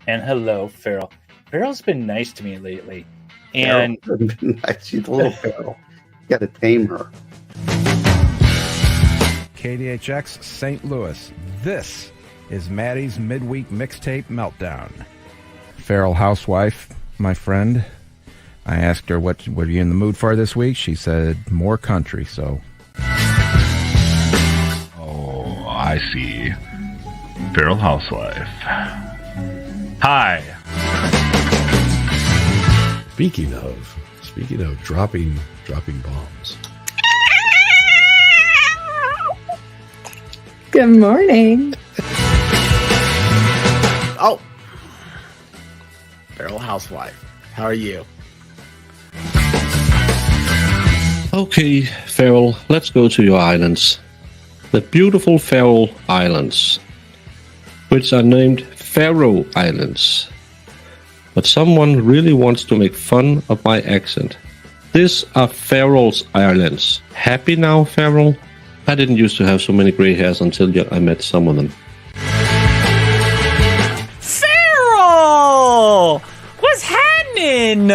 And hello, Farrell. Farrell's been nice to me lately. Farrell And hasn't been nice. She's a little feral. You got to tame her. KDHX St. Louis. This is Maddie's midweek mixtape meltdown. Feral housewife, my friend. I asked her what are you in the mood for this week. She said more country. So. Oh, I see. Feral housewife. Hi. Speaking of dropping bombs. Good morning. Oh, Feral housewife. How are you? Okay, Feral, let's go to your islands. The beautiful Feral Islands, which are named Faroe Islands. But someone really wants to make fun of my accent. These are Faroes Islands. Happy now, Feral? I didn't used to have so many gray hairs until I met some of them. Farrell! What's happening?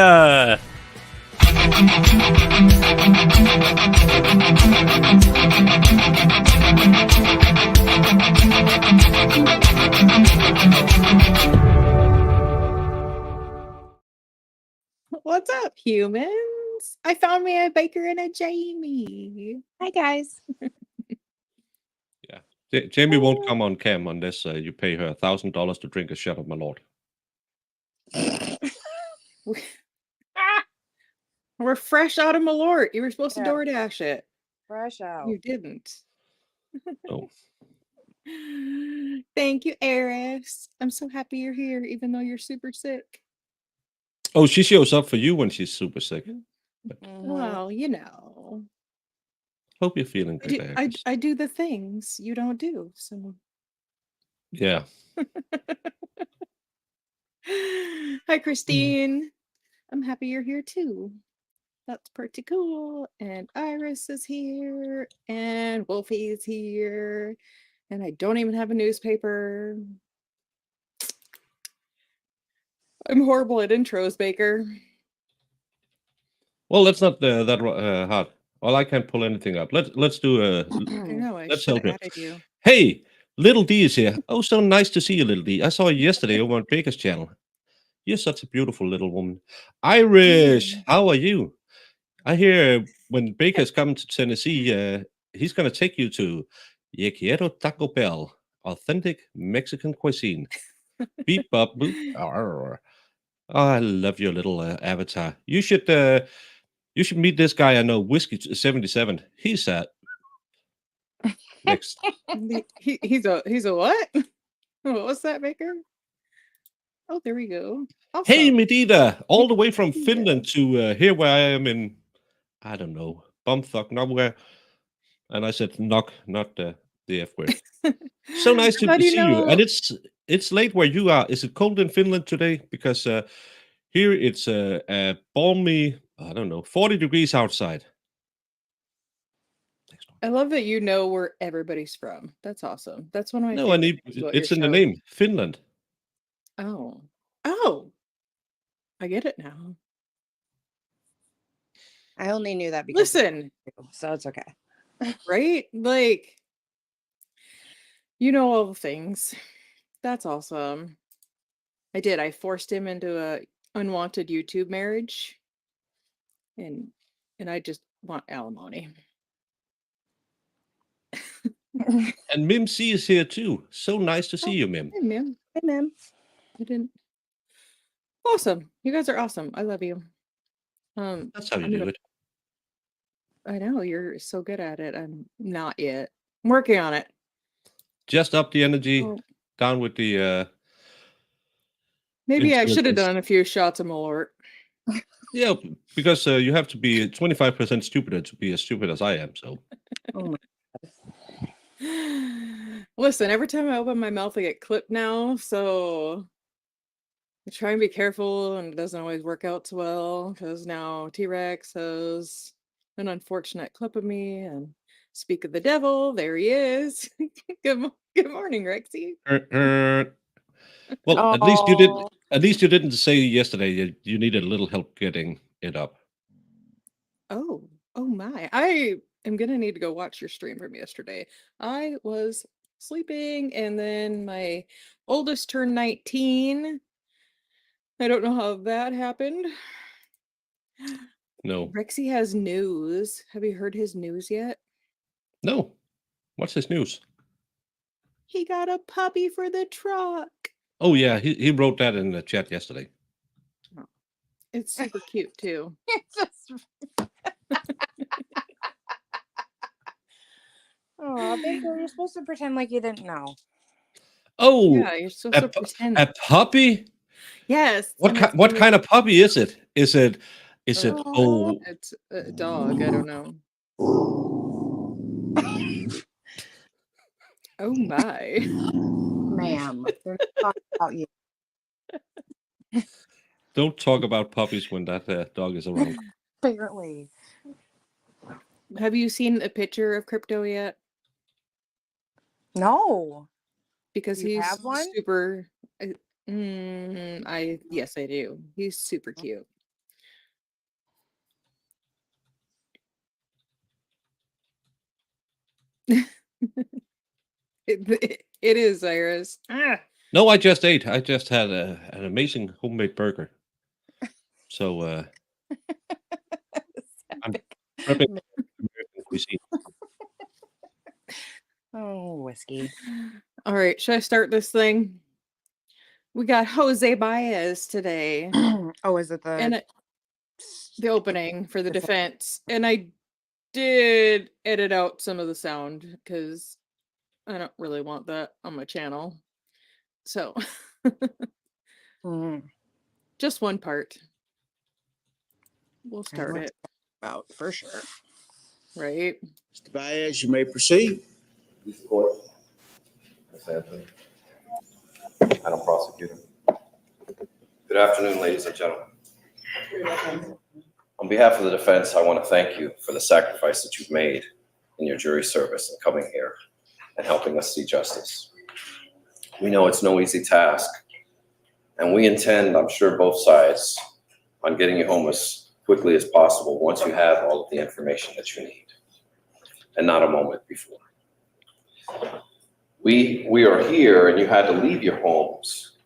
What's up, humans? I found me a Baker and a Jamie. Hi, guys. Yeah, Jamie won't come on cam unless you pay her $1,000 to drink a shot of my lord. We're fresh out of Malort. You were supposed to DoorDash it. Fresh out. You didn't. Oh. Thank you, Eris. I'm so happy you're here, even though you're super sick. Oh, she shows up for you when she's super sick. Well, you know. Hope you're feeling good. I do the things you don't do. So Yeah. Hi, Christine. I'm happy you're here too. That's pretty cool. And Iris is here. And Wolfie's here. And I don't even have a newspaper. I'm horrible at intros, Baker. Well, that's not that hard. Well, I can't pull anything up. Let's do a. I know. I Let's should help have you. added you. Hey, Little D is here. Oh, so nice to see you, Little D. I saw you yesterday over on Baker's channel. You're such a beautiful little woman. Irish, how are you? I hear when Baker's coming to Tennessee, he's going to take you to Ye Quiero Taco Bell, authentic Mexican cuisine. Beep, bop, boop. Arr. Oh, I love your little avatar. You should meet this guy I know, Whiskey 77. He's next. He's a what? What was that, Baker? Oh, there we go. Awesome. Hey, Medida, all the way from Finland to here where I am in, I don't know, Bumfuck, nowhere. And I said knock, not the F word. So nice to see you. And it's late where you are. Is it cold in Finland today? Because here it's a balmy, I don't know, 40 degrees outside. I love that you know where everybody's from. That's awesome. That's one of my No, it's in the name, Finland. Oh, I get it now. I only knew that because listen, so it's okay, right? Like, you know all the things. That's awesome. I did. I forced him into a unwanted YouTube marriage, and I just want alimony. And Mim C is here too. So nice to see you, Mim. Hey, Mim. Hey, Mim. I didn't. Awesome. You guys are awesome. I love you. That's how you do it. I know you're so good at it. I'm not yet. I'm working on it. Just up the energy, down with the. Maybe I should have done a few shots of Malort. Yeah, because you have to be 25% stupider to be as stupid as I am. So. Oh my God. Listen, every time I open my mouth, I get clipped now. So I try and be careful, and it doesn't always work out so well because now T-Rex has an unfortunate clip of me. And speak of the devil, there he is. Good morning, Rexy. Well, at least you did. At least you didn't say yesterday you needed a little help getting it up. Oh, oh my. I am gonna need to go watch your stream from yesterday. I was sleeping and then my oldest turned 19. I don't know how that happened. No, Rexy has news. Have you heard his news yet? no. What's this news? He got a puppy for the truck. Oh yeah, he wrote that in the chat yesterday. It's super cute too. Oh, Baker, you're supposed to pretend like you didn't know. Oh, Yeah, you're supposed to pretend. a puppy? Yes. What kind of puppy is it? Is it? It's a dog. I don't know. Oh my. Ma'am, they're not talking about you. Don't talk about puppies when that dog is around. Apparently. Have you seen a picture of Crypto yet? No. Because Do you he's have one? super. Yes, I do. He's super cute. It is, Iris. No, I just ate. I just had an amazing homemade burger. So I'm prepping American cuisine. Oh, whiskey. All right, should I start this thing? We got Jose Baez today. Oh, is it the opening for the defense? And I did edit out some of the sound because I don't really want that on my channel. So just one part. We'll start it. About for sure. Right. Mr. Baez, you may proceed. Please court. Ms. Anthony. Madam Prosecutor. Good afternoon, ladies and gentlemen. On behalf of the defense, I want to thank you for the sacrifice that you've made in your jury service and coming here and helping us see justice. We know it's no easy task, and we intend, I'm sure both sides, on getting you home as quickly as possible once you have all of the information that you need, and not a moment before. We are here, and you had to leave your homes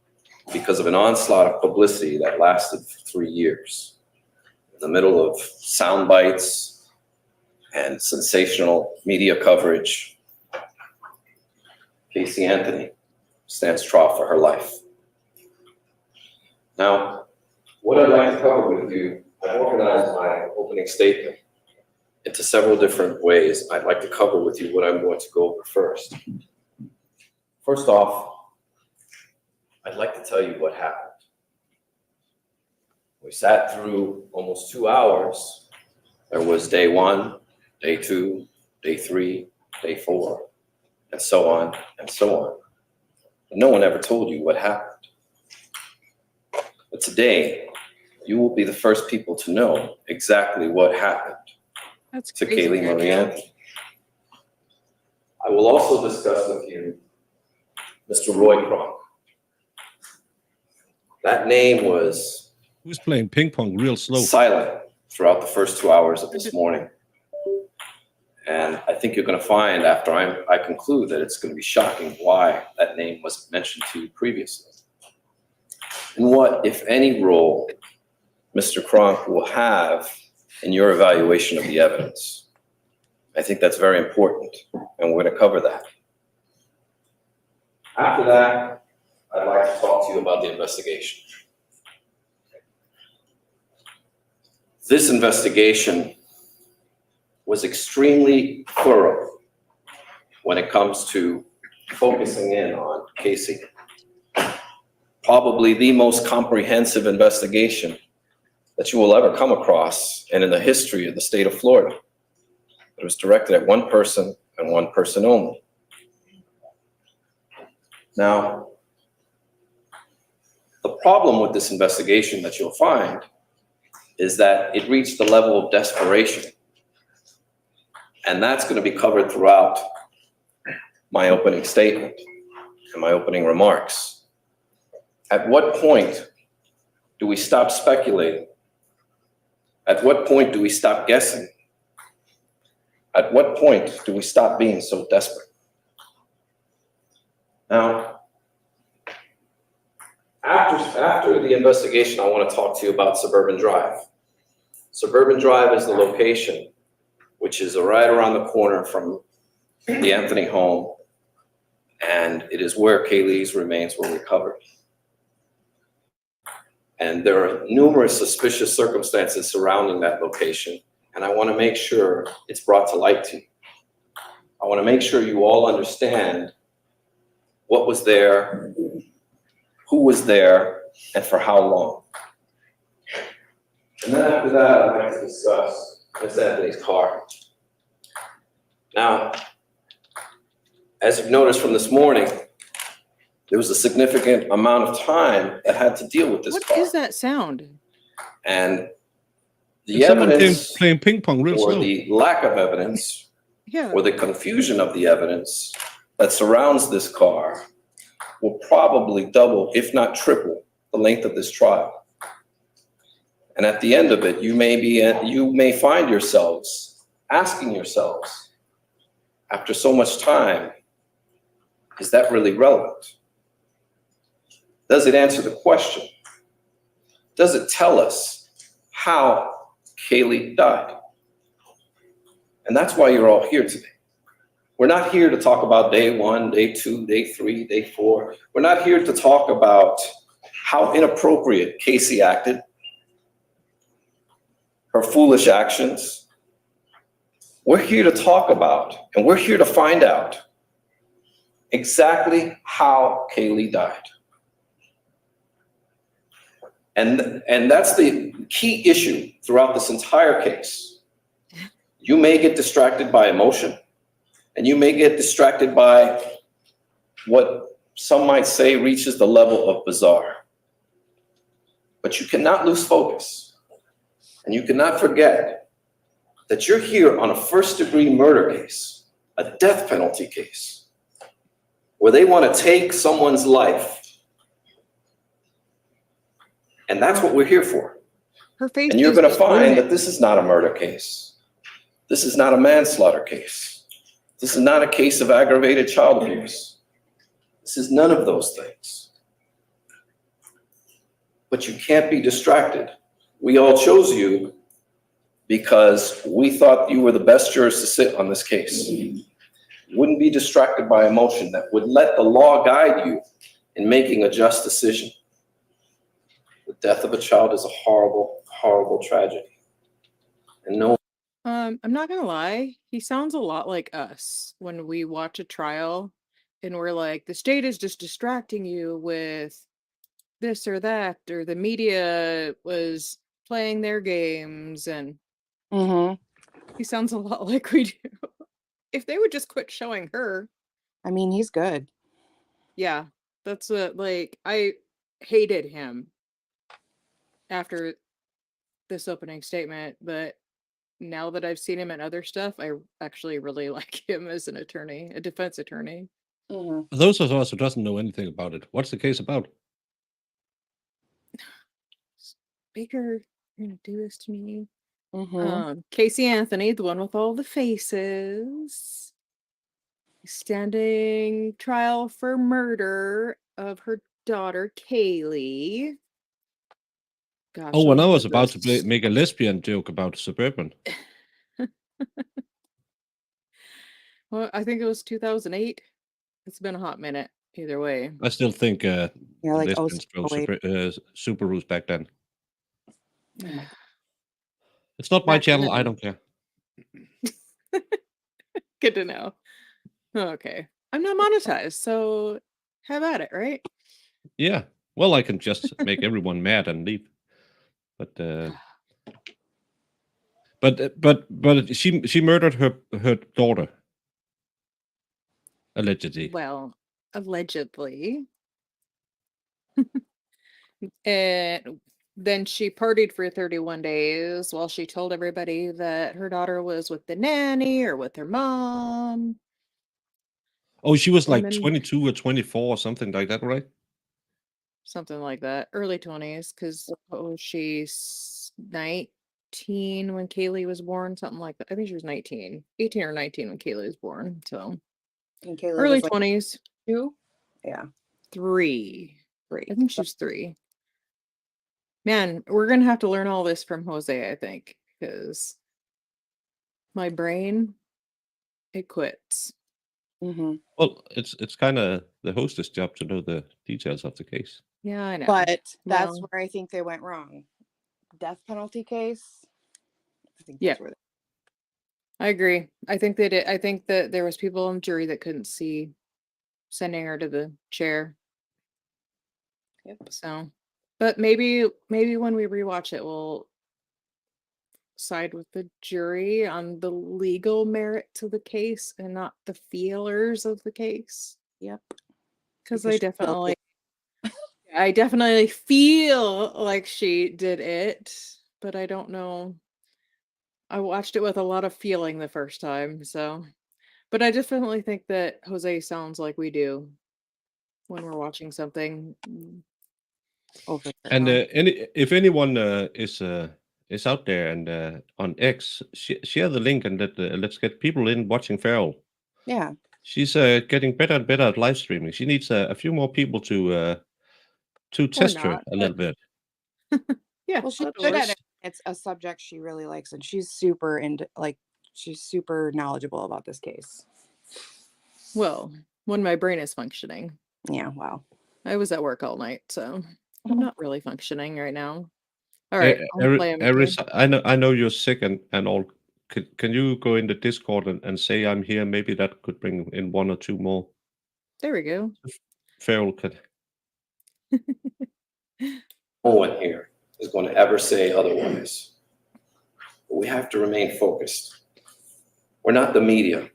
because of an onslaught of publicity that lasted for 3 years. In the middle of sound bites and sensational media coverage, Casey Anthony stands trial for her life. Now, what I'd like to cover with you, I've organized my opening statement into several different ways. I'd like to cover with you what I'm going to go over first. First off, I'd like to tell you what happened. We sat through almost 2 hours. There was day 1, day 2, day 3, day 4, and so on and so on. But no one ever told you what happened. But today, you will be the first people to know exactly what happened to Kaylee Marie Anthony. I will also discuss with you Mr. Roy Kronk. That name was Who's playing ping pong real slow? silent throughout the first 2 hours of this morning. And I think you're going to find after I conclude that it's going to be shocking why that name wasn't mentioned to you previously. And what, if any, role Mr. Kronk will have in your evaluation of the evidence. I think that's very important, and we're going to cover that. After that, I'd like to talk to you about the investigation. This investigation was extremely thorough when it comes to focusing in on Casey. Probably the most comprehensive investigation that you will ever come across and in the history of the state of Florida. It was directed at one person and one person only. Now, the problem with this investigation that you'll find is that it reached the level of desperation. And that's going to be covered throughout my opening statement and my opening remarks. At what point do we stop speculating? At what point do we stop guessing? At what point do we stop being so desperate? Now, after the investigation, I want to talk to you about Suburban Drive. Suburban Drive is the location, which is right around the corner from the Anthony home, and it is where Kaylee's remains were recovered. And there are numerous suspicious circumstances surrounding that location, and I want to make sure it's brought to light to you. I want to make sure you all understand what was there, who was there, and for how long. And then after that, I'd like to discuss Miss Anthony's car. Now, as you've noticed from this morning, there was a significant amount of time that had to deal with this car. What is that sound? And the Is someone evidence, playing ping pong real or slow? the lack of evidence, Yeah. or the confusion of the evidence that surrounds this car will probably double, if not triple, the length of this trial. And at the end of it, you may find yourselves asking yourselves, after so much time, is that really relevant? Does it answer the question? Does it tell us how Kaylee died? And that's why you're all here today. We're not here to talk about day 1, day 2, day 3, day 4. We're not here to talk about how inappropriate Casey acted, her foolish actions. We're here to talk about, and we're here to find out exactly how Kaylee died. And that's the key issue throughout this entire case. You may get distracted by emotion, and you may get distracted by what some might say reaches the level of bizarre. But you cannot lose focus, and you cannot forget that you're here on a first-degree murder case, a death penalty case, where they want to take someone's life. And that's what we're here for. Her face. And you're going to is find ruined. that this is not a murder case. This is not a manslaughter case. This is not a case of aggravated child abuse. This is none of those things. But you can't be distracted. We all chose you because we thought you were the best jurors to sit on this case. You wouldn't be distracted by emotion, that would let the law guide you in making a just decision. The death of a child is a horrible, horrible tragedy. And no. I'm not gonna lie, he sounds a lot like us when we watch a trial and we're like, the state is just distracting you with this or that, or the media was playing their games, and he sounds a lot like we do. If they would just quit showing her. I mean, he's good. Yeah, that's like, I hated him after this opening statement, but now that I've seen him in other stuff, I actually really like him as an attorney, a defense attorney. For those of us who doesn't know anything about it, what's the case about? Baker, you're gonna do this to me. Casey Anthony, the one with all the faces, standing trial for murder of her daughter Kaylee. Gosh, Oh, when I look was at about to this. make a lesbian joke about Suburban. Well, I think it was 2008. It's been a hot minute. Either way, I still think Yeah, like, lesbians drove Subarus back then. It's not my Back channel. then. I don't care. Good to know. Okay, I'm not monetized, so have at it, right? Yeah. Well, I can just make everyone mad and leave. But she murdered her daughter. Allegedly. Well, allegedly. And then she partied for 31 days while she told everybody that her daughter was with the nanny or with her mom. Oh, she was like And then- 22 or 24 or something like that, right? something like that, early 20s. Because she 19 when Kaylee was born, something like that. I think she was 18 or 19 when Kaylee was born. So And Kaylee early was like 20s, 2. Yeah. 3. I think she was 3. Man, we're gonna have to learn all this from Jose, I think, because my brain, it quits. Mm-hmm. Well, it's kind of the hostess job to know the details of the case. Yeah, I know. But that's Well, where I think they went wrong. Death penalty case. I think Yeah. that's where I agree. I think they did. I think that there was people on jury that couldn't see sending her to the chair. Yep. So, but maybe when we rewatch it, we'll side with the jury on the legal merit to the case and not the feelers of the case. Yep. Because Because I definitely feel like she did it, but I don't know. I watched it with a lot of feeling the first time, so. But I definitely think that Jose sounds like we do when we're watching something. over And if anyone is out there and on X, share the link and let's get people in watching Feral. Yeah. She's getting better and better at live streaming. She needs a few more people to test her not, a little bit. Yeah. Well, she's that'll good work. at it. It's a subject she really likes, and she's super into she's super knowledgeable about this case. Well, when my brain is functioning. Yeah. Wow. I was at work all night, so I'm not really functioning right now. All right, I'll play him Eris, again. I know you're sick and all. Can you go in the Discord and say I'm here? Maybe that could bring in one or two more. There we go. Feral could. No one here is going to ever say otherwise. But we have to remain focused. We're not the media.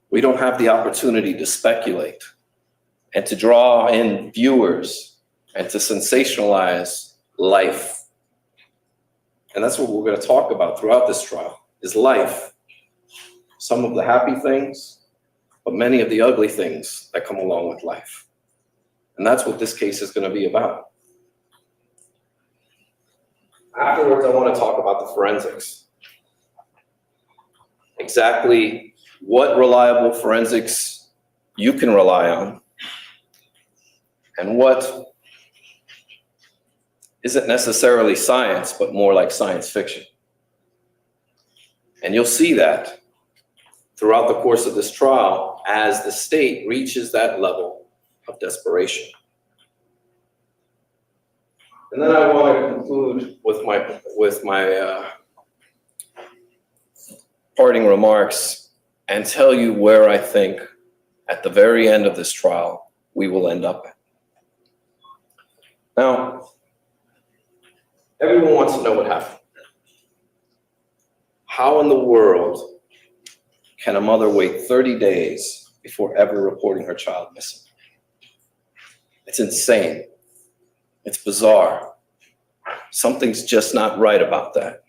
We don't have the opportunity to speculate and to draw in viewers and to sensationalize life. And that's what we're going to talk about throughout this trial, is life. Some of the happy things, but many of the ugly things that come along with life. And that's what this case is going to be about. Afterwards, I want to talk about the forensics. Exactly what reliable forensics you can rely on and what isn't necessarily science, but more like science fiction. And you'll see that throughout the course of this trial as the state reaches that level of desperation. And then I want to conclude with my parting remarks and tell you where I think at the very end of this trial we will end up at. Now, everyone wants to know what happened. How in the world can a mother wait 30 days before ever reporting her child missing? It's insane. It's bizarre. Something's just not right about that.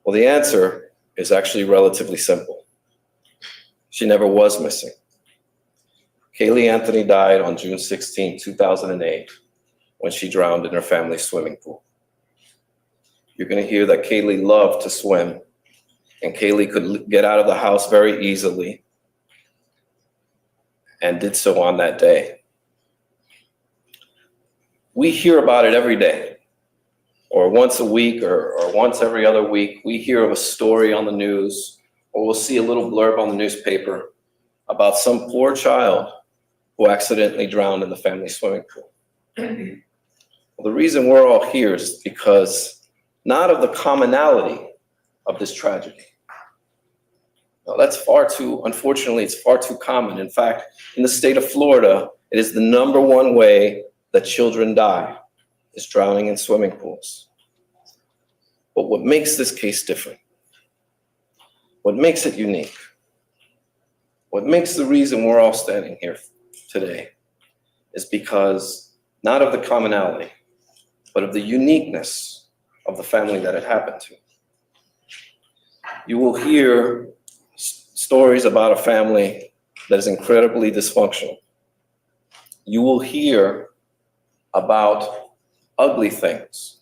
Well, the answer is actually relatively simple. She never was missing. Kaylee Anthony died on June 16, 2008, when she drowned in her family's swimming pool. You're going to hear that Kaylee loved to swim, and Kaylee could get out of the house very easily and did so on that day. We hear about it every day, or once a week, or once every other week. We hear of a story on the news, or we'll see a little blurb on the newspaper about some poor child who accidentally drowned in the family swimming pool. Well, the reason we're all here is because not of the commonality of this tragedy. Now, unfortunately, it's far too common. In fact, in the state of Florida, it is the #1 way that children die, is drowning in swimming pools. But what makes this case different, what makes it unique, what makes the reason we're all standing here today is because not of the commonality, but of the uniqueness of the family that it happened to. You will hear stories about a family that is incredibly dysfunctional. You will hear about ugly things,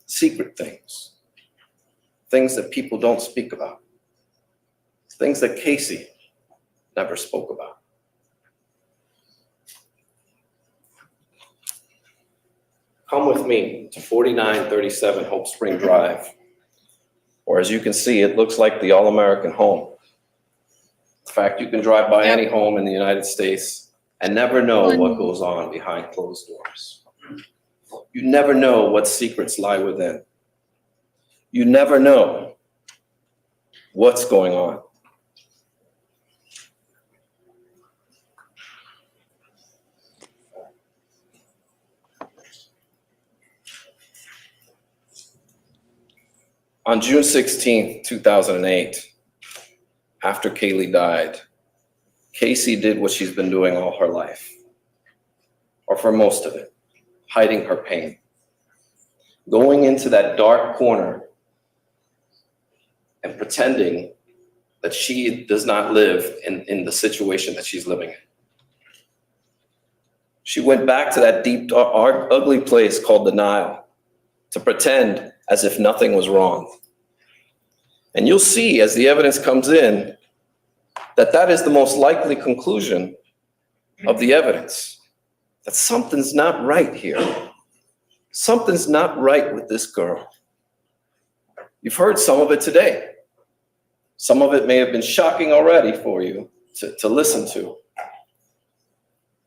secret things, things that people don't speak about, things that Casey never spoke about. Come with me to 4937 Hope Spring Drive, or as you can see, it looks like the All-American home. In fact, you can drive by any home in the United States and never know what goes on behind closed doors. You never know what secrets lie within. You never know what's going on. On June 16th, 2008, after Kaylee died, Casey did what she's been doing all her life, or for most of it, hiding her pain, going into that dark corner and pretending that she does not live in the situation that she's living in. She went back to that deep, dark, ugly place called denial to pretend as if nothing was wrong. And you'll see as the evidence comes in that that is the most likely conclusion of the evidence, that something's not right here. Something's not right with this girl. You've heard some of it today. Some of it may have been shocking already for you to listen to.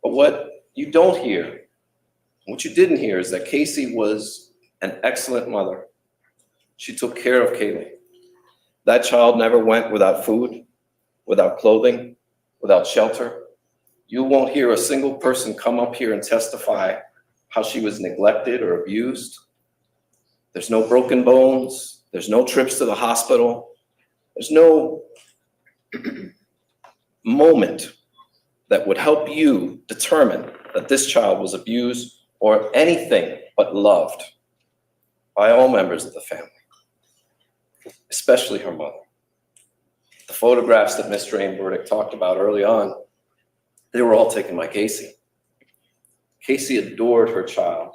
But what you don't hear, what you didn't hear, is that Casey was an excellent mother. She took care of Kaylee. That child never went without food, without clothing, without shelter. You won't hear a single person come up here and testify how she was neglected or abused. There's no broken bones. There's no trips to the hospital. There's no moment that would help you determine that this child was abused or anything but loved by all members of the family, especially her mother. The photographs that Mr. Aimberdick talked about early on, they were all taken by Casey. Casey adored her child.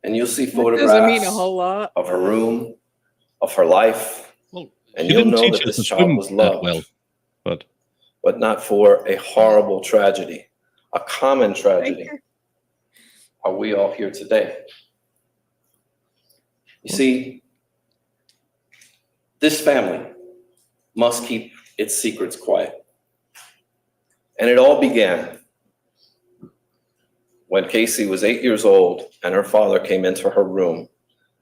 And you'll see photographs doesn't mean a whole lot. of her room, of her life. Well, And she you'll didn't know teach that us to this child swim was that loved, well, but but not for a horrible tragedy, a common tragedy. Are we all here today? You see, this family must keep its secrets quiet. And it all began when Casey was 8 years old and her father came into her room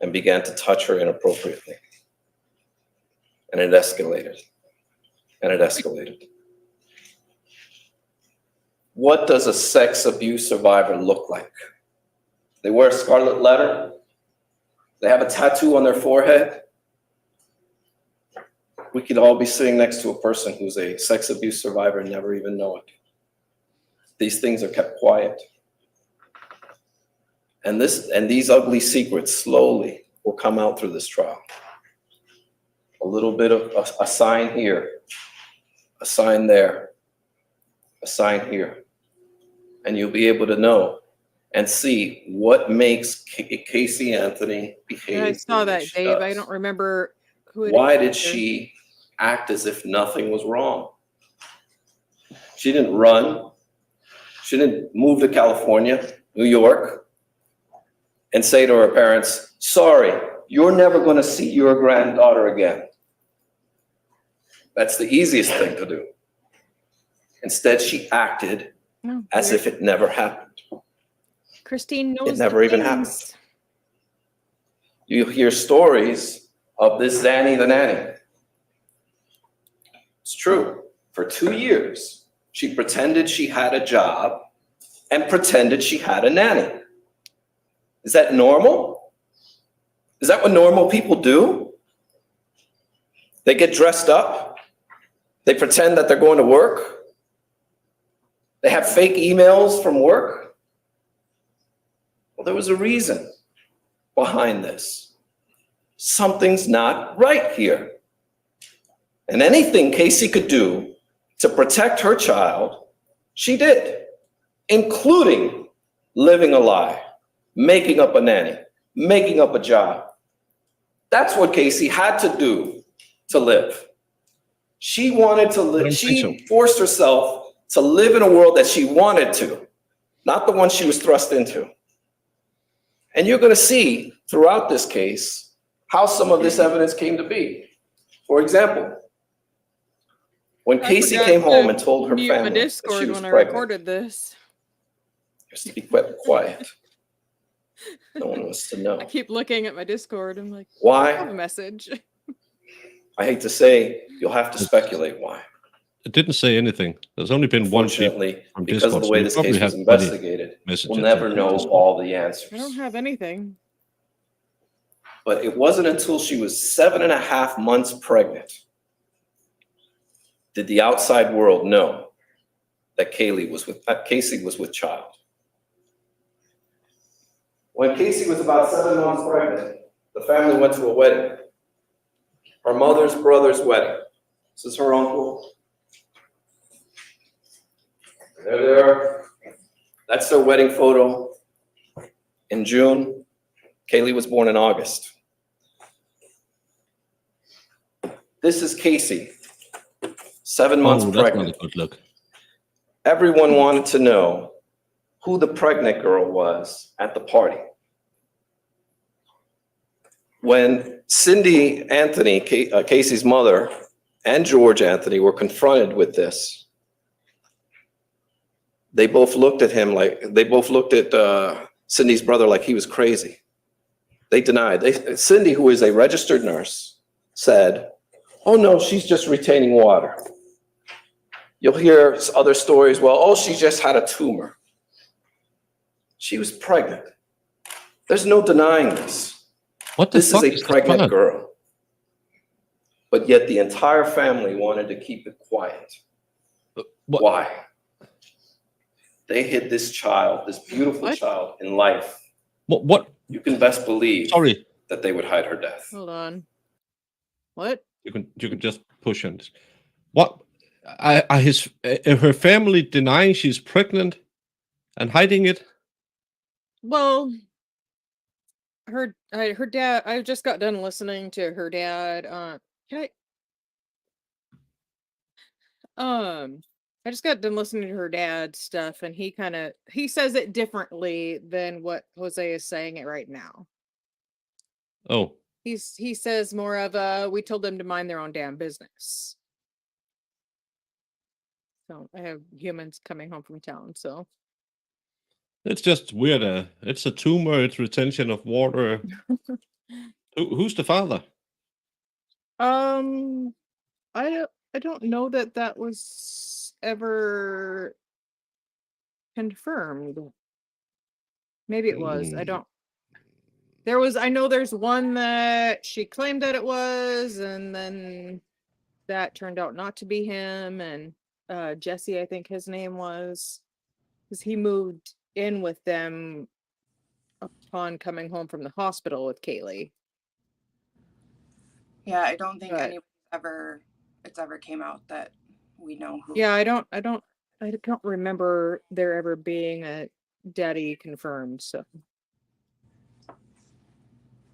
and began to touch her inappropriately. And it escalated, and it escalated. What does a sex abuse survivor look like? They wear a scarlet letter. They have a tattoo on their forehead. We could all be sitting next to a person who's a sex abuse survivor and never even know it. These things are kept quiet. And these ugly secrets slowly will come out through this trial. A little bit of a sign here, a sign there, a sign here. And you'll be able to know and see what makes Casey Anthony behave. Yeah, I saw the way that, she Dave. does. I don't remember who it is. Why did she act as if nothing was wrong? She didn't run. She didn't move to California, New York, and say to her parents, sorry, you're never going to see your granddaughter again. That's the easiest thing to do. Instead, she acted as if it never happened. Christine knows It never even happened. You hear stories of this Zanny the nanny. It's true. For 2 years, she pretended she had a job and pretended she had a nanny. Is that normal? Is that what normal people do? They get dressed up. They pretend that they're going to work. They have fake emails from work. Well, there was a reason behind this. Something's not right here. And anything Casey could do to protect her child, she did, including living a lie, making up a nanny, making up a job. That's what Casey had to do to live. She wanted to live. She forced herself to live in a world that she wanted to, not the one she was thrust into. And you're going to see throughout this case how some of this evidence came to be. For example, when Casey came home and told her family that she was when I pregnant, recorded this. just to be quiet. No one wants to know. I keep looking at my Discord. I'm like, why? I have a message. I hate to say, you'll have to speculate why. It didn't say anything. There's only been one sheet Unfortunately, from because Discord, of the so way you this probably case was have bloody investigated, messages we'll never from know Discord. all the answers. I don't have anything. But it wasn't until she was 7.5 months pregnant did the outside world know that Casey was with child. When Casey was about 7 months pregnant, the family went to a wedding. Her mother's brother's wedding. This is her uncle. They're there. That's their wedding photo in June. Kaylee was born in August. This is Casey, 7 months That's not pregnant. a good look. Everyone wanted to know who the pregnant girl was at the party. When Cindy Anthony, Casey's mother, and George Anthony were confronted with this, they both looked at Cindy's brother like he was crazy. They denied. Cindy, who is a registered nurse, said, "Oh no, she's just retaining water." You'll hear other stories, well, oh, she just had a tumor. She was pregnant. There's no denying this. What the This fuck is a pregnant child? girl. But yet the entire family wanted to keep it quiet. What? Why? They hid this child, this beautiful child in life. What? You can best believe Sorry, that they would hide her death. Hold on. What? you can just push on this. What? Her family denying she's pregnant and hiding it? Well, her dad. I just got done listening to her dad. I just got done listening to her dad's stuff, and he says it differently than what Jose is saying it right now. Oh, He says more of we told them to mind their own damn business. So I have humans coming home from town, so it's just weird. It's a tumor. It's retention of water. Who's the father? I don't know that was ever confirmed. Maybe it was. I don't. I know there's one that she claimed that it was, and then that turned out not to be him. And Jesse, I think his name was, because he moved in with them upon coming home from the hospital with Kaylee. Yeah, I don't think it's ever came out that we know who. Yeah, I don't remember there ever being a daddy confirmed. So.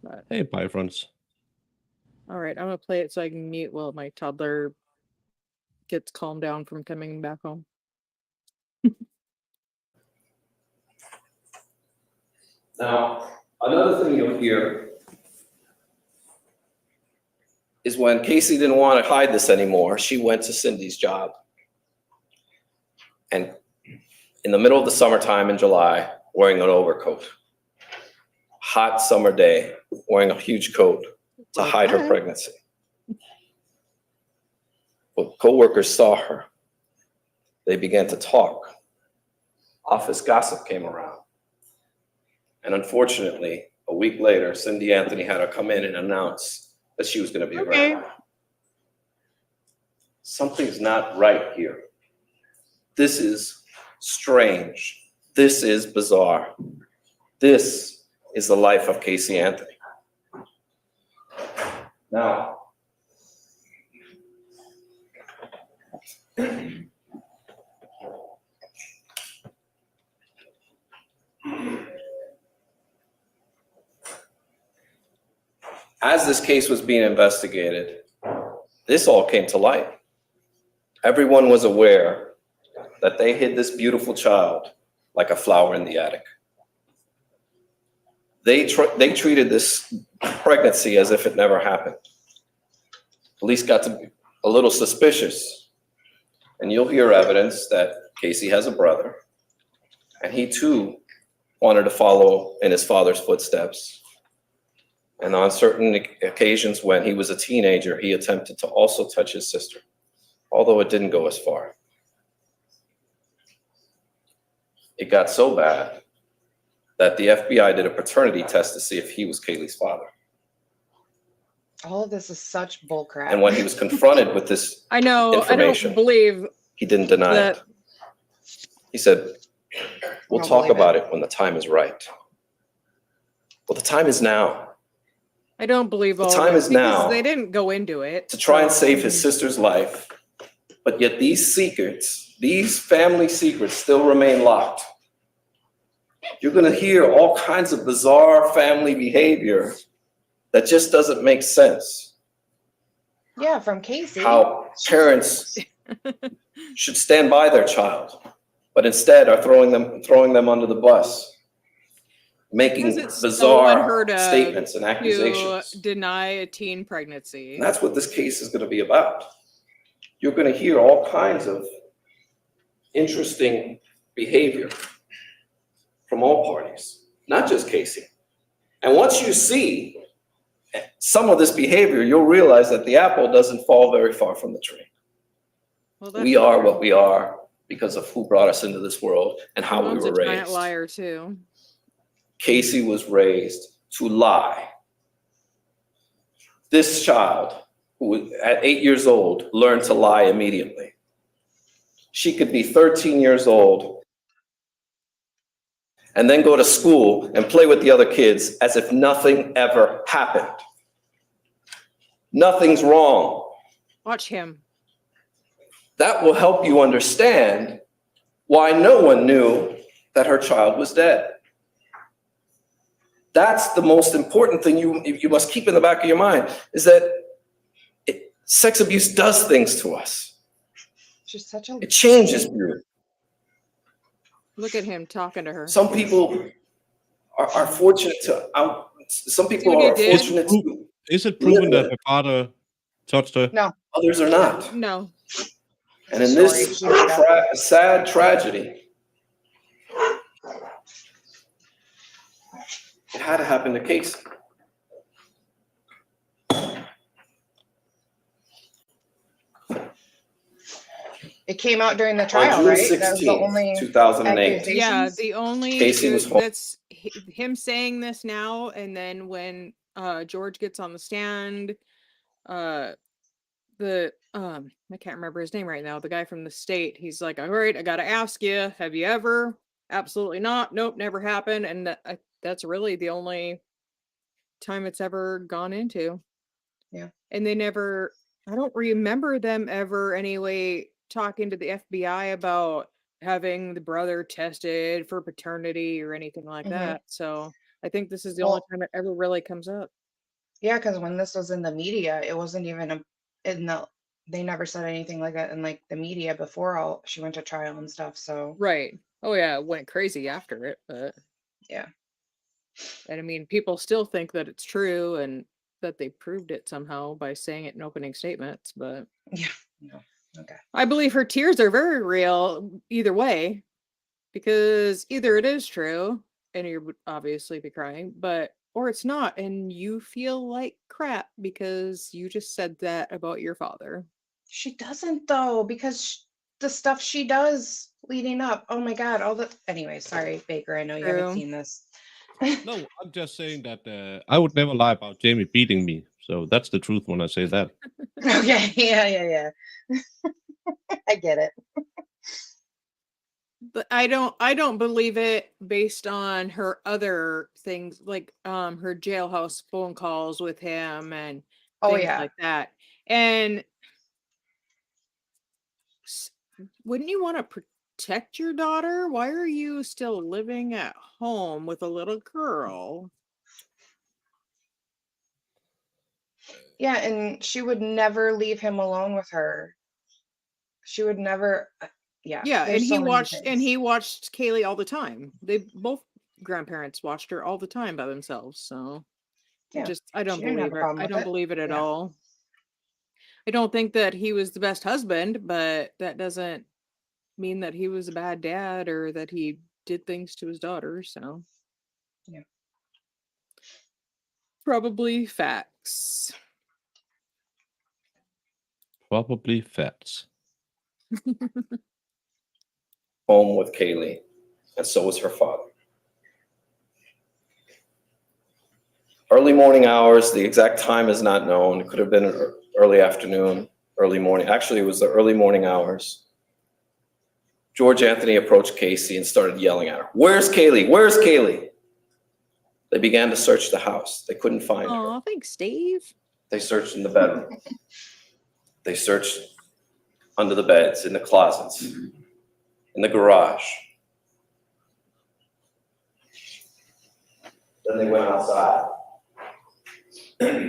But, Hey, bye, friends. all right, I'm gonna play it so I can mute while my toddler gets calmed down from coming back home. Now, another thing you'll hear is when Casey didn't want to hide this anymore, she went to Cindy's job. And in the middle of the summertime in July, wearing an overcoat, hot summer day, wearing a huge coat to hide her pregnancy. When coworkers saw her, they began to talk. Office gossip came around. And unfortunately, a week later, Cindy Anthony had her come in and announce that she was going to be a grandma. Something's not right here. This is strange. This is bizarre. This is the life of Casey Anthony. Now, As this case was being investigated, this all came to light. Everyone was aware that they hid this beautiful child like a flower in the attic. They treated this pregnancy as if it never happened. Police got to be a little suspicious, and you'll hear evidence that Casey has a brother, and he too wanted to follow in his father's footsteps. And on certain occasions when he was a teenager, he attempted to also touch his sister, although it didn't go as far. It got so bad that the FBI did a paternity test to see if he was Kaylee's father. All of this is such bullcrap. And when he was confronted with this I know. information, I don't believe he didn't deny that. it. He said, we'll don't talk believe about it when the time is right. Well, the time is now. I don't believe all time of it is because now they didn't go into it To try and save his sister's life, but yet these secrets, these family secrets still remain locked. You're going to hear all kinds of bizarre family behavior that just doesn't make sense. Yeah, from Casey. How parents should stand by their child, but instead are throwing them under the bus, making Because it's so bizarre unheard of statements and to accusations. deny a teen pregnancy. And that's what this case is going to be about. You're going to hear all kinds of interesting behavior from all parties, not just Casey. And once you see some of this behavior, you'll realize that the apple doesn't fall very far from the tree. Well, We are what we are because of who brought us into this world and how we Mom's were a giant raised. liar too. Casey was raised to lie. This child, who at 8 years old, learned to lie immediately. She could be 13 years old and then go to school and play with the other kids as if nothing ever happened. Nothing's wrong. Watch him. That will help you understand why no one knew that her child was dead. That's the most important thing you must keep in the back of your mind, is that sex abuse does things to us. Just such a. It changes you. Look at him talking to her. Some people are fortunate to some people Dude, are he did. fortunate to, Is it proven that her father touched her? No. others are not. No. And in Story this she made up. sad tragedy, it had to happen to Casey. It came out during the trial, On June right? That was the 16th, only 2008. accusation. Yeah, the only Casey was home. that's him saying this now, and then when George gets on the stand, I can't remember his name right now. The guy from the state, he's like, "All right, I gotta ask you, have you ever?" Absolutely not. Nope, never happened. And that's really the only time it's ever gone into. Yeah. And they never. I don't remember them ever anyway talking to the FBI about having the brother tested for paternity or anything like that. So I think this is the only time it ever really comes up. Yeah, because when this was in the media, it wasn't even they never said anything like that in like the media before she went to trial and stuff. So Right. Oh yeah, it went crazy after it, but yeah. and I mean people still think that it's true and that they proved it somehow by saying it in opening statements, but Yeah. No. Okay. I believe her tears are very real either way, because either it is true and you would obviously be crying, or it's not and you feel like crap because you just said that about your father. She doesn't though, because the stuff she does leading up. Oh my God. Anyway, sorry, Baker. I know you haven't True. seen this. No, I'm just saying that I would never lie about Jamie beating me. So that's the truth when I say that. Okay. Yeah. I get it. But I don't believe it based on her other things like her jailhouse phone calls with him and Oh things yeah. like that. And wouldn't you want to protect your daughter? Why are you still living at home with a little girl? Yeah, and she would never leave him alone with her. She would never. Yeah. Yeah, and there's so he many watched things. Kaylee all the time. They both grandparents watched her all the time by themselves. So Yeah, I don't she didn't have believe a it. problem I with don't it. believe it at Yeah. all. I don't think that he was the best husband, but that doesn't mean that he was a bad dad or that he did things to his daughter. So Yeah. probably facts. Probably fats. Home with Kaylee, and so was her father. Early morning hours, the exact time is not known. It could have been early afternoon, early morning. Actually, it was the early morning hours. George Anthony approached Casey and started yelling at her. "Where's Kaylee? Where's Kaylee?" They began to search the house. They couldn't find her. Oh, thanks, Dave. They searched in the bedroom. They searched under the beds, in the closets, in the garage. Then they went outside. Give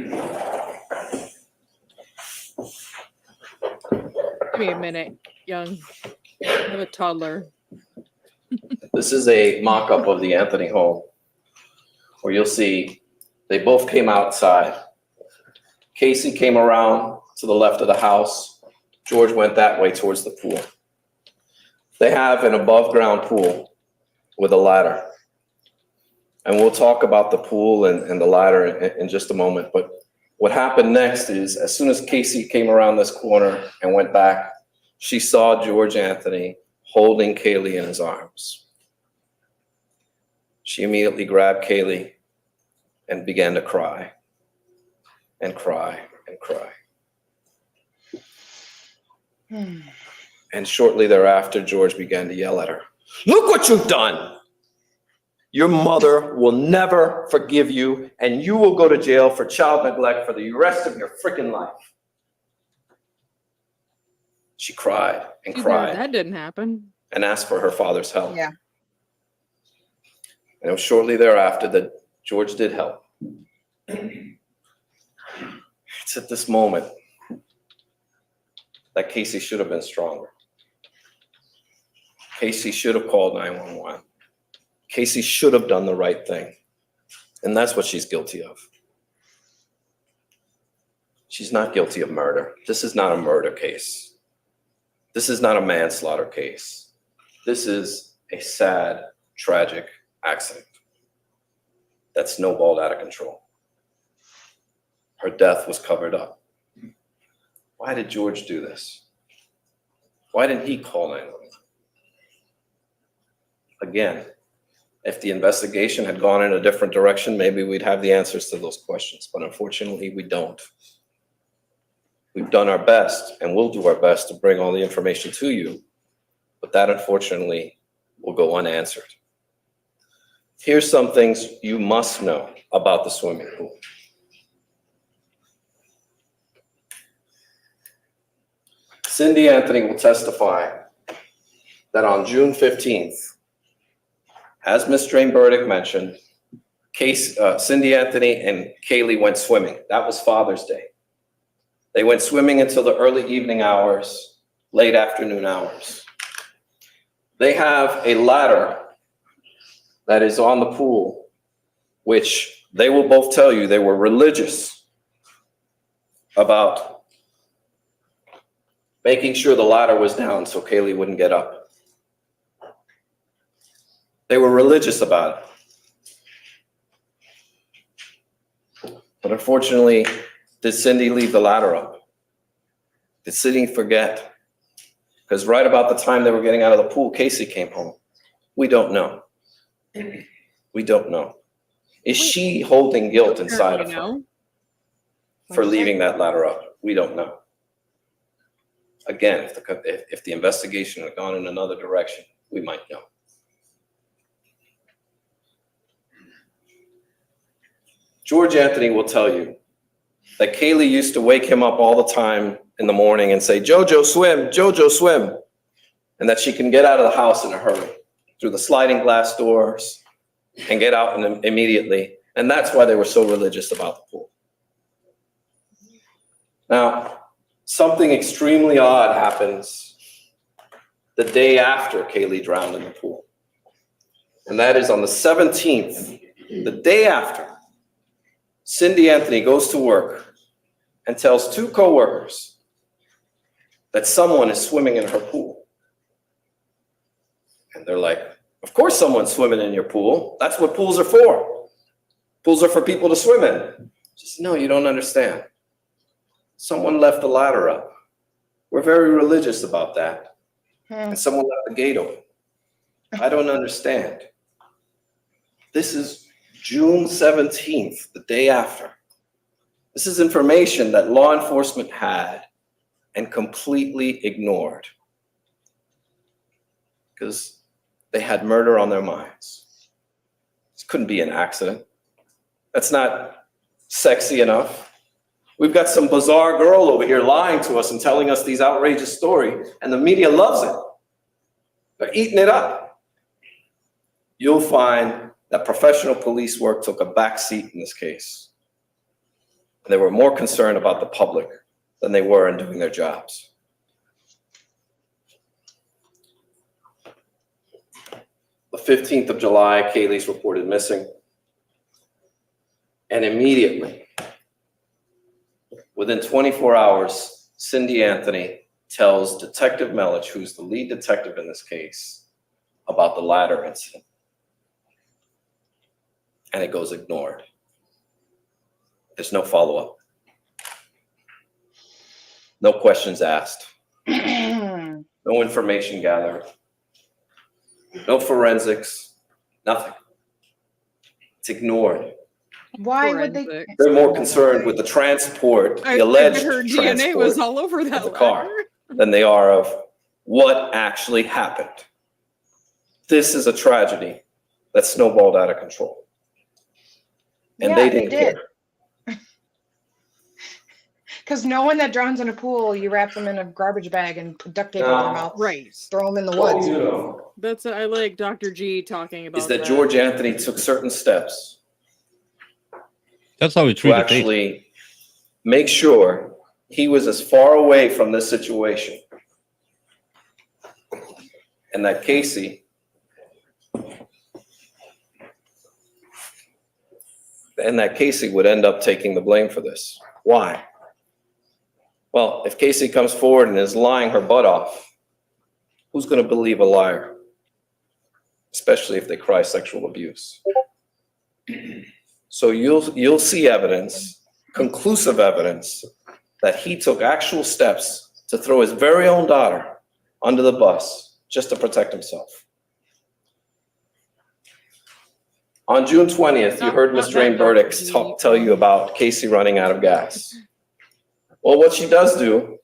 me a minute, young. I have a toddler. This is a mock-up of the Anthony home, where you'll see they both came outside. Casey came around to the left of the house. George went that way towards the pool. They have an above-ground pool with a ladder. And we'll talk about the pool and the ladder in just a moment. But what happened next is, as soon as Casey came around this corner and went back, she saw George Anthony holding Kaylee in his arms. She immediately grabbed Kaylee and began to cry and cry and cry. And shortly thereafter, George began to yell at her. "Look what you've done! Your mother will never forgive you, and you will go to jail for child neglect for the rest of your freaking life." She cried and Too bad cried that didn't happen. and asked for her father's help. Yeah. And it was shortly thereafter that George did help. It's at this moment that Casey should have been stronger. Casey should have called 911. Casey should have done the right thing. And that's what she's guilty of. She's not guilty of murder. This is not a murder case. This is not a manslaughter case. This is a sad, tragic accident that snowballed out of control. Her death was covered up. Why did George do this? Why didn't he call 911? Again, if the investigation had gone in a different direction, maybe we'd have the answers to those questions, but unfortunately we don't. We've done our best and we'll do our best to bring all the information to you, but that unfortunately will go unanswered. Here's some things you must know about the swimming pool. Cindy Anthony will testify that on June 15th, as Ms. Drain-Burdick mentioned, Cindy Anthony and Kaylee went swimming. That was Father's Day. They went swimming until the early evening hours, late afternoon hours. They have a ladder that is on the pool, which they will both tell you they were religious about making sure the ladder was down so Kaylee wouldn't get up. They were religious about it. But unfortunately, did Cindy leave the ladder up? Did Cindy forget? Because right about the time they were getting out of the pool, Casey came home. We don't know. We don't know. Is she holding guilt inside of her for leaving that ladder up? We don't know. Again, if the investigation had gone in another direction, we might know. George Anthony will tell you that Kaylee used to wake him up all the time in the morning and say, "Jojo, swim, Jojo, swim," and that she can get out of the house in a hurry through the sliding glass doors and get out immediately. And that's why they were so religious about the pool. Now, something extremely odd happens the day after Kaylee drowned in the pool. And that is on the 17th, the day after, Cindy Anthony goes to work and tells 2 coworkers that someone is swimming in her pool. And they're like, of course someone's swimming in your pool. That's what pools are for. Pools are for people to swim in. Just, no, you don't understand. Someone left the ladder up. We're very religious about that. And someone left the gate open. I don't understand. This is June 17th, the day after. This is information that law enforcement had and completely ignored because they had murder on their minds. This couldn't be an accident. That's not sexy enough. We've got some bizarre girl over here lying to us and telling us these outrageous stories, and the media loves it. They're eating it up. You'll find that professional police work took a back seat in this case. They were more concerned about the public than they were in doing their jobs. The 15th of July, Kaylee's reported missing. And immediately, within 24 hours, Cindy Anthony tells Detective Melich, who's the lead detective in this case, about the ladder incident. And it goes ignored. There's no follow-up. No questions asked. No information gathered. No forensics. Nothing. It's ignored. Why would they? They're more concerned with the transport, the alleged her DNA transport was all over that of the car ladder. than they are of what actually happened. This is a tragedy that snowballed out of control. And Yeah, they didn't did. care. Because no one that drowns in a pool, you wrap them in a garbage bag and put duct tape over their mouth. Right. Throw them in the What woods. you know That's I like Dr. G talking about is that George Anthony took certain steps That's how we to treat it. actually make sure he was as far away from this situation and that Casey would end up taking the blame for this. Why? Well, if Casey comes forward and is lying her butt off, who's going to believe a liar? Especially if they cry sexual abuse. So you'll see evidence, conclusive evidence, that he took actual steps to throw his very own daughter under the bus just to protect himself. On June 20th, you heard Ms. Drain Burdick tell you about Casey running out of gas. Well, what she does do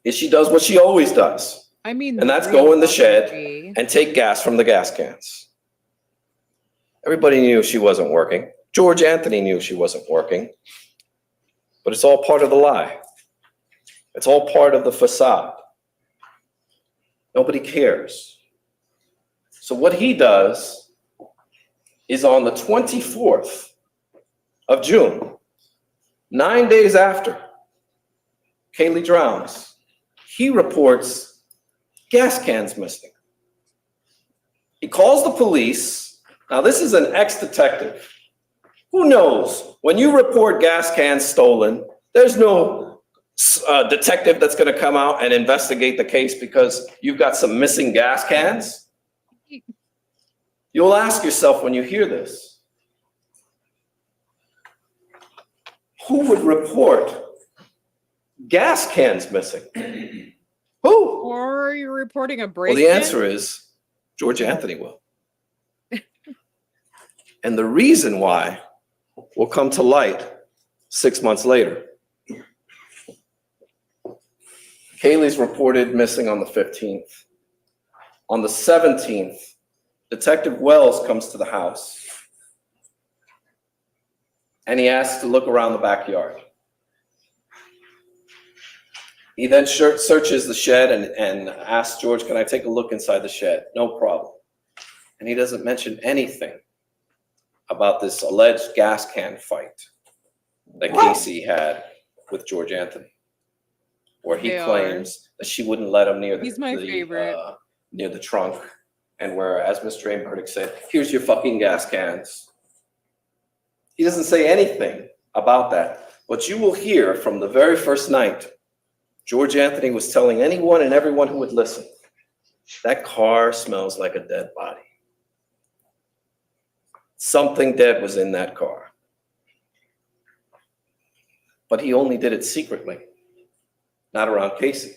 is she does what she always does. I mean, And that's go in the shed and take gas from the gas cans. Everybody knew she wasn't working. George Anthony knew she wasn't working. But it's all part of the lie. It's all part of the facade. Nobody cares. So what he does is on the 24th of June, 9 days after Kaylee drowns, he reports gas cans missing. He calls the police. Now, this is an ex-detective. Who knows? When you report gas cans stolen, there's no detective that's going to come out and investigate the case because you've got some missing gas cans. You'll ask yourself when you hear this, who would report gas cans missing? Who? Or you're reporting a Well, break-in? the answer is George Anthony will. And the reason why will come to light 6 months later. Kaylee's reported missing on the 15th. On the 17th, Detective Wells comes to the house and he asks to look around the backyard. He then searches the shed and asks George, can I take a look inside the shed? No problem. And he doesn't mention anything about this alleged gas can fight that Casey had with George Anthony, where he They are. claims that she wouldn't let him near He's my favorite. near the trunk, and where, as Mr. Burdick said, here's your fucking gas cans. He doesn't say anything about that. But you will hear from the very first night, George Anthony was telling anyone and everyone who would listen, that car smells like a dead body. Something dead was in that car. But he only did it secretly, not around Casey,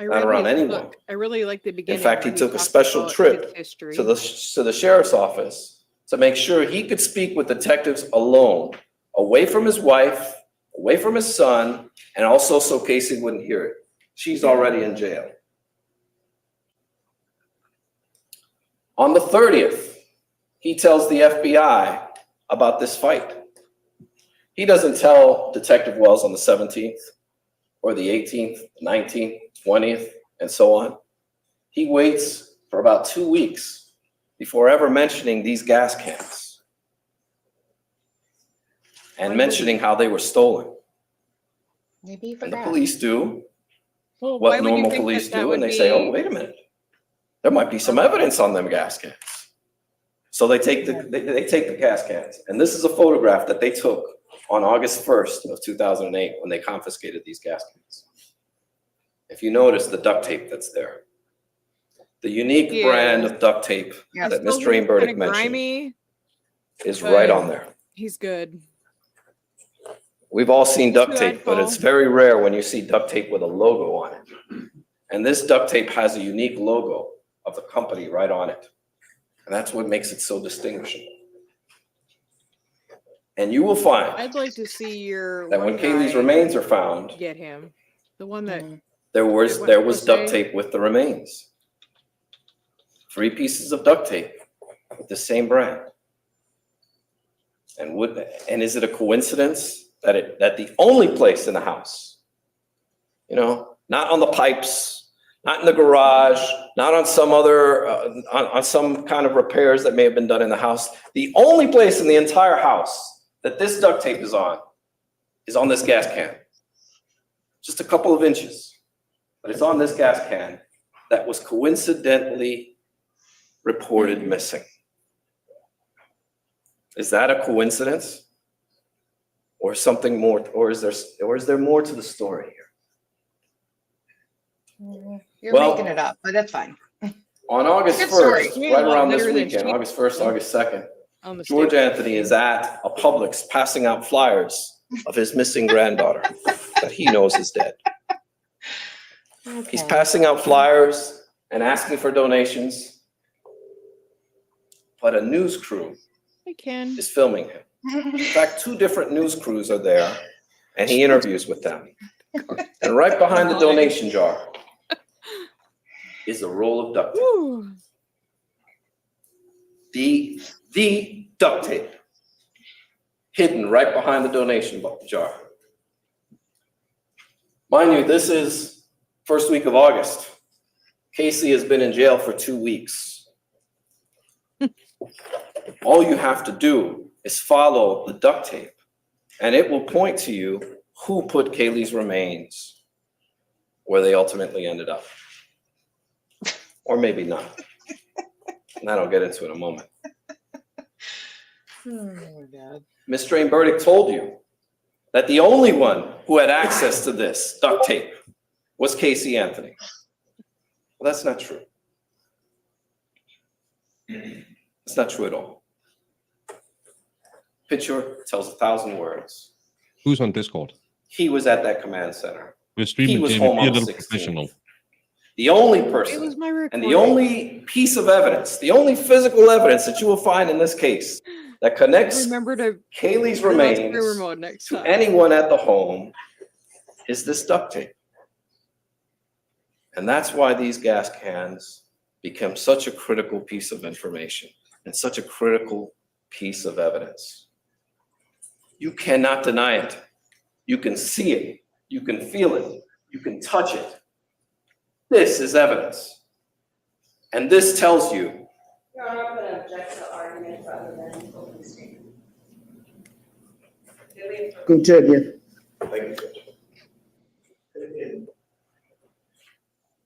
not around anyone. I really like the beginning. In fact, he where took a talks special about trip his history. to the sheriff's office to make sure he could speak with detectives alone, away from his wife, away from his son, and also so Casey wouldn't hear it. She's already in jail. On the 30th, he tells the FBI about this fight. He doesn't tell Detective Wells on the 17th or the 18th, 19th, 20th, and so on. He waits for about 2 weeks before ever mentioning these gas cans and mentioning how they were stolen. Maybe he And the forgot. police do Well, why what would you normal think police that do, would and they say, be- oh, wait a minute. There might be some evidence on them gas cans. So they take they take the gas cans. And this is a photograph that they took on August 1st of 2008 when they confiscated these gas cans. If you notice the duct tape that's there, the unique Yeah. brand of duct tape Yeah. that Still Mr. looks Burdick kinda mentioned grimy. is but- right on there. He's good. We've all seen duct Good tape, but it's call. very rare when you see duct tape with a logo on it. And this duct tape has a unique logo of the company right on it. And that's what makes it so distinguishable. And you will find I'd like to see your that when one Kaylee's guy remains are found, get him. The one that there was What duct say? tape with the remains. 3 pieces of duct tape with the same brand. And is it a coincidence that the only place in the house, not on the pipes, not in the garage, not on some other, on some kind of repairs that may have been done in the house, the only place in the entire house that this duct tape is on this gas can. Just a couple of inches, but it's on this gas can that was coincidentally reported missing. Is that a coincidence? Or something more, or is there more to the story here? You're Well- making it up, but that's fine. On August Good story. 1st, Yeah, right a lot around this better than weekend, she- August 1st, August 2nd, on the George stick. Anthony is at a Publix passing out flyers of his missing granddaughter that he knows is dead. He's Okay. passing out flyers and asking for donations, but a news crew I can. is filming him. In fact, 2 different news crews are there, and he interviews with them. And right behind the donation jar is a roll of duct tape. Woo. The duct tape hidden right behind the donation jar. Mind you, this is first week of August. Casey has been in jail for 2 weeks. All you have to do is follow the duct tape, and it will point to you who put Kaylee's remains where they ultimately ended up. Or maybe not. And that I'll get into in a moment. Oh my God. Mr. Burdick told you that the only one who had access to this duct tape was Casey Anthony. Well, that's not true. It's not true at all. Picture tells 1,000 words. Who's on Discord? He was at that command center. We're streaming, was Jamie. home Be a on the little 16th. professional. The only It was person my recording. and the only piece of evidence, the only physical evidence that you will find in this case that connects Remember to Kaylee's turn on remains screw remote next to time. anyone at the home is this duct tape. And that's why these gas cans become such a critical piece of information and such a critical piece of evidence. You cannot deny it. You can see it. You can feel it. You can touch it. This is evidence. And this tells you Your Honor, I'm going to object to argument rather than open statement. Continue. Thank you, Judge.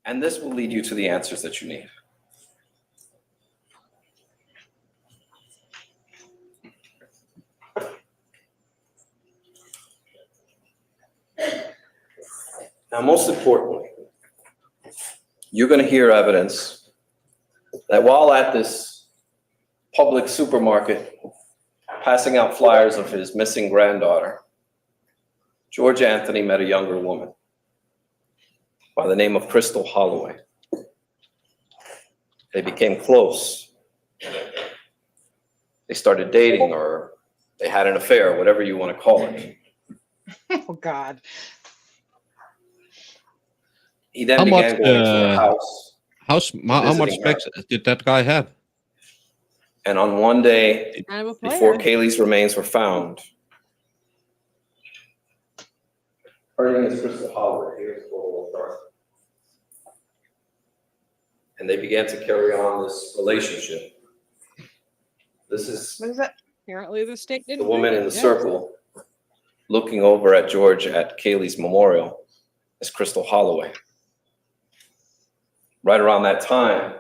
And this will lead you to the answers that you need. Now, most importantly, you're going to hear evidence that while at this public supermarket passing out flyers of his missing granddaughter, George Anthony met a younger woman by the name of Crystal Holloway. They became close. They started dating, or they had an affair, whatever you want to call it. Oh God. How He then began much, going to her house. How much visiting her. specs did that guy have? And on one day, Kind of a before player. Kaylee's remains were found, her name is Crystal Holloway. Here's a photo of her. And they began to carry on this relationship. This is What is that? Apparently the state the didn't. woman bring in it. the Yeah. circle looking over at George at Kaylee's memorial is Crystal Holloway. Right around that time,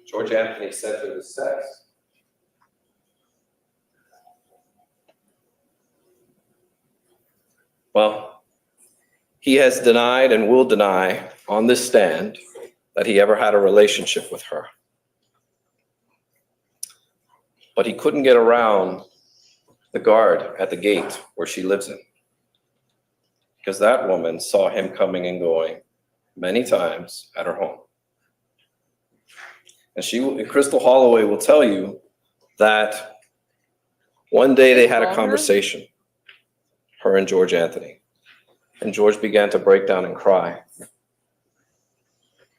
George Anthony sent her this text. Well, he has denied and will deny on this stand that he ever had a relationship with her. But he couldn't get around the guard at the gate where she lives in, because that woman saw him coming and going many times at her home. And Crystal Holloway will tell you that one day they had a conversation, her and George Anthony, and George began to break down and cry.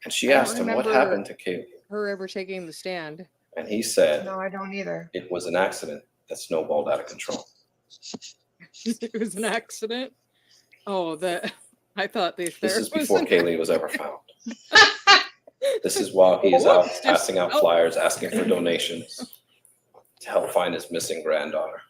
And she I don't asked him, what remember happened to Kaylee? Her ever taking the stand. And he said, No, I don't either. it was an accident that snowballed out of control. It was an accident. Oh, I thought This is before Kaylee was ever found. This is while he is out passing out flyers, asking for donations to help find his missing granddaughter.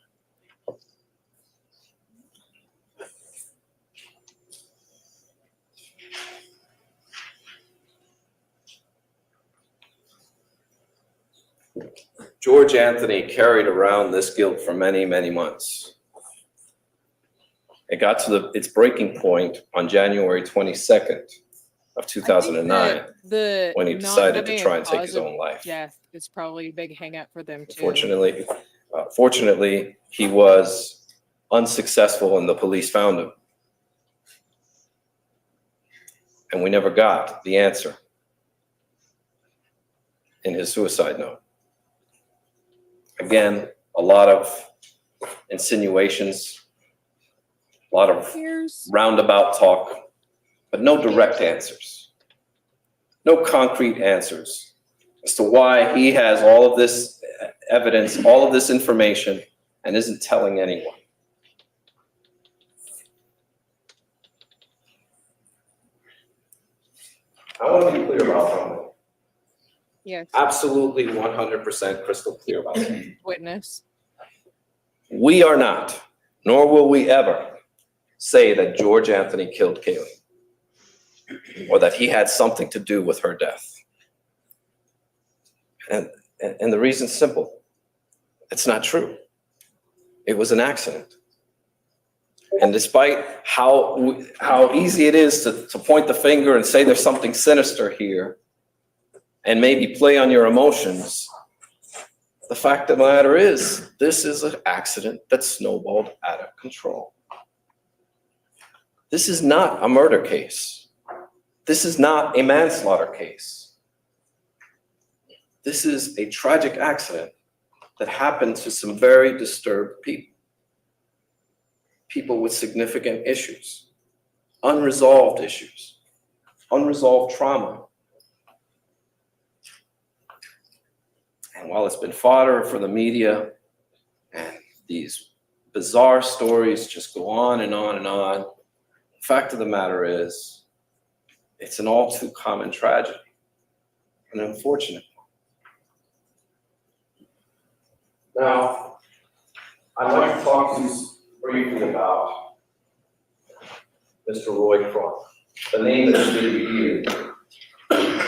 George Anthony carried around this guilt for many, many months. It got to its breaking point on January 22nd of 2009 when he decided to try and take his own life. Yeah, it's probably a big hang up for them too. Fortunately, he was unsuccessful and the police found him. And we never got the answer in his suicide note. Again, a lot of insinuations, a lot of roundabout talk, but no direct answers, no concrete answers as to why he has all of this evidence, all of this information, and isn't telling anyone. I want to be clear about something. Yes. Absolutely 100% crystal clear about it. Witness. We are not, nor will we ever say that George Anthony killed Kaylee or that he had something to do with her death. And the reason's simple. It's not true. It was an accident. And despite how easy it is to point the finger and say there's something sinister here, and maybe play on your emotions, the fact of the matter is, this is an accident that snowballed out of control. This is not a murder case. This is not a manslaughter case. This is a tragic accident that happened to some very disturbed people. People with significant issues, unresolved issues, unresolved trauma. And while it's been fodder for the media and these bizarre stories just go on and on and on, the fact of the matter is, it's an all too common tragedy, an unfortunate one. Now, I'd like to talk to you briefly about Mr. Roy Kronk, the name that should be used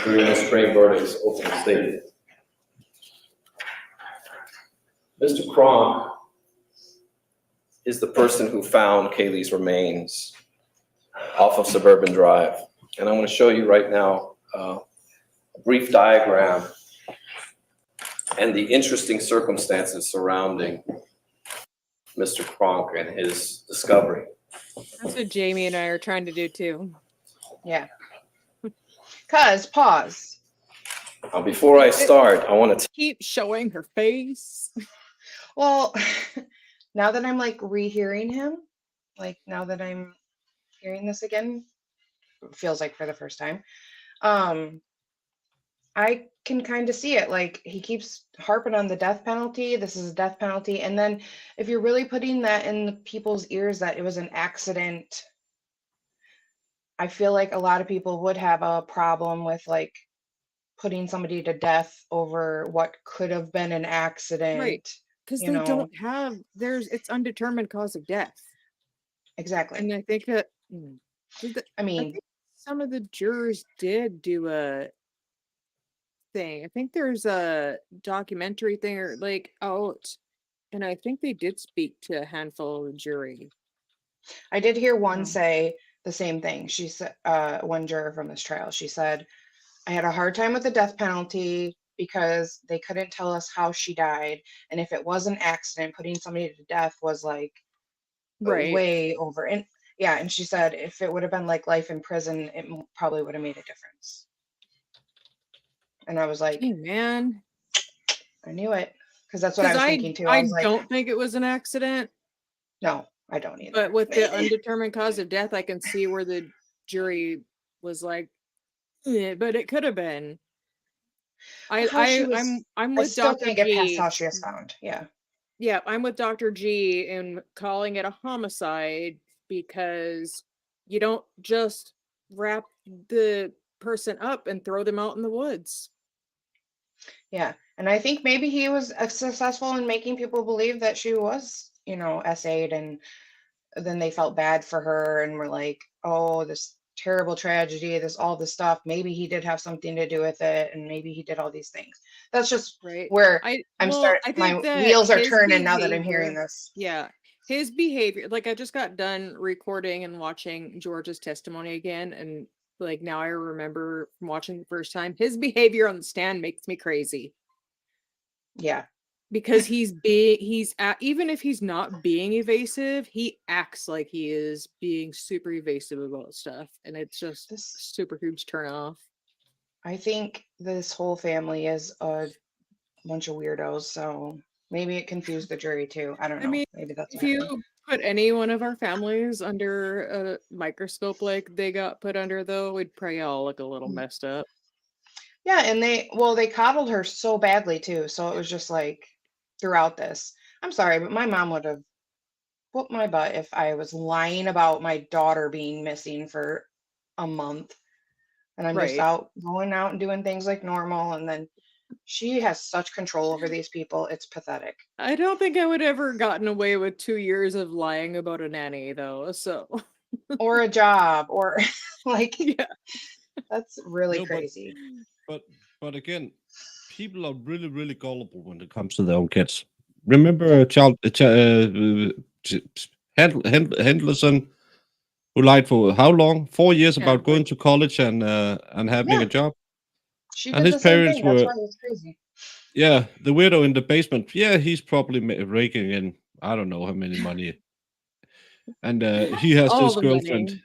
during Ms. Gray Burdick's opening statement. Mr. Kronk is the person who found Kaylee's remains off of Suburban Drive. And I want to show you right now a brief diagram and the interesting circumstances surrounding Mr. Kronk and his discovery. That's what Jamie and I are trying to do too. Yeah. Pause. Before I start, I want to Keep showing her face. Well, now that I'm like rehearing him, like now that I'm hearing this again, it feels like for the first time, I can kind of see it. Like he keeps harping on the death penalty. This is a death penalty. And then if you're really putting that in the people's ears that it was an accident, I feel like a lot of people would have a problem with like putting somebody to death over what could have been an accident. Right. Because they don't have, it's undetermined cause of death. Exactly. And I think that, I mean, think some of the jurors did do a thing. I think there's a documentary thing or like out, and I think they did speak to a handful of the jury. I did hear one say the same thing. She said, one juror from this trial, she said, I had a hard time with the death penalty because they couldn't tell us how she died. And if it was an accident, putting somebody to death was like way over. And yeah, and she said if it would have been like life in prison, it probably would have made a difference. And I was like, hey, man, I knew it. Because that's what I was thinking too. I was like, don't think it was an accident. No, I don't either. But with the undetermined cause of death, I can see where the jury was like, yeah, but it could have been. I'm with Dr. Can't get past G. how she was found. Yeah. Yeah, I'm with Dr. G in calling it a homicide because you don't just wrap the person up and throw them out in the woods. Yeah. And I think maybe he was successful in making people believe that she was, SA'd, and then they felt bad for her and were like, oh, this terrible tragedy, all this stuff. Maybe he did have something to do with it, and maybe he did all these things. That's just where my wheels are turning now that I'm hearing this. Yeah. His behavior, like I just got done recording and watching George's testimony again, and like now I remember from watching the first time, his behavior on the stand makes me crazy. Yeah. Because even if he's not being evasive, he acts like he is being super evasive about stuff, and it's just super huge turn off. I think this whole family is a bunch of weirdos, so maybe it confused the jury too. I don't know. Maybe that's if you put any one of our families under a microscope like they got put under, though, we'd probably all look a little messed up. Yeah, and they coddled her so badly too, so it was just like throughout this. I'm sorry, but my mom would have whooped my butt if I was lying about my daughter being missing for a month. And I'm just going out and doing things like normal. And then she has such control over these people. It's pathetic. I don't think I would ever gotten away with 2 years of lying about a nanny though. So, or a job, or like, that's really crazy. But again, people are really, really gullible when it comes to their own kids. Remember Henderson, who lied for how long? 4 years about going to college and having a job. She did his parents were. That's why it was crazy. Yeah, the widow in the basement. Yeah, he's probably raking in I don't know how many money. And he has this girlfriend.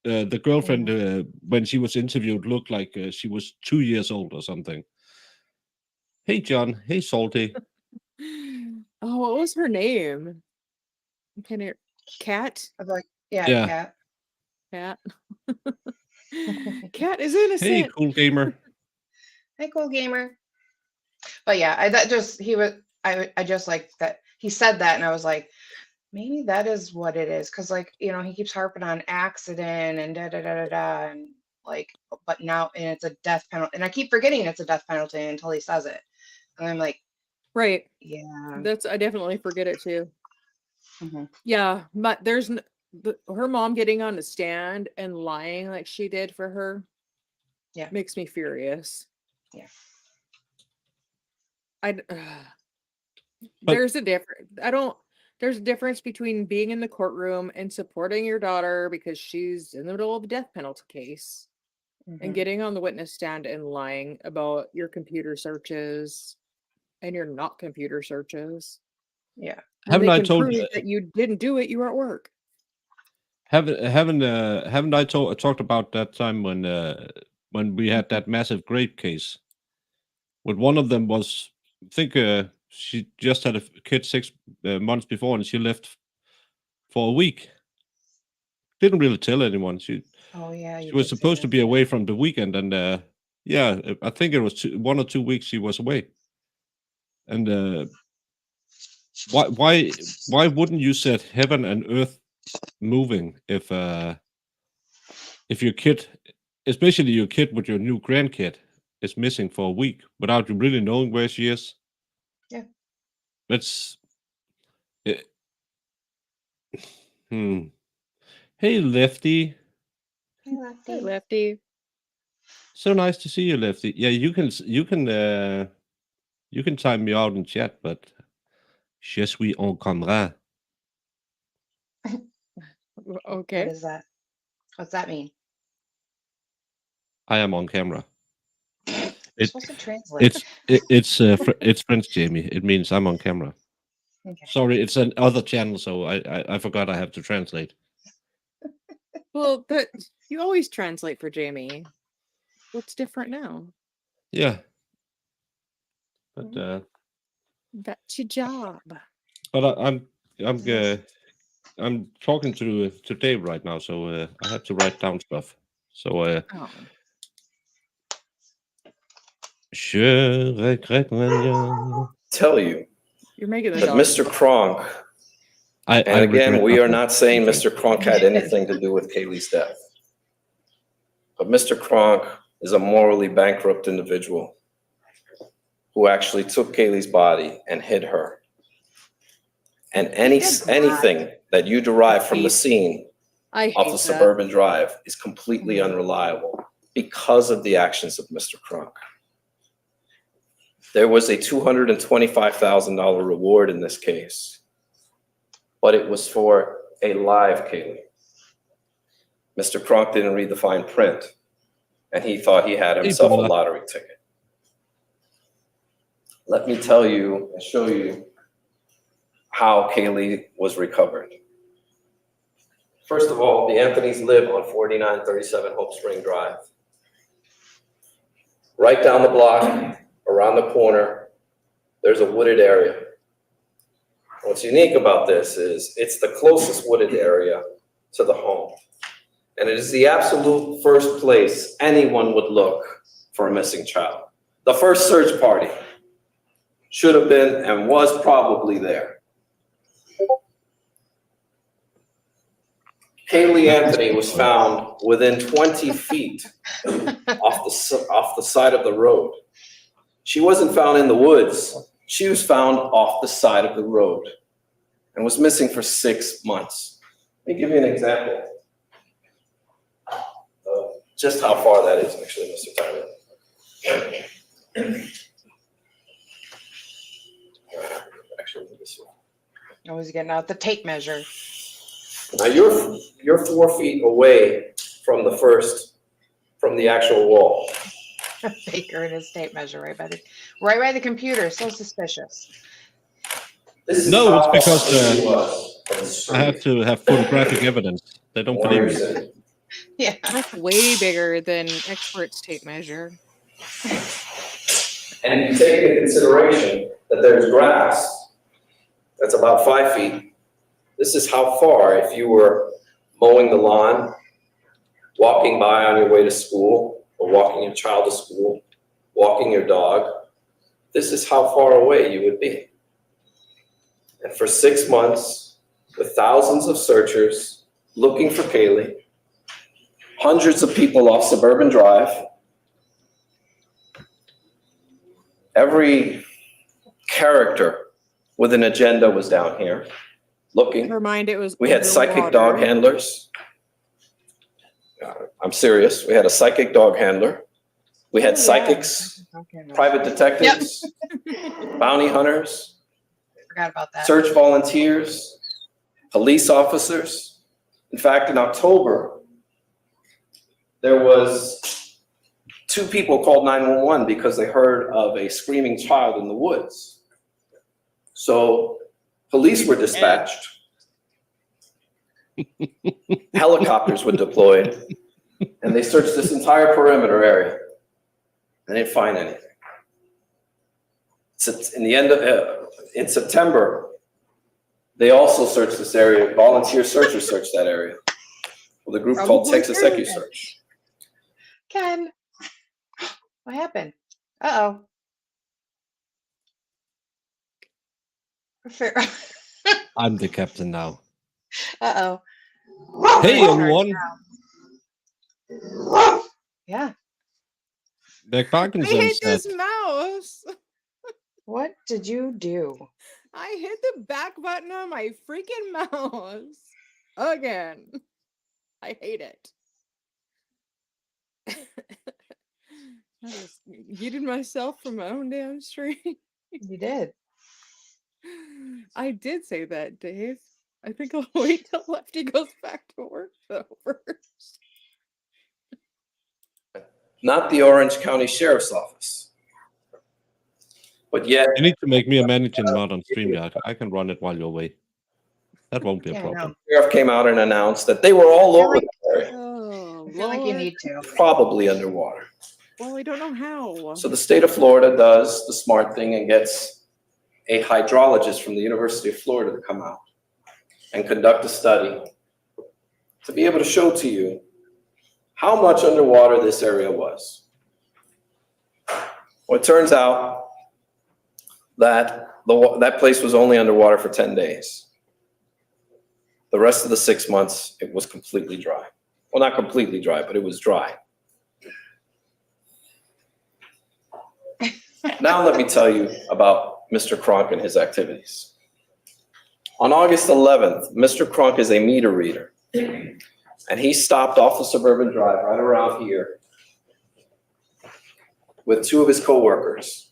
The girlfriend, when she was interviewed, looked like she was 2 years old or something. Hey, John. Hey, Salty. Oh, what was her name? Kind of Cat? Like, Cat. Cat. Cat is innocent. Hey, cool gamer. Hey, cool gamer. But yeah, I just like that he said that, and I was like, maybe that is what it is, because like he keeps harping on accident and and like, but now and it's a death penalty, and I keep forgetting it's a death penalty until he says it, and I'm like, right, yeah, I definitely forget it too. Mm-hmm. Yeah, but there's her mom getting on the stand and lying like she did for her, Yeah. makes me furious. Yeah. There's a difference. There's a difference between being in the courtroom and supporting your daughter because she's in the middle of a death penalty case and getting on the witness stand and lying about your computer searches and your not computer searches. Yeah. When Haven't they I can told prove that you didn't do it, you were at work. haven't I talked about that time when we had that massive grape case? But one of them was, I think she just had a kid 6 months before, and she left for a week. Didn't really tell anyone. Oh yeah. She You was did say supposed to that. be away from the weekend, and yeah, I think it was 1 or 2 weeks she was away. And why wouldn't you set heaven and earth moving if your kid, especially your kid with your new grandkid, is missing for a week without you really knowing where she is? Yeah. That's it. Hey, Lefty. Hey, Lefty. Hey, Lefty. So nice to see you, Lefty. Yeah, you can time me out in chat, but je suis en caméra. Okay. What is that? What's that mean? I am on camera. You're supposed to translate. It's French, Jamie. It means I'm on camera. Okay. Sorry, it's an other channel, so I forgot I have to translate. Well, you always translate for Jamie. What's different now? Yeah, but That's your job. but I'm talking to Dave right now, so I have to write down stuff. So je regrette rien. Tell you You're making the that dog. Mr. Kronk, I and again, regret we are nothing. not saying Mr. Kronk had anything to do with Kaylee's death. But Mr. Kronk is a morally bankrupt individual who actually took Kaylee's body and hid her. And anything that you derive from the scene off the suburban drive is completely unreliable because of the actions of Mr. Kronk. There was a $225,000 reward in this case, but it was for a live Kaylee. Mr. Kronk didn't read the fine print, and he thought he had himself a lottery ticket. Let me tell you and show you how Kaylee was recovered. First of all, the Anthonys live on 4937 Hope Spring Drive. Right down the block, around the corner, there's a wooded area. What's unique about this is it's the closest wooded area to the home. And it is the absolute first place anyone would look for a missing child. The first search party should have been and was probably there. Kaylee Anthony was found within 20 feet off the side of the road. She wasn't found in the woods. She was found off the side of the road and was missing for 6 months. Let me give you an example of just how far that is, actually, Mr. Tyler. Actually, this one. I was getting out the tape measure. Now you're 4 feet away from the actual wall. Baker and his tape measure right by the computer. So suspicious. No, it's because I have to have photographic evidence. They don't believe me. Yeah, That's way bigger than experts tape measure. And you take into consideration that there's grass that's about 5 feet. This is how far, if you were mowing the lawn, walking by on your way to school, or walking your child to school, walking your dog, this is how far away you would be. And for 6 months, with thousands of searchers looking for Kaylee, hundreds of people off Suburban Drive, every character with an agenda was down here. looking. Never mind, it was We had psychic dog underwater. handlers. I'm serious. We had a psychic dog handler. We had Oh, yeah. psychics, Okay, no. private detectives, bounty hunters, Forgot about that. search volunteers, police officers. In fact, in October, there was 2 people called 911 because they heard of a screaming child in the woods. So police were dispatched. Helicopters were deployed, and they searched this entire perimeter area. They didn't find anything. So in September, they also searched this area. Volunteer searchers searched that area with a group called Probably Texas true. EcuSearch. Ken, what happened? Uh-oh. Fair. I'm the captain now. Uh-oh. Hey, everyone. Yeah. The I Parkinson's hit said, this mouse. What did you do? I hit the back button on my freaking mouse again. I hate it. I just yeeted myself from my own damn stream. You did. I did say that, Dave. I think I'll wait till Lefty goes back to work though first. Not the Orange County Sheriff's Office. But yet, you need to make me a managing mod on StreamYard. I can run it while you're away. That won't be a Yeah, I problem. know. the sheriff came out and announced that they were all over the area, Oh, I feel like you Lord. need to. probably underwater. Well, we don't know how. So the state of Florida does the smart thing and gets a hydrologist from the University of Florida to come out and conduct a study to be able to show to you how much underwater this area was. Well, it turns out that that place was only underwater for 10 days. The rest of the 6 months, it was completely dry. Well, not completely dry, but it was dry. Now let me tell you about Mr. Kronk and his activities. On August 11th, Mr. Kronk is a meter reader, and he stopped off the suburban drive right around here with 2 of his coworkers.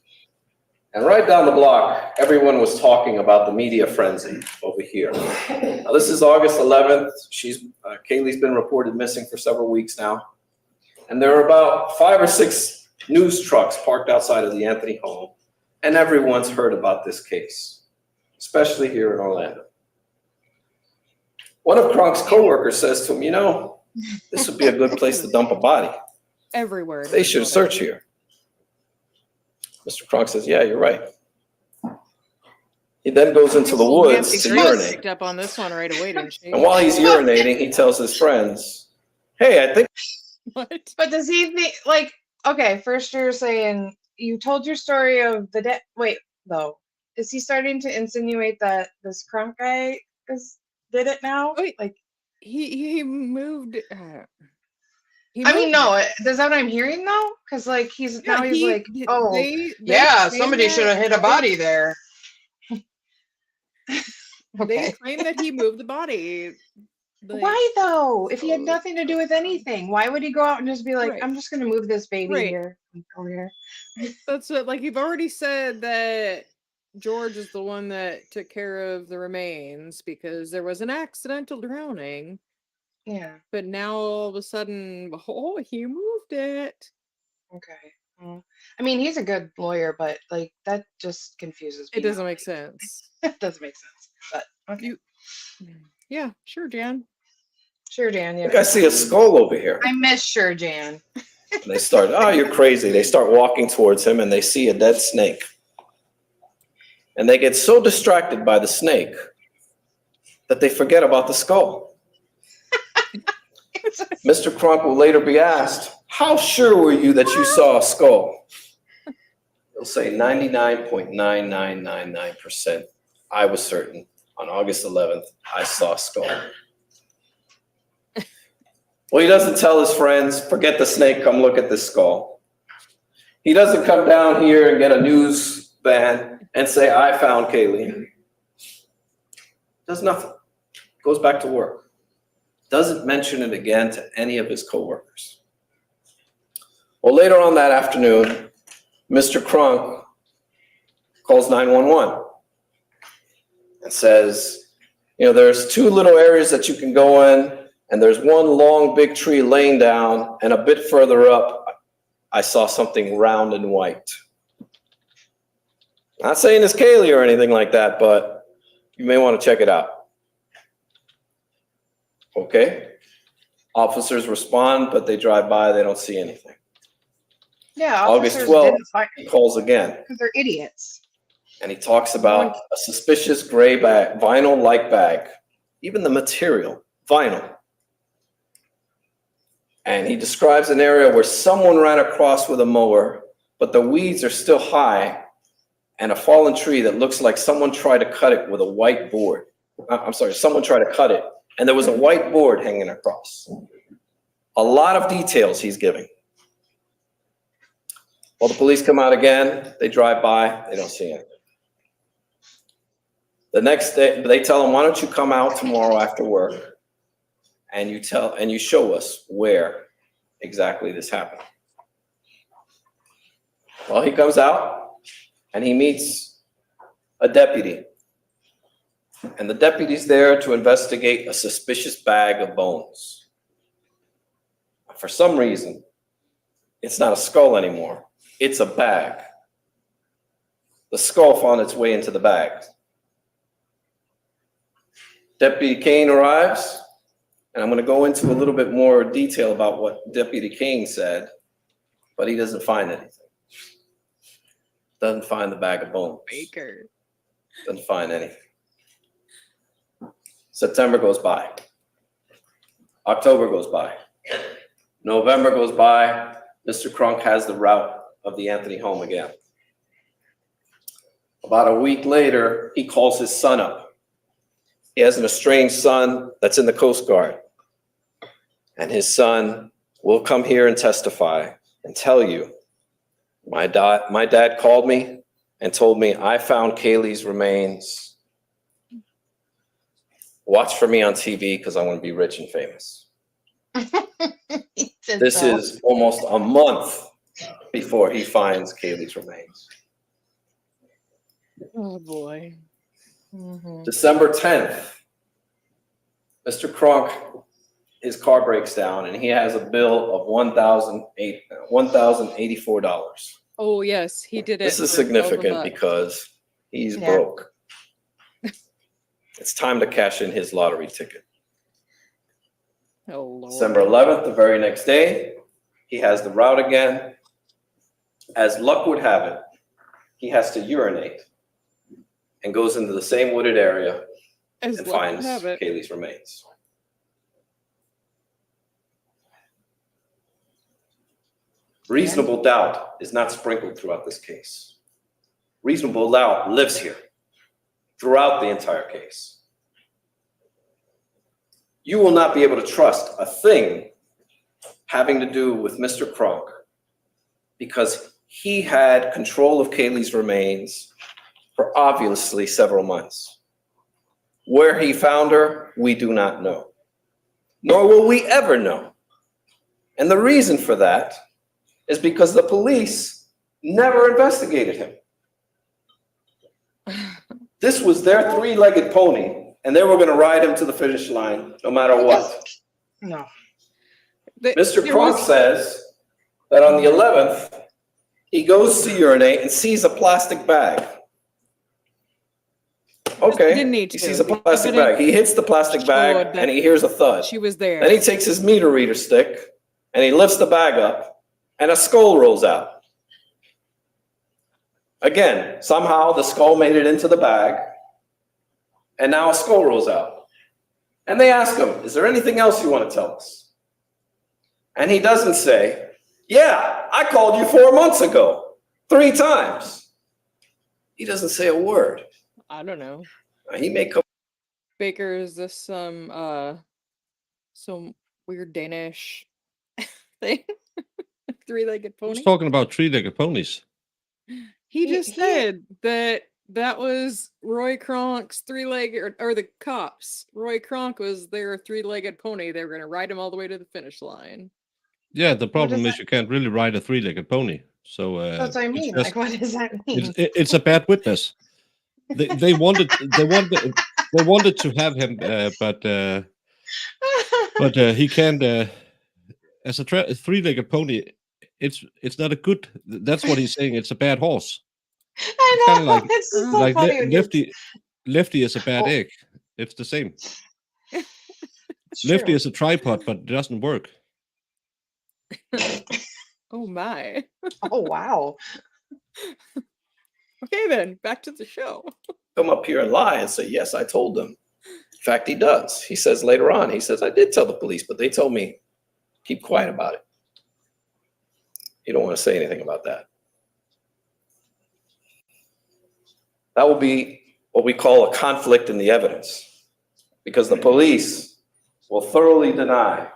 And right down the block, everyone was talking about the media frenzy over here. Now, this is August 11th. Kaylee's been reported missing for several weeks now. And there are about 5 or 6 news trucks parked outside of the Anthony home, and everyone's heard about this case, especially here in Orlando. One of Kronk's coworkers says to him, you know, this would be a good place to dump a body. Everywhere. They should search here. Mr. Kronk says, yeah, you're right. He then goes into the woods to She urinate. picked up on this one right away, didn't she? And while he's urinating, he tells his friends, hey, I think What? But does he think, like, okay, first you're saying you told your story of the dead. Wait, though. Is he starting to insinuate that this Crunk guy did it now? Wait. Like, He moved. He I mean, moved- no, is that what I'm hearing though? Because like he's Yeah, now he's he- like, they- oh, they yeah, claim somebody that- should have hit a body there. They Okay. claim that he moved the body. Like, Why though? If he had nothing to do with anything, why would he go out and just be like, Right. I'm just gonna move this baby Right. here, over here? That's what, like, you've already said that George is the one that took care of the remains because there was an accidental drowning. Yeah. But now all of a sudden, oh, he moved it. Okay. Well, I mean, he's a good lawyer, but like that just confuses me. It doesn't now. make sense. It doesn't make sense. But okay. You, yeah, sure, Jan. Sure, Jan. I Yeah. think I see a skull over here. I miss Sure Jan. And they start, oh, you're crazy. They start walking towards him and they see a dead snake. And they get so distracted by the snake that they forget about the skull. Mr. Kronk will later be asked, how sure were you that you saw a skull? He'll say 99.9999%. I was certain. On August 11th, I saw a skull. Well, he doesn't tell his friends, forget the snake, come look at this skull. He doesn't come down here and get a news van and say, I found Kaylee. Does nothing. Goes back to work. Doesn't mention it again to any of his coworkers. Well, later on that afternoon, Mr. Crunk calls 911 and says, there's 2 little areas that you can go in, and there's one long big tree laying down, and a bit further up, I saw something round and white. Not saying it's Kaylee or anything like that, but you may want to check it out. Okay. Officers respond, but they drive by, they don't see anything. Yeah, August officers 12th, didn't find he calls again. because they're idiots. And he talks about a suspicious gray bag, vinyl-like bag, even the material, vinyl. And he describes an area where someone ran across with a mower, but the weeds are still high, and a fallen tree that looks like someone tried to cut it with a white board. Someone tried to cut it, and there was a white board hanging across. A lot of details he's giving. Well, the police come out again, they drive by, they don't see anything. The next day, they tell him, why don't you come out tomorrow after work and you show us where exactly this happened. Well, he comes out and he meets a deputy. And the deputy's there to investigate a suspicious bag of bones. For some reason, it's not a skull anymore. It's a bag. The skull found its way into the bag. Deputy Kane arrives, and I'm going to go into a little bit more detail about what Deputy Kane said, but he doesn't find anything. Doesn't find the bag of bones. Baker. Doesn't find anything. September goes by. October goes by. November goes by. Mr. Crunk has the route of the Anthony home again. About a week later, he calls his son up. He has an estranged son that's in the Coast Guard. And his son will come here and testify and tell you, my dad called me and told me I found Kaylee's remains. Watch for me on TV because I want to be rich and famous. This is almost a month before he finds Kaylee's remains. Oh boy. Mm-hmm. December 10th, Mr. Crunk, his car breaks down and he has a bill of $1,084. Oh yes, he did it. This is for significant $12. because he's broke. It's time to cash in his lottery ticket. Oh Lord. December 11th, the very next day, he has the route again. As luck would have it, he has to urinate and goes into the same wooded area and finds Kaylee's remains. Reasonable doubt is not sprinkled throughout this case. Reasonable doubt lives here throughout the entire case. You will not be able to trust a thing having to do with Mr. Crunk because he had control of Kaylee's remains for obviously several months. Where he found her, we do not know, nor will we ever know. And the reason for that is because the police never investigated him. This was their three-legged pony, and they were going to ride him to the finish line no matter what. No. Mr. Crunk says that on the 11th, he goes to urinate and sees a plastic bag. Okay, Didn't need he to. sees a plastic bag. He hits the plastic bag and he hears a thud. She was there. Then he takes his meter reader stick and he lifts the bag up and a skull rolls out. Again, somehow the skull made it into the bag and now a skull rolls out. And they ask him, is there anything else you want to tell us? And he doesn't say, yeah, I called you 4 months ago, 3 times. He doesn't say a word. I don't know. He may come. Baker, is this some weird Danish thing? Three-legged pony? Who's talking about three-legged ponies? He just said that That was Roy Kronk's three-legged, or the cops. Roy Kronk was their three-legged pony. They were going to ride him all the way to the finish line. Yeah, the problem does is you can't really ride a three-legged pony. So That's what I it's mean. just Like, what does that mean? it's a bad witness. They wanted to have him, but he can't. As a three-legged pony, it's not a good. That's what he's saying. It's a bad horse. It's kind I of know. like It's just so funny. when you- Lefty is a bad Oh. egg. It's the same. It's Lefty true. is a tripod, but it doesn't work. Oh my. Oh, wow. Okay then, back to the show. Come up here and lie and say, yes, I told them. In fact, he does. He says later on, he says, I did tell the police, but they told me, keep quiet about it. You don't want to say anything about that. That will be what we call a conflict in the evidence, because the police will thoroughly deny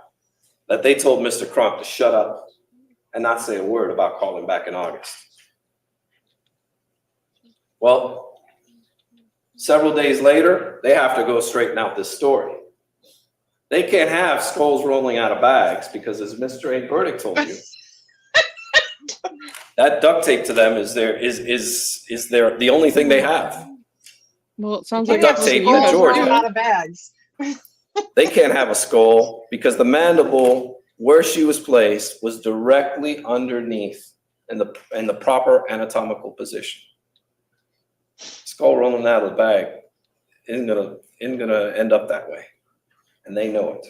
that they told Mr. Kronk to shut up and not say a word about calling back in August. Well, several days later, they have to go straighten out this story. They can't have skulls rolling out of bags because, as Mr. A. Burdick told you, that duct tape to them is the only thing they have. Well, it sounds The like duct that's what tape you in guys Georgia. do. Out of bags. They can't have a skull because the mandible where she was placed was directly underneath in the proper anatomical position. Skull rolling out of the bag isn't gonna end up that way, and they know it.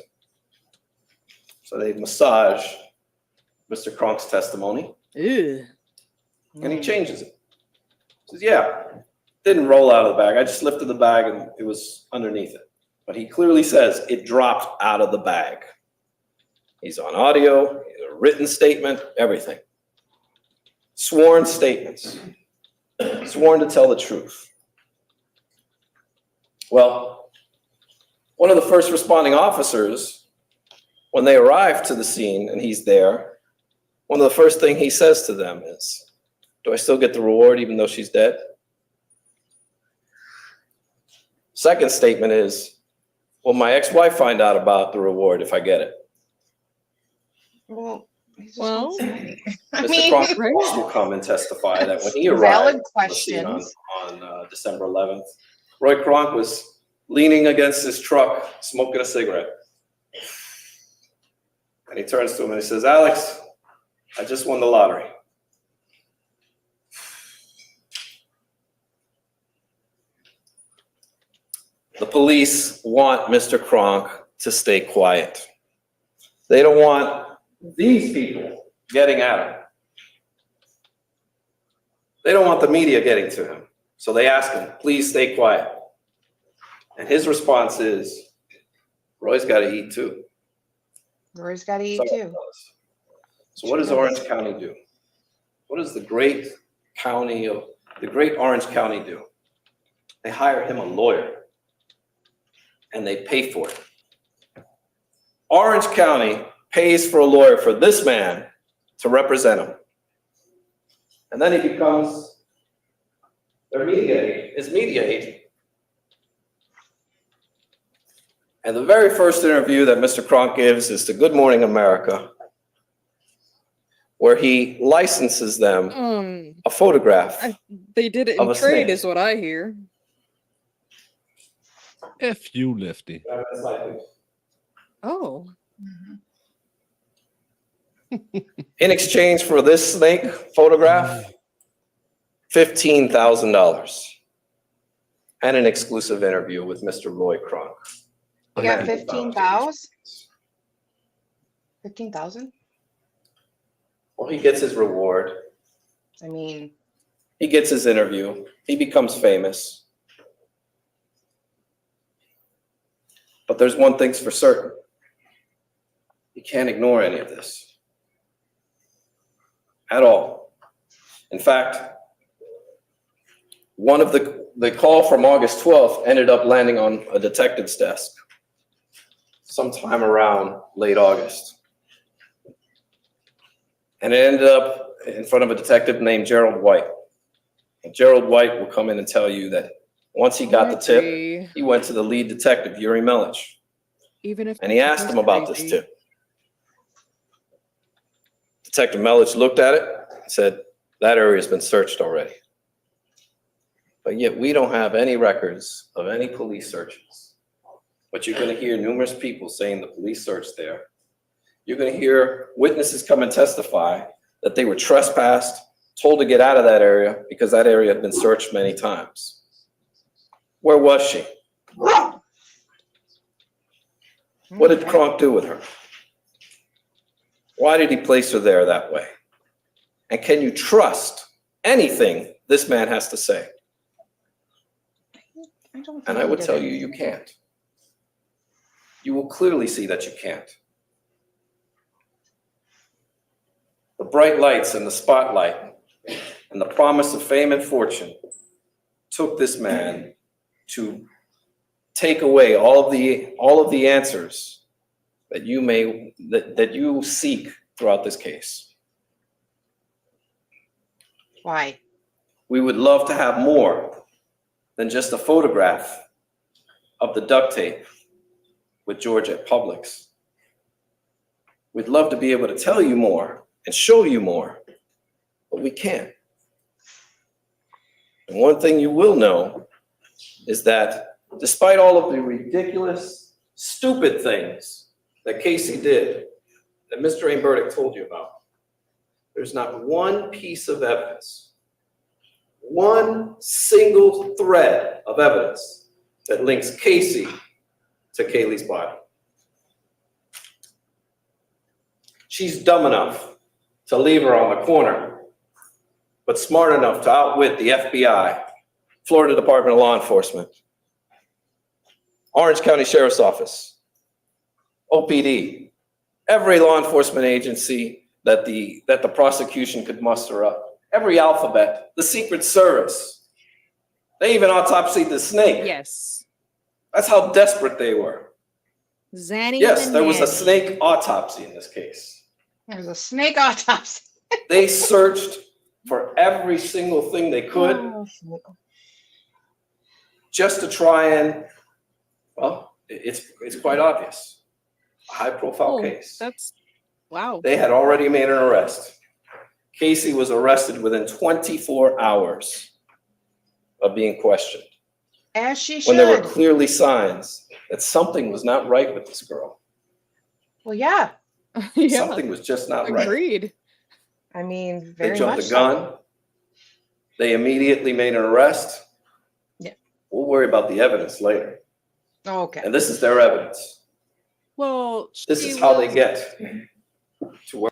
So they massage Mr. Kronk's testimony, Ew. and he changes it. He says, "Yeah, didn't roll out of the bag. I just lifted the bag, and it was underneath it." But he clearly says it dropped out of the bag. He's on audio, a written statement, everything. Sworn statements. Sworn to tell the truth. Well, one of the first responding officers, when they arrive to the scene and he's there, one of the first things he says to them is, "Do I still get the reward even though she's dead?" Second statement is, "Will my ex-wife find out about the reward if I get it?" Well, he just Well, won't say. I Mr. mean, Kronk right. will come and testify that when he Valid arrived on the scene questions. on December 11th, Roy Kronk was leaning against his truck, smoking a cigarette. And he turns to him and he says, "Alex, I just won the lottery." The police want Mr. Kronk to stay quiet. They don't want these people getting at him. They don't want the media getting to him. So they ask him, "Please stay quiet." And his response is, "Roy's got to eat too." Roy's got to eat Someone too. does. So what does Orange County do? What does the great Orange County do? They hire him a lawyer and they pay for it. Orange County pays for a lawyer for this man to represent him. And then he becomes his media agent. And the very first interview that Mr. Kronk gives is to Good Morning America, where he licenses them a photograph. They did it Of in a trade, snake. is what I hear. F you, Lefty. Oh. In exchange for this snake photograph, $15,000 and an exclusive interview with Mr. Roy Kronk. You got 15,000? 15,000? Well, he gets his reward. I mean, He gets his interview. He becomes famous. But there's one thing's for certain. You can't ignore any of this at all. In fact, one of the call from August 12th ended up landing on a detective's desk sometime around late August. And it ended up in front of a detective named Gerald White. Gerald White will come in and tell you that once he got the tip, agree. he went to the lead detective, Yuri Melich, Even if and he asked him about this crazy. tip. Detective Melich looked at it and said, that area has been searched already. But yet we don't have any records of any police searches. But you're going to hear numerous people saying the police searched there. You're going to hear witnesses come and testify that they were trespassed, told to get out of that area because that area had been searched many times. Where was she? What did Kronk do with her? Why did he place her there that way? And can you trust anything this man has to say? And I would tell you, you can't. You will clearly see that you can't. The bright lights and the spotlight and the promise of fame and fortune took this man to take away all of the answers that you seek throughout this case. Why? We would love to have more than just a photograph of the duct tape with George at Publix. We'd love to be able to tell you more and show you more, but we can't. And one thing you will know is that despite all of the ridiculous, stupid things that Casey did, that Mr. Aimberdick told you about, there's not one piece of evidence, one single thread of evidence that links Casey to Kaylee's body. She's dumb enough to leave her on the corner, but smart enough to outwit the FBI, Florida Department of Law Enforcement, Orange County Sheriff's Office, OPD, every law enforcement agency that the prosecution could muster up, every alphabet, the Secret Service. They even autopsied the snake. Yes. That's how desperate they were. Zanny. Yes, there was a snake autopsy in this case. There's a snake autopsy. They searched for every single thing they could just to try and, well, it's quite obvious. A high-profile case. That's, wow. They had already made an arrest. Casey was arrested within 24 hours of being questioned. As she should. When there were clearly signs that something was not right with this girl. Well, yeah. Yeah. Something was just not right. Agreed. I mean, very They jumped much the gun. so. They immediately made an arrest. Yeah. We'll worry about the evidence later. Okay. And this is their evidence. Well, This she is how they was- get to where.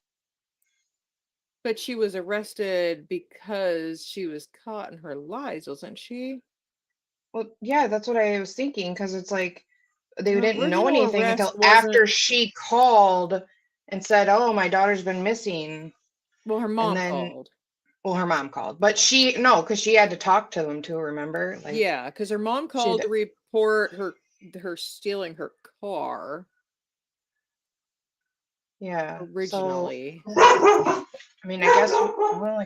But she was arrested because she was caught in her lies, wasn't she? Well, yeah, that's what I was thinking, because it's like they Her didn't know original anything until arrest after wasn't- she called and said, "Oh, my daughter's been missing." Well, her mom then- called. Well, her mom called, but because she had to talk to them too. Remember? Like, Yeah, because her mom called did. to report her stealing her car yeah. originally. So, I mean, I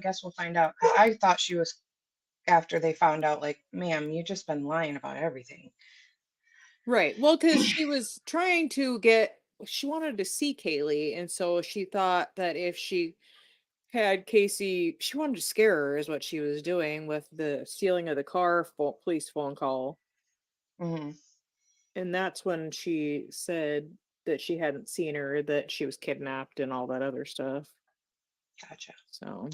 guess we'll find out. 'Cause I thought she was after they found out, like, ma'am, you just been lying about everything. Right. Well, because she was trying to she wanted to see Kaylee, and so she thought that if she had Casey, she wanted to scare her, is what she was doing with the stealing of the car police phone call. Hmm. And that's when she said that she hadn't seen her, that she was kidnapped and all that other stuff. Gotcha. So,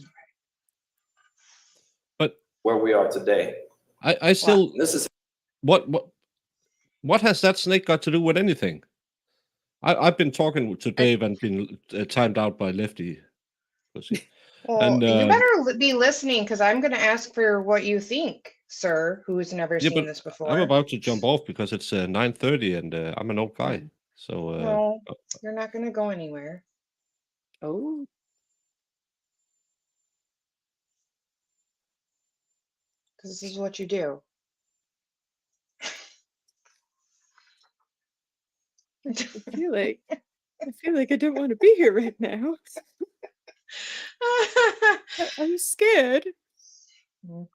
But where we are today. I still, This is what has that snake got to do with anything? I've been talking to Dave and been timed out by Lefty. Well, And, you better be listening, because I'm going to ask for what you think, sir, who's never Yeah, seen but this before. I'm about to jump off because it's 9:30 and I'm an old guy. So No, you're not going to go anywhere. oh, Because this is what you do. I feel like I don't want to be here right now. I'm scared.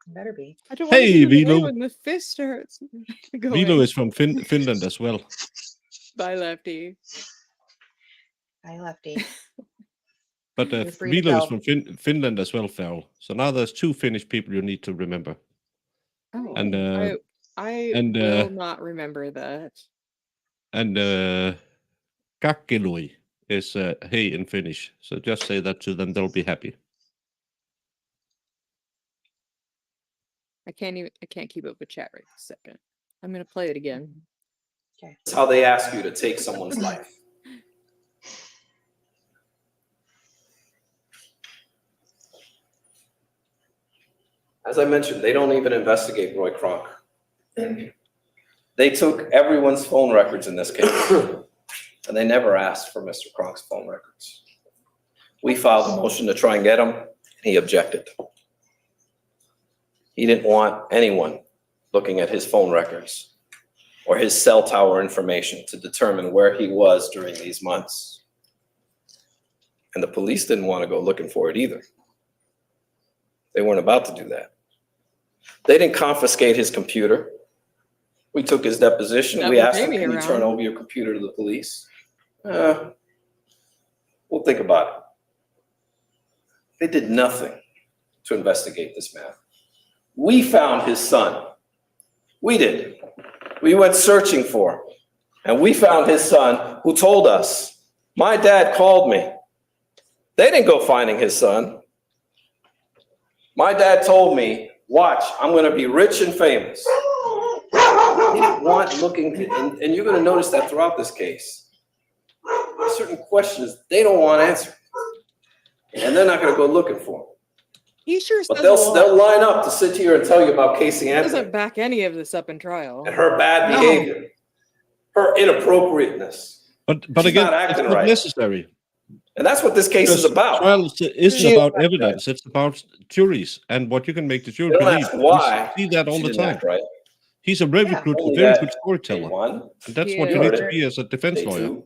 Better be. I don't want to Hey, give it away Vilo. when the fist hurts. Go Vilo ahead. is from Finland as well. Bye, Lefty. Bye, Lefty. But You're free to Vilo is go. from Finland as well, Farrell. So now there's 2 Finnish people you need to remember. Oh, And I and will not remember that. and kakkelui is hey in Finnish. So just say that to them; they'll be happy. I can't keep up with chat right this second. I'm gonna play it again. Okay. It's how they ask you to take someone's life. As I mentioned, they don't even investigate Roy Kronk. They took everyone's phone records in this case, and they never asked for Mr. Kronk's phone records. We filed a motion to try and get him, and he objected. He didn't want anyone looking at his phone records or his cell tower information to determine where he was during these months. And the police didn't want to go looking for it either. They weren't about to do that. They didn't confiscate his computer. We took his deposition. That We will asked pay him, me can you around. turn over your computer to the police? We'll think about it. They did nothing to investigate this man. We found his son. We did. We went searching for him. And we found his son, who told us, my dad called me. They didn't go finding his son. My dad told me, watch, I'm going to be rich and famous. They didn't want looking, and you're going to notice that throughout this case. Certain questions they don't want answered. And they're not going to go looking for them. He sure But says they'll line up to sit here and tell you about Casey Anthony doesn't back any of this up in trial. and her bad No. behavior, her inappropriateness. But She's again, not it's acting not right. necessary. And that's what this case is Because about. trial isn't She about is acting evidence; it's about juries and what you can make the jury They don't believe. ask why We see that all she the didn't time. act right. He's a very Yeah. good, Only very that good Day storyteller, 1, and that's He what you is. need to Heard it. be as a defense day lawyer. 2,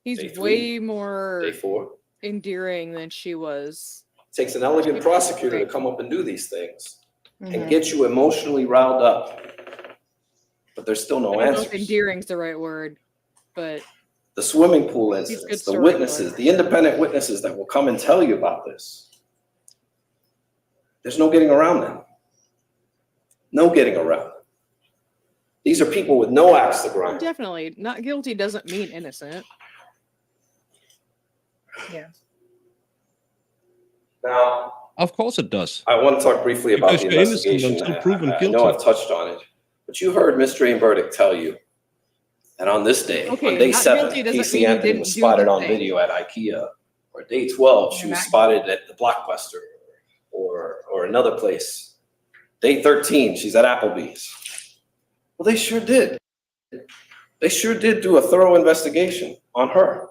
He's Day 3, way day more 4. endearing than she was. Takes an elegant She- prosecutor to come up and do these things and Mhm. get you emotionally riled up. But there's still I no don't know if answers. endearing's the right word, but The swimming pool He's a good incidents, the storyteller. witnesses, the independent witnesses that will come and tell you about this. There's no getting around them. No getting around them. These are people with no axe to grind. definitely not guilty doesn't mean innocent. Now, Of course, it does. I want to talk briefly about Because the you're innocent investigation. until proven I know guilty. I've touched on it, but you heard mystery and verdict tell you that on this day, Okay, on day not 7, guilty doesn't Casey mean you Anthony didn't was do spotted the on thing. video at IKEA, or day 12, she was Not- spotted at the Blockbuster, or another place. Day 13, she's at Applebee's. Well, they sure did. They sure did do a thorough investigation on her,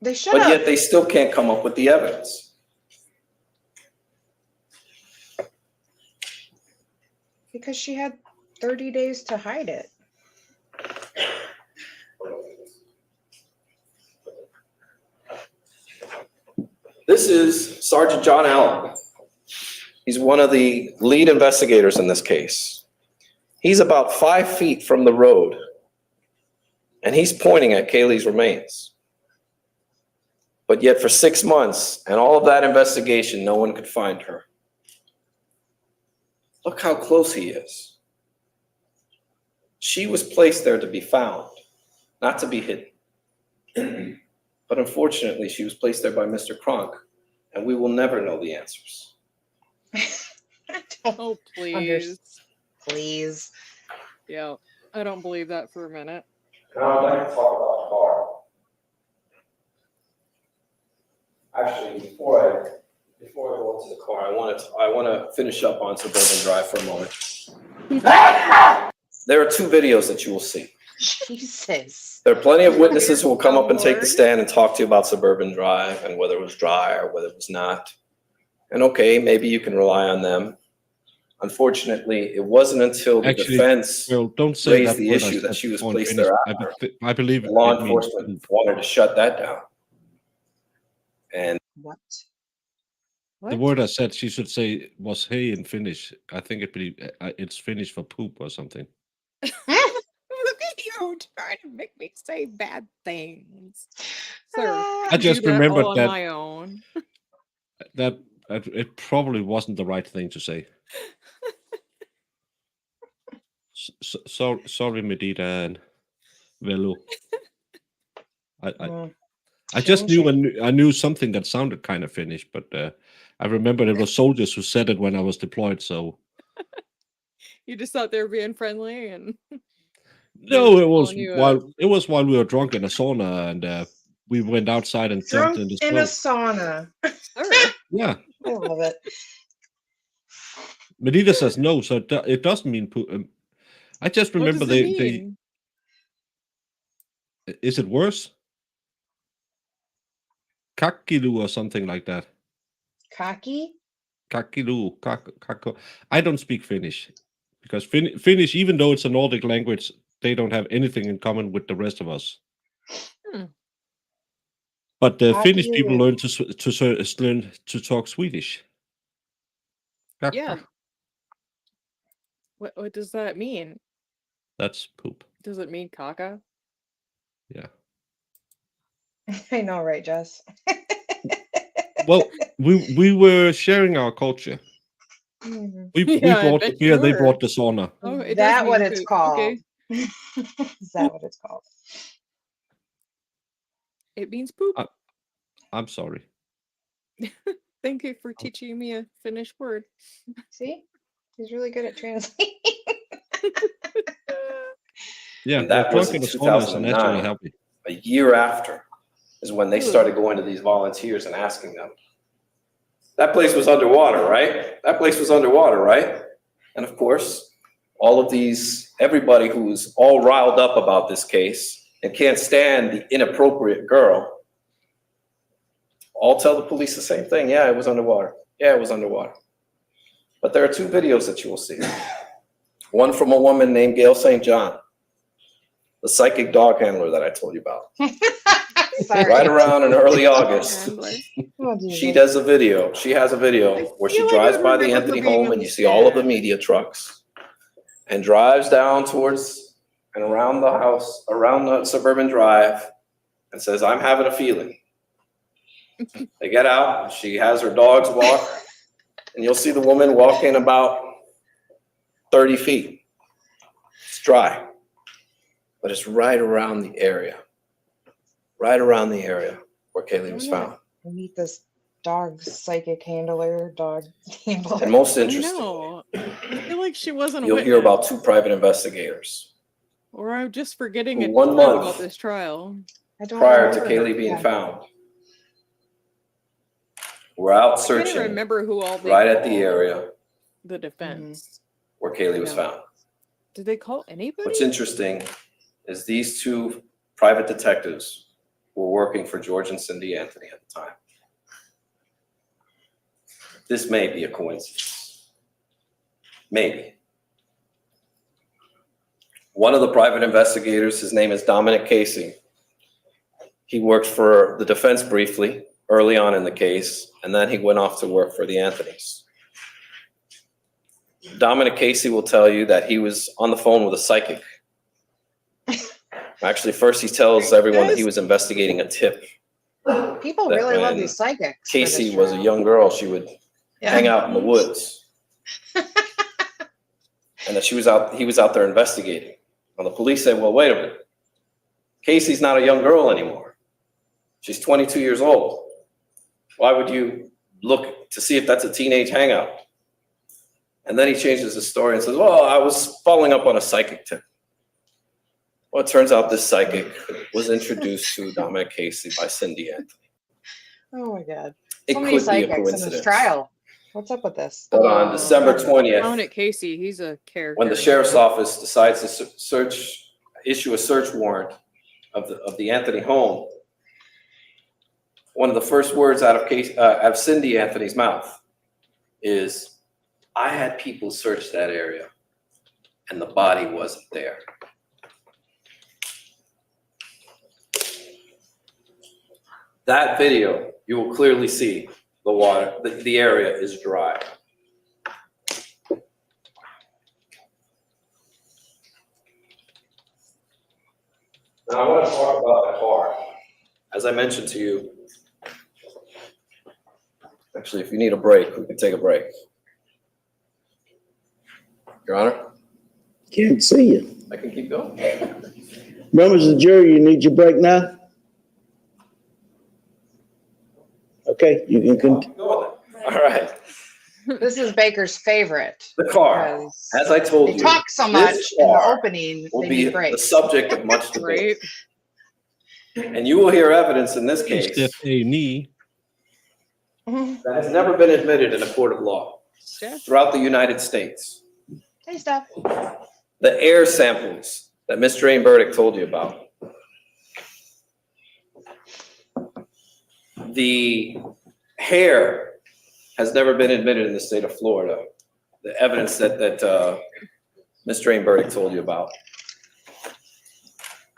They should but yet have. they still can't come up with the evidence. Because she had 30 days to hide it. This is Sergeant John Allen. He's one of the lead investigators in this case. He's about 5 feet from the road, and he's pointing at Kaylee's remains. But yet for 6 months and all of that investigation, no one could find her. Look how close he is. She was placed there to be found, not to be hidden. But unfortunately, she was placed there by Mr. Kronk, and we will never know the answers. I don't Oh, please. Please. Yeah, I don't believe that for a minute. Now I'd like to talk about the car. Actually, before I go into the car, I want to finish up on Suburban Drive for a moment. There are 2 videos that you will see. Jesus. There are plenty of witnesses who will come up and take the Lord. stand and talk to you about Suburban Drive and whether it was dry or whether it was not. And okay, maybe you can rely on them. Unfortunately, it wasn't until the Actually, defense Well, don't say raised that the word. issue I that said she was on placed finish. there I believe law it means enforcement wanted to shut that down. And What? What? The word I said she should say was hey in Finnish. I think it's Finnish for poop or something. Look at you trying to make me say bad things. Sir, I just do that remembered all on that my own. that it probably wasn't the right thing to say. Sorry, Medita and Velu. I just I knew something that sounded kind of Finnish, but I remembered it was soldiers who said it when I was deployed. So You just thought they were being friendly, and no, just it was calling you while we were drunk in a sauna and we went outside and jumped Drunk in the in a stove. sauna. Sir. Yeah, I love it. Medita says no, so it doesn't mean poop. I just What remember does it they. mean? Is it worse? Kakkilu or something like that. Cocky? Kakkilu, kakko. I don't speak Finnish because Finnish, even though it's a Nordic language, they don't have anything in common with the rest of us. But the Finnish people learn to talk Swedish. Kakka. Yeah. What does that mean? That's poop. Does it mean caca? Yeah. I know, right, Jess? Well, we were sharing our culture. Mhm. We Yeah, I brought the bet beer, you they were. brought the sauna. Oh, it does That what mean it's poop. called. Okay. Is that what it's called? It means poop. I'm sorry. Thank you for teaching me a Finnish word. See? He's really good at translating. Yeah, And that well, was drunk in in the sauna is naturally 2009. healthy. A year after is when they Ooh. started going to these volunteers and asking them. That place was underwater, right? That place was underwater, right? And of course, all of these, everybody who's all riled up about this case and can't stand the inappropriate girl, all tell the police the same thing. Yeah, it was underwater. Yeah, it was underwater. But there are two videos that you will see. One from a woman named Gail St. John, the psychic dog handler that I told you about. Sorry. Right around in early August, Handler. Oh, she Jesus. does a video. She has a video I where she feel like I drives would by the remember her Anthony being home on and the you see all of the stand. media trucks and drives down towards and around the house, around the suburban drive and says, I'm having a feeling. They get out, she has her dogs walk, and you'll see the woman walking about 30 feet. It's dry, but it's right around the area where Kaylee was found. I meet this dog psychic handler, dog handler. And most I interesting, know. I feel like she wasn't a you'll witness. hear about two private investigators Or I'm just forgetting who a 1 ton month about this trial. I don't prior to remember. Kaylee being Yeah. found were out I can't searching remember who all they right at the called. area The defense. where Kaylee was No. found. Did they call anybody? What's interesting is these two private detectives were working for George and Cindy Anthony at the time. This may be a coincidence. Maybe. One of the private investigators, his name is Dominic Casey. He worked for the defense briefly, early on in the case, and then he went off to work for the Anthonys. Dominic Casey will tell you that he was on the phone with a psychic. Actually, first he tells everyone that he was investigating a tip. People That really love when these psychics. for Casey this was a trial. young girl, she would Yeah. hang out in the woods. And that he was out there investigating. Well, the police said, well, wait a minute. Casey's not a young girl anymore. She's 22 years old. Why would you look to see if that's a teenage hangout? And then he changes the story and says, well, I was following up on a psychic tip. Well, it turns out this psychic was introduced to Dominic Casey by Cindy Anthony. Oh my God. It So many could be a psychics in coincidence. this trial. What's up with this? But on December 20th, Dominic Casey, he's a character. when the sheriff's office decides to issue a search warrant of the Anthony home, one of the first words out of Cindy Anthony's mouth is, I had people search that area and the body wasn't there. That video, you will clearly see the water, the area is dry. Now I want to talk about the car. As I mentioned to you, actually, if you need a break, we can take a break. Your Honor, Can't see you. I can keep going. Members of the jury, you need your break now? Okay, you can continue. All right. This is Baker's favorite. The car, because as I told They you, talk so much this in the car opening, will they be need the breaks. subject of much Right. debate. And you will hear evidence in this case Stiff a knee. Mhm. that has never been admitted in a court of law Steph? throughout the United States. Hey, Steph. The air samples that Mr. Jane Burdick told you about. The hair has never been admitted in the state of Florida. The evidence that Mr. Jane Burdick told you about.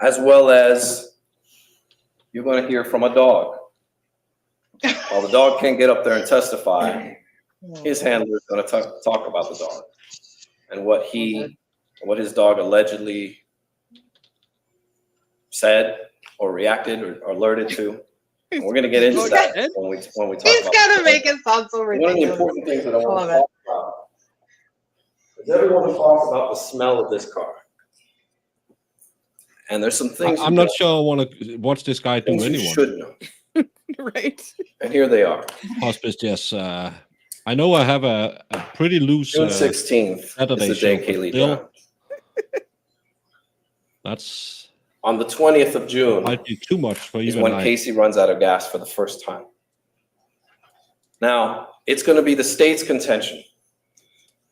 As well as you're going to hear from a dog. While the dog can't get up there and testify, his handler is going to talk about the dog and what his dog allegedly said or reacted or alerted to. And we're going to get into that when we talk He's about got to it. make it sound so One of the ridiculous. important things that I I want love to it. talk about is everyone talks about the smell of this car. And there's some things I'm not sure I want to watch this guy do things you anyone. should know. Right. And here they are. Hospice, yes. I know I have a pretty loose June 16th is Saturday the day show, but Kaylee still, drowned. that's On the 20th of June might be too much for is even when I. Casey runs out of gas for the first time. Now, it's going to be the state's contention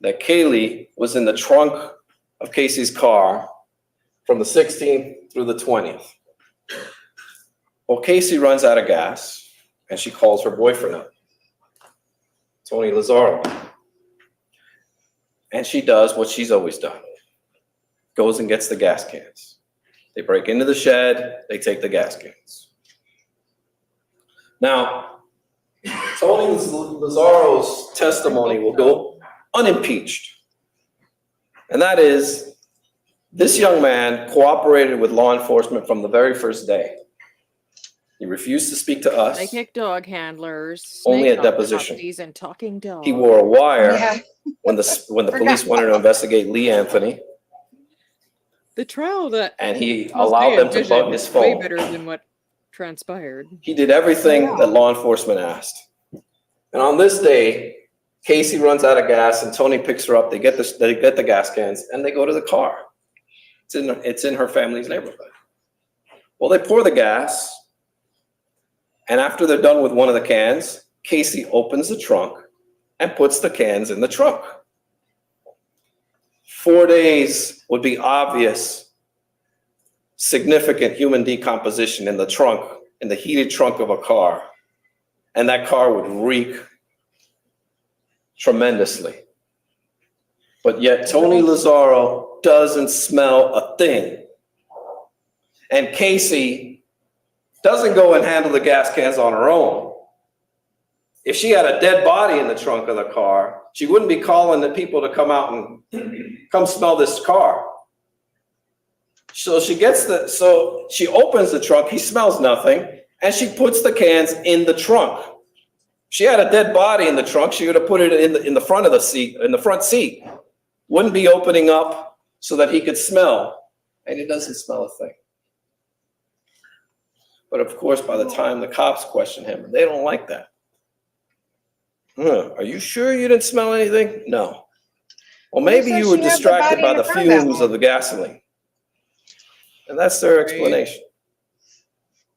that Kaylee was in the trunk of Casey's car from the 16th through the 20th. Well, Casey runs out of gas and she calls her boyfriend up, Tony Lazaro. And she does what she's always done. Goes and gets the gas cans. They break into the shed, they take the gas cans. Now, Tony Lazaro's testimony will go unimpeached. And that is, this young man cooperated with law enforcement from the very first day. He refused to speak to us. Psychic dog handlers. Only snake at deposition. autopsies, and talking dogs. He wore a wire Yeah. when the police wanted to investigate Lee Anthony, The trial that and he Tuesday allowed them to envisioned bug his is way phone. better than what transpired. He did everything that law enforcement asked. And on this day, Casey runs out of gas and Tony picks her up. They get the gas cans and they go to the car. It's in her family's neighborhood. Well, they pour the gas. And after they're done with one of the cans, Casey opens the trunk and puts the cans in the trunk. 4 days would be obvious, significant human decomposition in the trunk, in the heated trunk of a car. And that car would reek tremendously. But yet Tony Lazaro doesn't smell a thing. And Casey doesn't go and handle the gas cans on her own. If she had a dead body in the trunk of the car, she wouldn't be calling the people to come out and come smell this car. So she opens the trunk, he smells nothing, and she puts the cans in the trunk. She had a dead body in the trunk, she would have put it in the front of the seat, in the front seat. Wouldn't be opening up so that he could smell, and he doesn't smell a thing. But of course, by the time the cops question him, they don't like that. Are you sure you didn't smell anything? No. Well, maybe you were distracted by the fumes of the gasoline. And that's their explanation.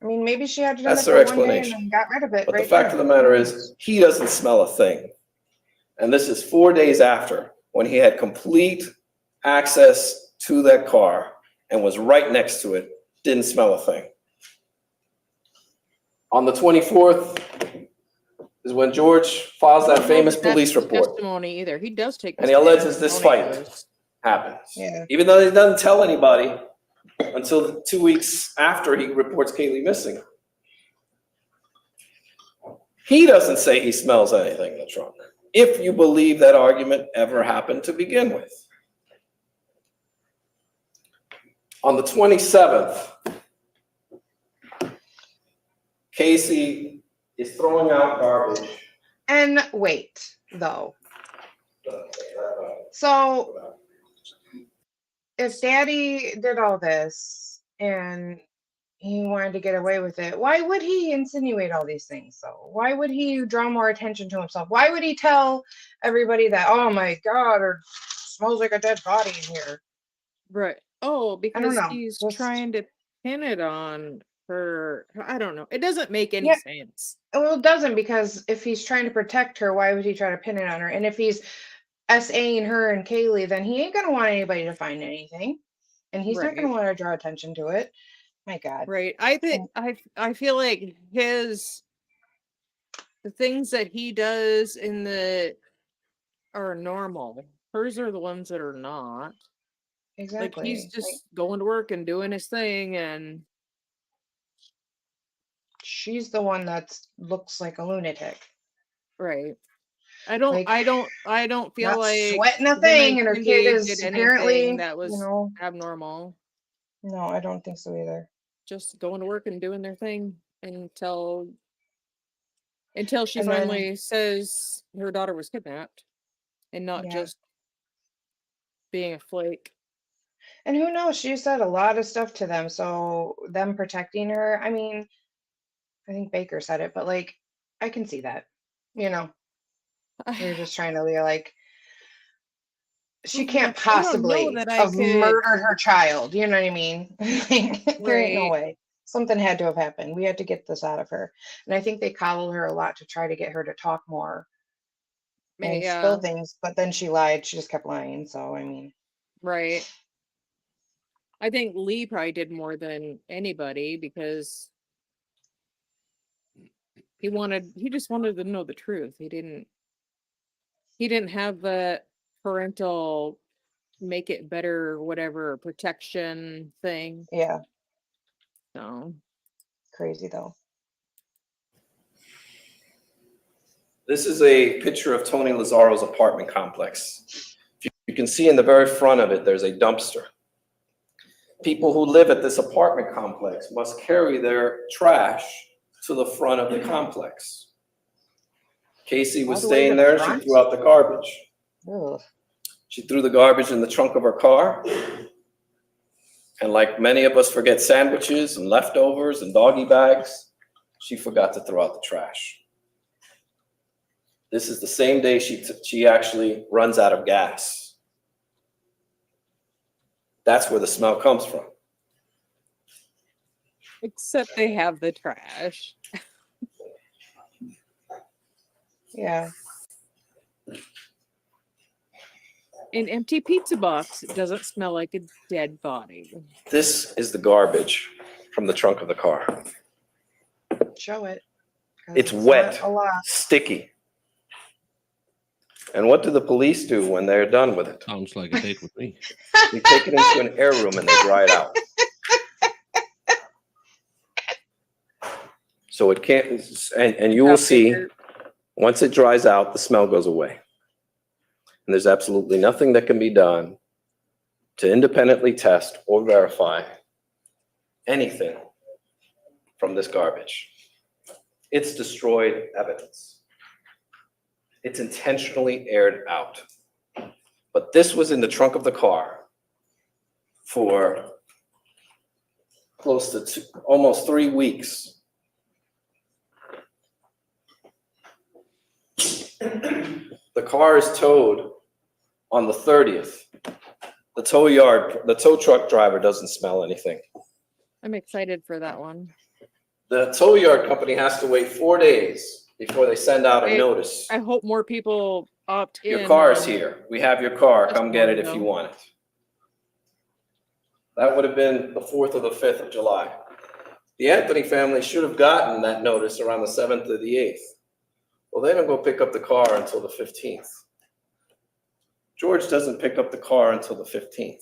I mean, maybe she had to do That's it their for 1 day explanation. and got rid of it. But the right fact there. of the matter is, he doesn't smell a thing. And this is 4 days after, when he had complete access to that car and was right next to it, didn't smell a thing. On the 24th is when George files that famous That's police report. Testimony either. He does take. And he alleges this fight happens. Yeah. Even though he doesn't tell anybody until 2 weeks after he reports Kaylee missing. He doesn't say he smells anything in the trunk, if you believe that argument ever happened to begin with. On the 27th, Casey is throwing out garbage. And wait, though. So if Daddy did all this and he wanted to get away with it, why would he insinuate all these things, though? Why would he draw more attention to himself? Why would he tell everybody that, oh my God, it smells like a dead body in here? Right. Oh, I don't because know. he's Just- trying to pin it on her. I don't know. It doesn't make any Yeah. sense. Well, it doesn't, because if he's trying to protect her, why would he try to pin it on her? And if he's SAing her and Kaylee, then he ain't going to want anybody to find anything. And he's not going to want to draw attention to it. My God. Right. I think I feel like the things that he does are normal. Hers are the ones that are not. Exactly. Like he's just going to work and doing his thing, and she's the one that looks like a lunatic. right. I don't feel not like sweating a him thing, and and her Cindy kid is did apparently, anything that was abnormal. No, I don't think so either. Just going to work and doing their thing until she And finally says her daughter was kidnapped, and not just being a flake. And who knows? She said a lot of stuff to them, so them protecting her. I mean, I think Baker said it, but like, I can see that. You know, you're just trying to be like, she can't possibly have murdered her child. You know what I mean? There ain't no way. Something had to have happened. We had to get this out of her. And I think they coddled her a lot to try to get her to talk more and spill things. But then she lied. She just kept lying. So, I mean. Right. I think Lee probably did more than anybody, because he just wanted to know the truth. He didn't have the parental make it better, whatever, protection thing. Yeah. So crazy though. This is a picture of Tony Lazzaro's apartment complex. You can see in the very front of it, there's a dumpster. People who live at this apartment complex must carry their trash to the front of the complex. Casey was staying there. She threw out the garbage. Ugh. She threw the garbage in the trunk of her car. And like many of us forget sandwiches and leftovers and doggy bags, she forgot to throw out the trash. This is the same day she actually runs out of gas. That's where the smell comes from. Except they have the trash. Yeah. An empty pizza box doesn't smell like a dead body. This is the garbage from the trunk of the car. Show it. It's wet, sticky. And what do the police do when they're done with it? Sounds like a date with me. They take it into an air room and they dry it out. So it can't, and you will see, once it dries out, the smell goes away. And there's absolutely nothing that can be done to independently test or verify anything from this garbage. It's destroyed evidence. It's intentionally aired out. But this was in the trunk of the car for close to almost 3 weeks. The car is towed on the 30th. The tow truck driver doesn't smell anything. I'm excited for that one. The tow yard company has to wait 4 days before they send out a notice. I hope more people opt in. Your car is here. We have your car. Come get it if you want it. That would have been the 4th or the 5th of July. The Anthony family should have gotten that notice around the 7th or the 8th. Well, they don't go pick up the car until the 15th. George doesn't pick up the car until the 15th.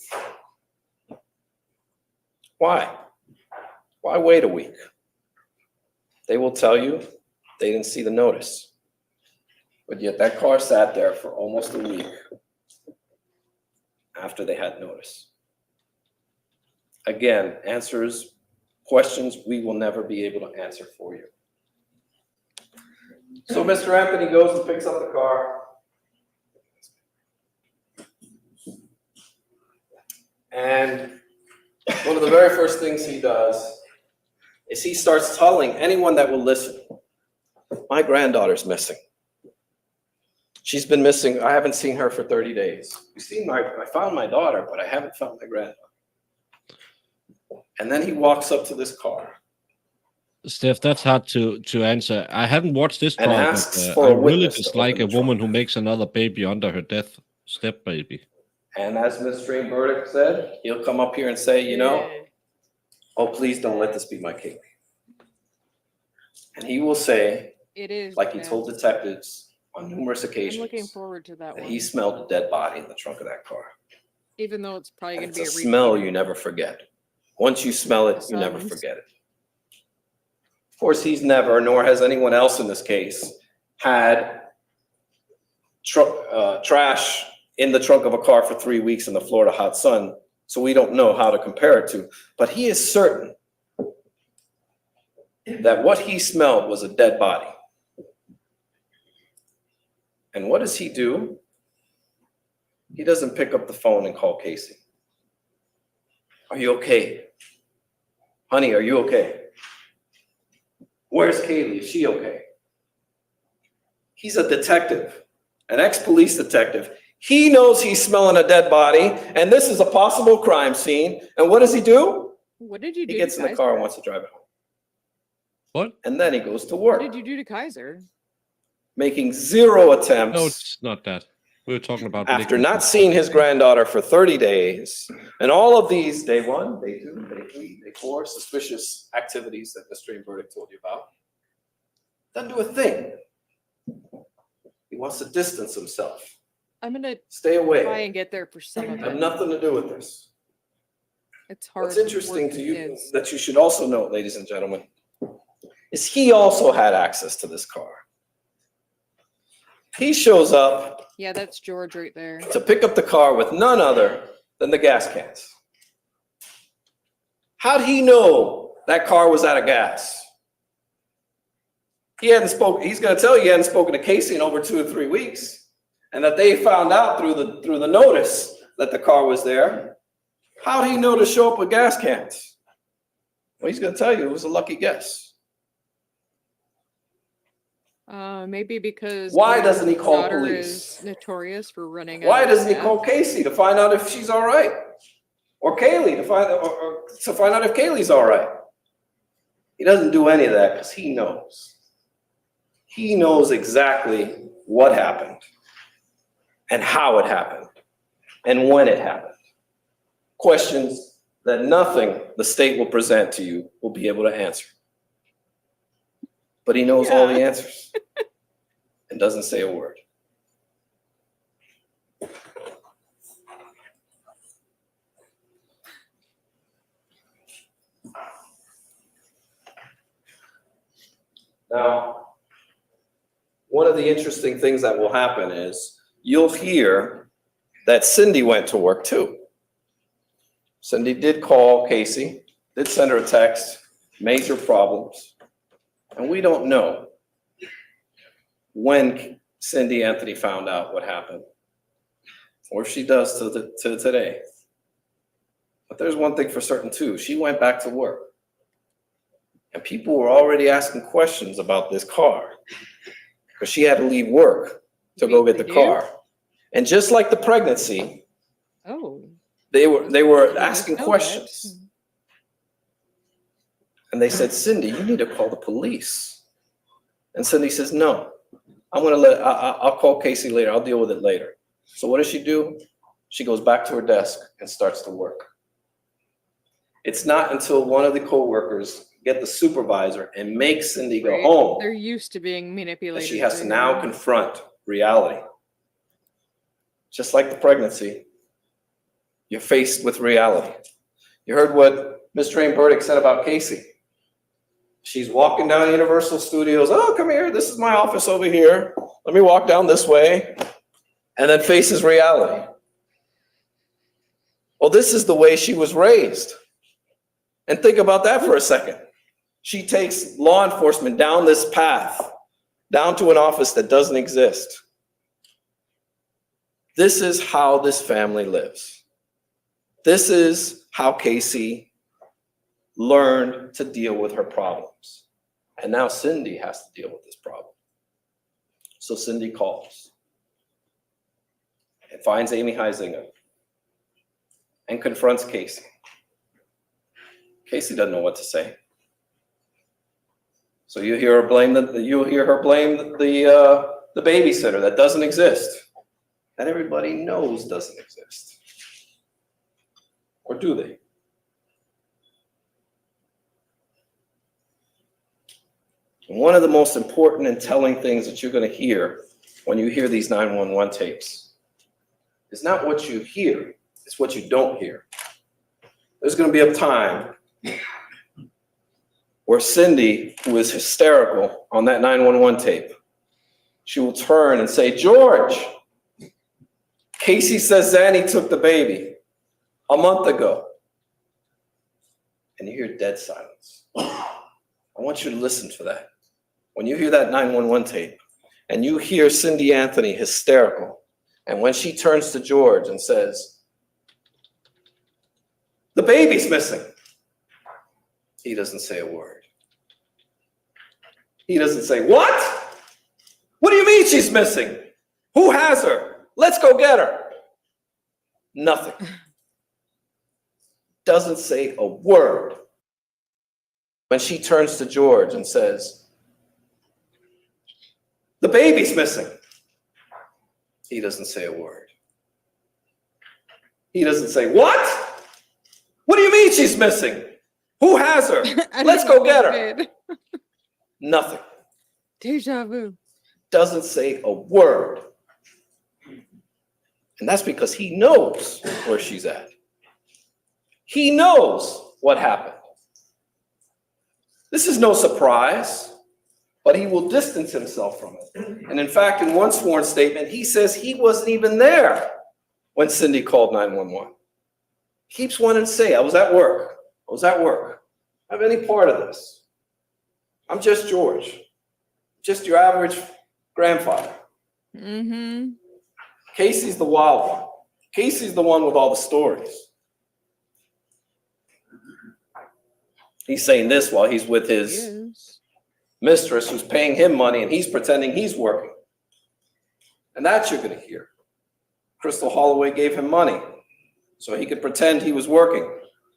Why? Why wait a week? They will tell you They didn't see the notice. But yet that car sat there for almost a week after they had notice. Again, questions we will never be able to answer for you. So Mr. Anthony goes and picks up the car. And one of the very first things he does is he starts telling anyone that will listen, my granddaughter's missing. She's been missing. I haven't seen her for 30 days. I found my daughter, but I haven't found my granddaughter. And then he walks up to this car. Steph, that's hard to answer. I haven't watched this And part, asks but for I a really witness to dislike a open the woman trunk. who makes another baby under her death, step baby. And as Ms. Stream Burdick said, he'll come up here and say, you know, oh, please don't let this be my Kaylee. And he will say, It is. like he bad. told detectives on numerous I'm occasions, looking forward to that that one. he smelled a dead body in the trunk of that car. Even though it's probably And going to it's be a smell repeat. you never forget. Once you smell it, you never Sounds- forget it. Of course, he's never, nor has anyone else in this case, had trash in the trunk of a car for 3 weeks in the Florida hot sun, so we don't know how to compare it to. But he is certain that what he smelled was a dead body. And what does he do? He doesn't pick up the phone and call Casey. Are you okay? Honey, are you okay? Where's Kaylee? Is she okay? He's a detective, an ex-police detective. He knows he's smelling a dead body, and this is a possible crime scene. And what does he do? What did you do? He gets to in the Kaiser? car and wants to drive it home. What? And then he goes to What work, did you do to Kaiser? making zero attempts. No, it's not that. We were talking about After liquid. not seeing his granddaughter for 30 days, and all of these, day 1, day 2, day 3, day 4, suspicious activities that Mr. Stream Burdick told you about, doesn't do a thing. He wants to distance himself. I'm going to Stay away. try and get there for some of I have it. nothing to do with this. It's hard. What's interesting work to with you, kids. that you should also note, ladies and gentlemen, is he also had access to this car. He shows up Yeah, that's George right there. to pick up the car with none other than the gas cans. How'd he know that car was out of gas? He's going to tell you he hadn't spoken to Casey in over 2 or 3 weeks, and that they found out through the notice that the car was there. How'd he know to show up with gas cans? Well, he's going to tell you it was a lucky guess. Maybe because Why his doesn't he call daughter police? is notorious for running. Why out of doesn't he gas. call Casey to find out if she's all right? Or Kaylee to find out if Kaylee's all right? He doesn't do any of that because he knows. He knows exactly what happened and how it happened and when it happened. Questions that nothing the state will present to you will be able to answer. But he knows all the answers and doesn't say a word. Now, one of the interesting things that will happen is you'll hear that Cindy went to work too. Cindy did call Casey, did send her a text, major problems. And we don't know when Cindy Anthony found out what happened, or if she does to today. But there's one thing for certain too, she went back to work. And people were already asking questions about this car because she had to leave work to go get the car. And just like the pregnancy, they were asking questions. And they said, Cindy, you need to call the police. And Cindy says, no, I'll call Casey later. I'll deal with it later. So what does she do? She goes back to her desk and starts to work. It's not until one of the coworkers get the supervisor and make Cindy go home They're used to being that manipulated. she has to now confront reality. Just like the pregnancy, you're faced with reality. You heard what Ms. Stream Burdick said about Casey. She's walking down Universal Studios. Oh, come here. This is my office over here. Let me walk down this way. And then faces reality. Well, this is the way she was raised. And think about that for a second. She takes law enforcement down this path, down to an office that doesn't exist. This is how this family lives. This is how Casey learned to deal with her problems. And now Cindy has to deal with this problem. So Cindy calls and finds Amy Heisinger and confronts Casey. Casey doesn't know what to say. So you hear her blame the babysitter that doesn't exist, that everybody knows doesn't exist. Or do they? One of the most important and telling things that you're going to hear when you hear these 911 tapes is not what you hear, it's what you don't hear. There's going to be a time where Cindy, who is hysterical on that 911 tape, she will turn and say, George, Casey says Zanny took the baby a month ago. And you hear dead silence. I want you to listen to that. When you hear that 911 tape and you hear Cindy Anthony hysterical, and when she turns to George and says, the baby's missing, he doesn't say a word. He doesn't say, what? What do you mean she's missing? Who has her? Let's go get her. Nothing. Doesn't say a word. When she turns to George and says, the baby's missing, he doesn't say a word. He doesn't say, what? What do you mean she's missing? Who has her? Let's go get her. Nothing. Deja vu. Doesn't say a word. And that's because he knows where she's at. He knows what happened. This is no surprise, but he will distance himself from it. And in fact, in one sworn statement, he says he wasn't even there when Cindy called 911. He keeps wanting to say, I was at work. I was at work. I have any part of this. I'm just George, just your average grandfather. Mm-hmm. Casey's the wild one. Casey's the one with all the stories. He's saying this while he's with his mistress who's paying him money and he's pretending he's working. And that you're going to hear. Crystal Holloway gave him money so he could pretend he was working.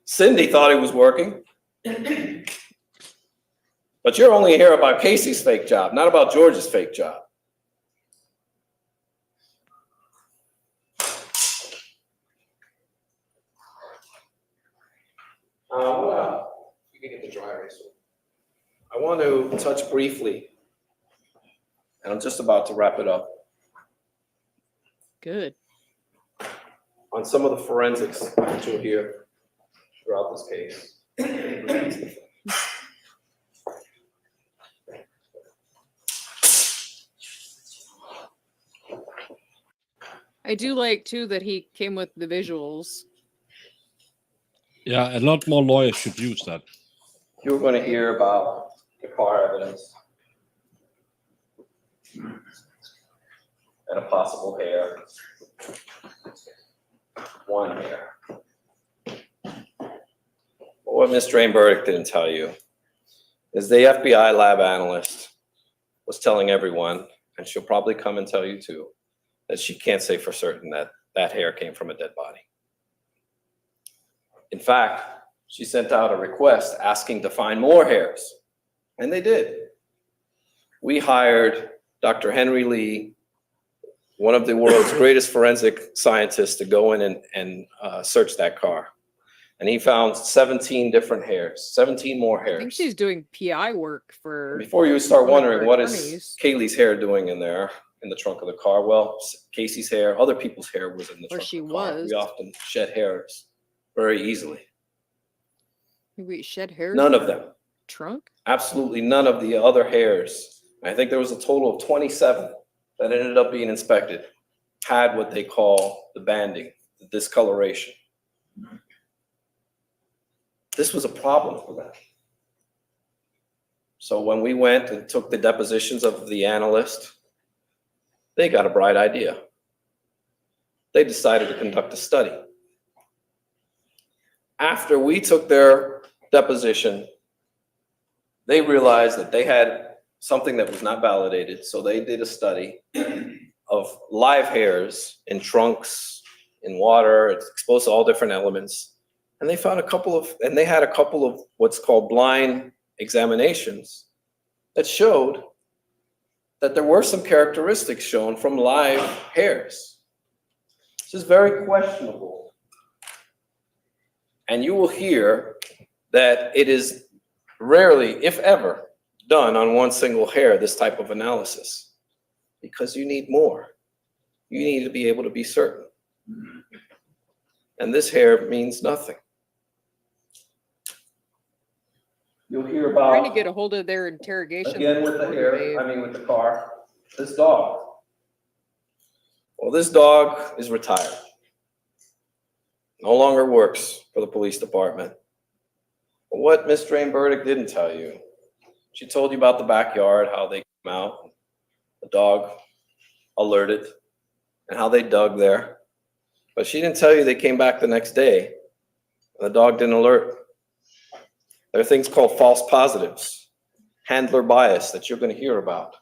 Cindy thought he was working. But you're only here about Casey's fake job, not about George's fake job. You can get the dry erase. I want to touch briefly, and I'm just about to wrap it up, Good. on some of the forensics that you'll hear throughout this case. I do like too that he came with the visuals. Yeah, a lot more lawyers should use that. You're going to hear about the car evidence and a possible hair. One hair. But what Ms. Drain-Burdick didn't tell you is the FBI lab analyst was telling everyone, and she'll probably come and tell you too, that she can't say for certain that that hair came from a dead body. In fact, she sent out a request asking to find more hairs, and they did. We hired Dr. Henry Lee, one of the world's greatest forensic scientists, to go in and search that car. And he found 17 different hairs, 17 more hairs. I think she's doing PI work for. Before you start wondering what attorneys. is Kaylee's hair doing in there, in the trunk of the car, well, Casey's hair, other people's hair was in the Or trunk she of the car. was. We often shed hairs very easily. We shed hair. None of them. Trunk. Absolutely none of the other hairs, I think there was a total of 27 that ended up being inspected, had what they call the banding, the discoloration. This was a problem for them. So when we went and took the depositions of the analyst, they got a bright idea. They decided to conduct a study. After we took their deposition, they realized that they had something that was not validated. So they did a study of live hairs in trunks, in water, it's exposed to all different elements. And they found they had a couple of what's called blind examinations that showed that there were some characteristics shown from live hairs. This is very questionable. And you will hear that it is rarely, if ever, done on one single hair, this type of analysis, because you need more. You need to be able to be certain. And this hair means nothing. You'll hear about, Trying to get a hold of their interrogation. again with the hair, with the car, this dog. Well, this dog is retired. No longer works for the police department. But what Miss Drain Burdick didn't tell you, she told you about the backyard, how they came out, the dog alerted, and how they dug there. But she didn't tell you they came back the next day, and the dog didn't alert. There are things called false positives, handler bias that you're going to hear about.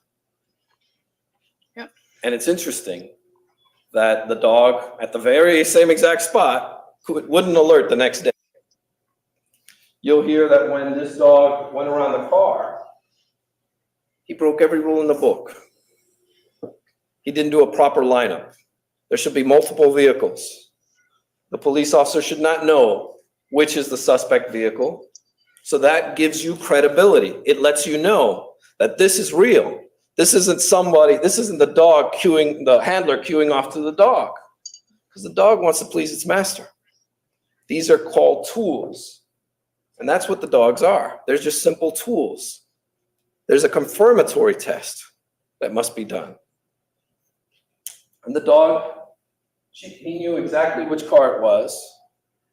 Yep. And it's interesting that the dog at the very same exact spot wouldn't alert the next day. You'll hear that when this dog went around the car, he broke every rule in the book. He didn't do a proper lineup. There should be multiple vehicles. The police officer should not know which is the suspect vehicle. So that gives you credibility. It lets you know that this is real. This isn't the dog cueing, the handler cueing off to the dog, because the dog wants to please its master. These are called tools. And that's what the dogs are. They're just simple tools. There's a confirmatory test that must be done. And the dog, he knew exactly which car it was.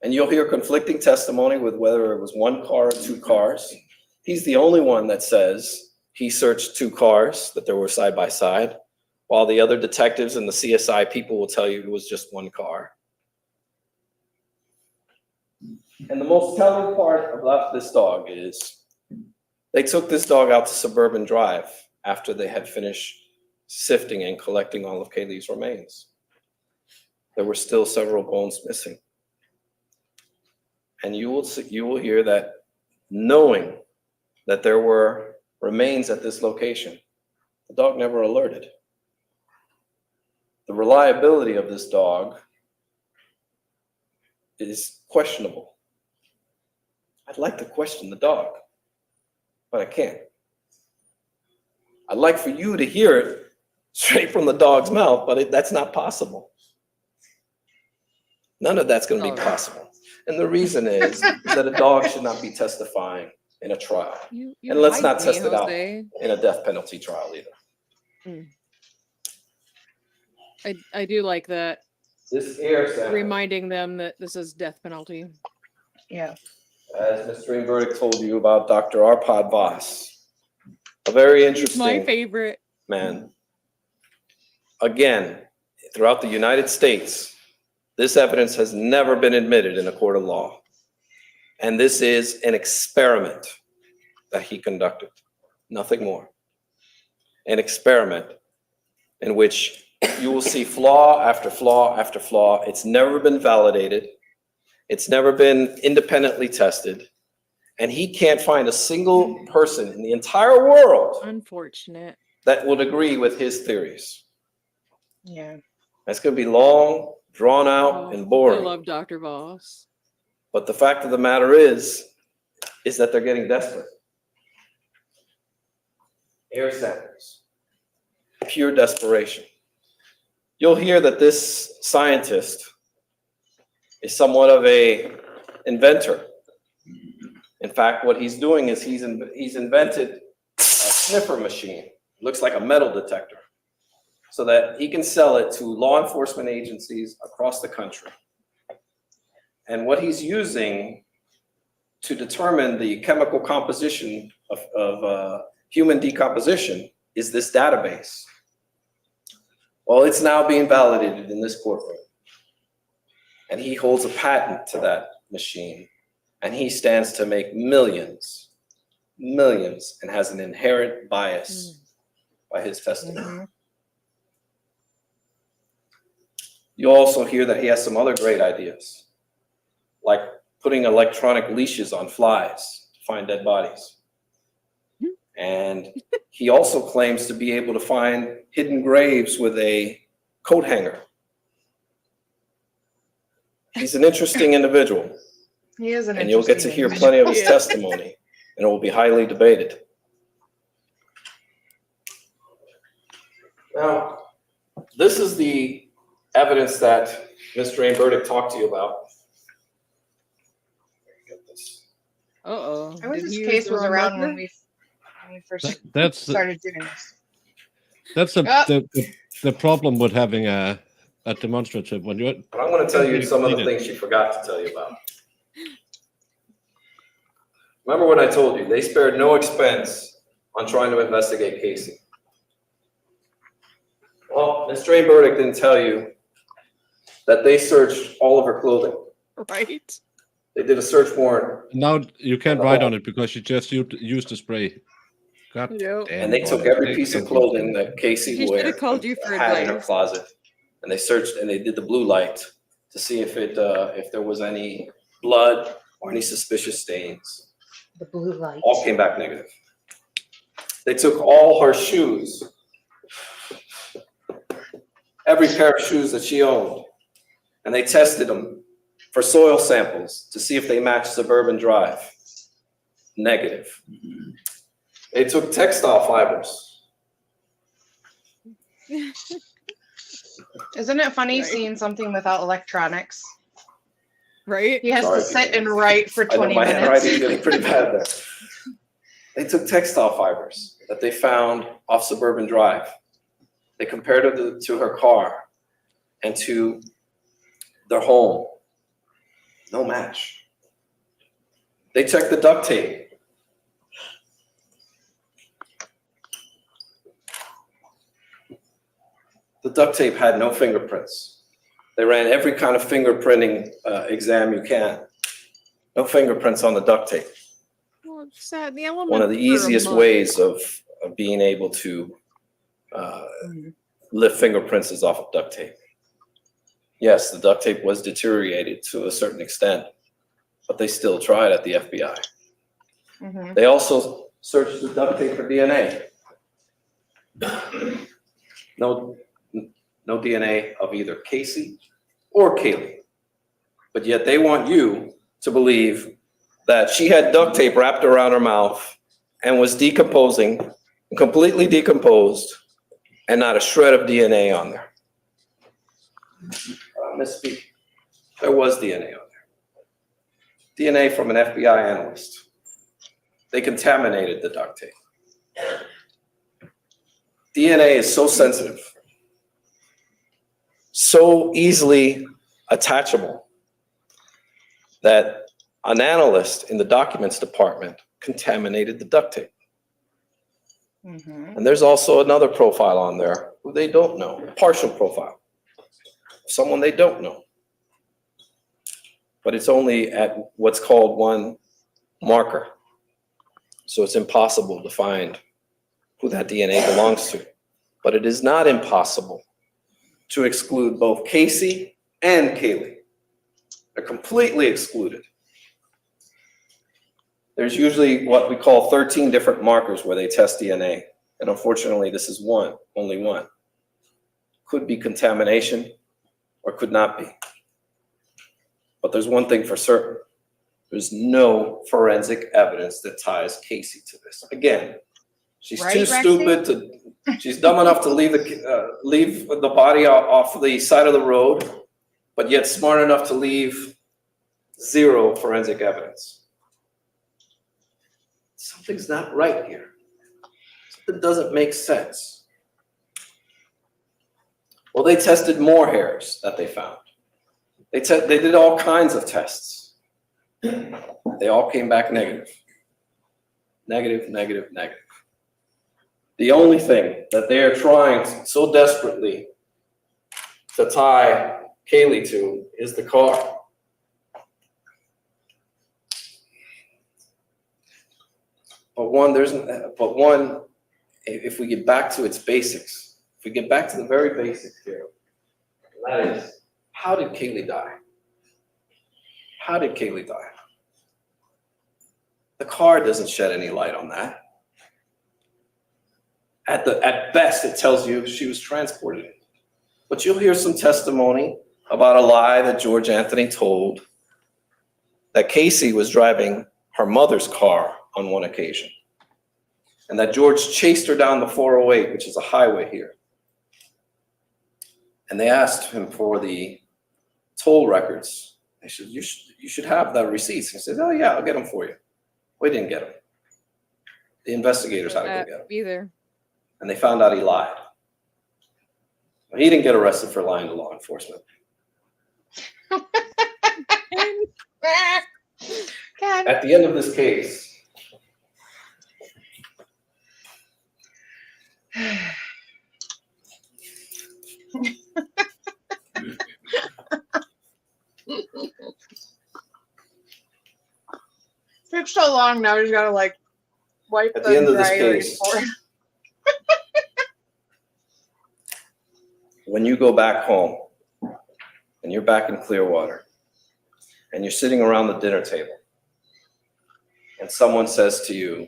And you'll hear conflicting testimony with whether it was one car or two cars. He's the only one that says he searched two cars, that they were side by side, while the other detectives and the CSI people will tell you it was just one car. And the most telling part about this dog is they took this dog out to Suburban Drive after they had finished sifting and collecting all of Kaylee's remains. There were still several bones missing. And you will hear that, knowing that there were remains at this location, the dog never alerted. The reliability of this dog is questionable. I'd like to question the dog, but I can't. I'd like for you to hear it straight from the dog's mouth, but that's not possible. None of that's going to be possible. And the reason is that a dog should not be testifying in a trial. And let's not test it out in a death penalty trial either. I do like that. This air sound, reminding them that this is death penalty. Yeah. As Mr. Burdick told you about Dr. Arpad Voss, a very interesting My favorite man. Again, throughout the United States, this evidence has never been admitted in a court of law. And this is an experiment that he conducted, nothing more. An experiment in which you will see flaw after flaw after flaw. It's never been validated. It's never been independently tested. And he can't find a single person in the entire world, unfortunate, that would agree with his theories. Yeah. That's going to be long, drawn out, and boring. I love Dr. Voss. But the fact of the matter is that they're getting desperate. Air samples, pure desperation. You'll hear that this scientist is somewhat of an inventor. In fact, what he's doing is he's invented a sniffer machine. It looks like a metal detector, so that he can sell it to law enforcement agencies across the country. And what he's using to determine the chemical composition of human decomposition is this database. Well, it's now being validated in this courtroom. And he holds a patent to that machine. And he stands to make millions, and has an inherent bias by his testimony. You'll also hear that he has some other great ideas, like putting electronic leashes on flies to find dead bodies. And he also claims to be able to find hidden graves with a coat hanger. He's an interesting individual. He is an And you'll get to hear interesting plenty of his testimony, and it will be highly debated. Now, this is the evidence that Ms. Drain Burdick talked to you about. Uh-oh. I wish Did this he case use the was wrong around when marker? we first That's started doing this. that's the problem with having a demonstrative when you're. But I'm going to tell you some of the things she forgot to tell you about. Remember what I told you, they spared no expense on trying to investigate Casey. Well, Ms. Drain Burdick didn't tell you that they searched all of her clothing. Right. They did a search warrant. Now you can't write on it because you just used the spray. God Yep. damn, And they took boy. every piece of clothing that Casey He should have called you for had in her advice. closet. And they searched and they did the blue light to see if there was any blood or any suspicious stains. The blue light. All came back negative. They took all her shoes, every pair of shoes that she owned, and they tested them for soil samples to see if they matched Suburban Drive. Negative. They took textile fibers. Isn't it funny Right. seeing something without electronics? Right? He has Sorry, to sit and write for I know 20 my minutes. handwriting's getting pretty bad there. They took textile fibers that they found off Suburban Drive. They compared it to her car and to their home. No match. They checked the duct tape. The duct tape had no fingerprints. They ran every kind of fingerprinting exam you can. No fingerprints on the duct tape. Well, it's sad. The element One of the for a easiest month. ways of being able to lift fingerprints is off of duct tape. Yes, the duct tape was deteriorated to a certain extent, but they still tried at the FBI. Mhm. They also searched the duct tape for DNA. No DNA of either Casey or Kaylee. But yet they want you to believe that she had duct tape wrapped around her mouth and was decomposing, completely decomposed, and not a shred of DNA on there. Misspeak. There was DNA on there. DNA from an FBI analyst. They contaminated the duct tape. DNA is so sensitive, so easily attachable, that an analyst in the documents department contaminated the duct tape. Mhm. And there's also another profile on there who they don't know, a partial profile, someone they don't know. But it's only at what's called one marker. So it's impossible to find who that DNA belongs to. But it is not impossible to exclude both Casey and Kaylee. They're completely excluded. There's usually what we call 13 different markers where they test DNA. And unfortunately, this is one, only one. Could be contamination or could not be. But there's one thing for certain. There's no forensic evidence that ties Casey to this. Again, she's Right, too Rexy? stupid to, she's dumb enough to leave the body off the side of the road, but yet smart enough to leave zero forensic evidence. Something's not right here. Something doesn't make sense. Well, they tested more hairs that they found. They did all kinds of tests. They all came back negative. Negative, negative, negative. The only thing that they are trying so desperately to tie Kaylee to is the car. But one, if we get back to its basics, if we get back to the very basics here, that is, how did Kaylee die? How did Kaylee die? The car doesn't shed any light on that. At best, it tells you she was transported. But you'll hear some testimony about a lie that George Anthony told, that Casey was driving her mother's car on one occasion, and that George chased her down the 408, which is a highway here. And they asked him for the toll records. They said, you should have the receipts. He said, oh yeah, I'll get them for you. We didn't get them. The investigators had to go get them. Either. And they found out he lied. He didn't get arrested for lying to law enforcement. At the end of this case, took so long now, he's gotta like wipe at the end of this case, when you go back home and you're back in Clearwater and you're sitting around the dinner table and someone says to you,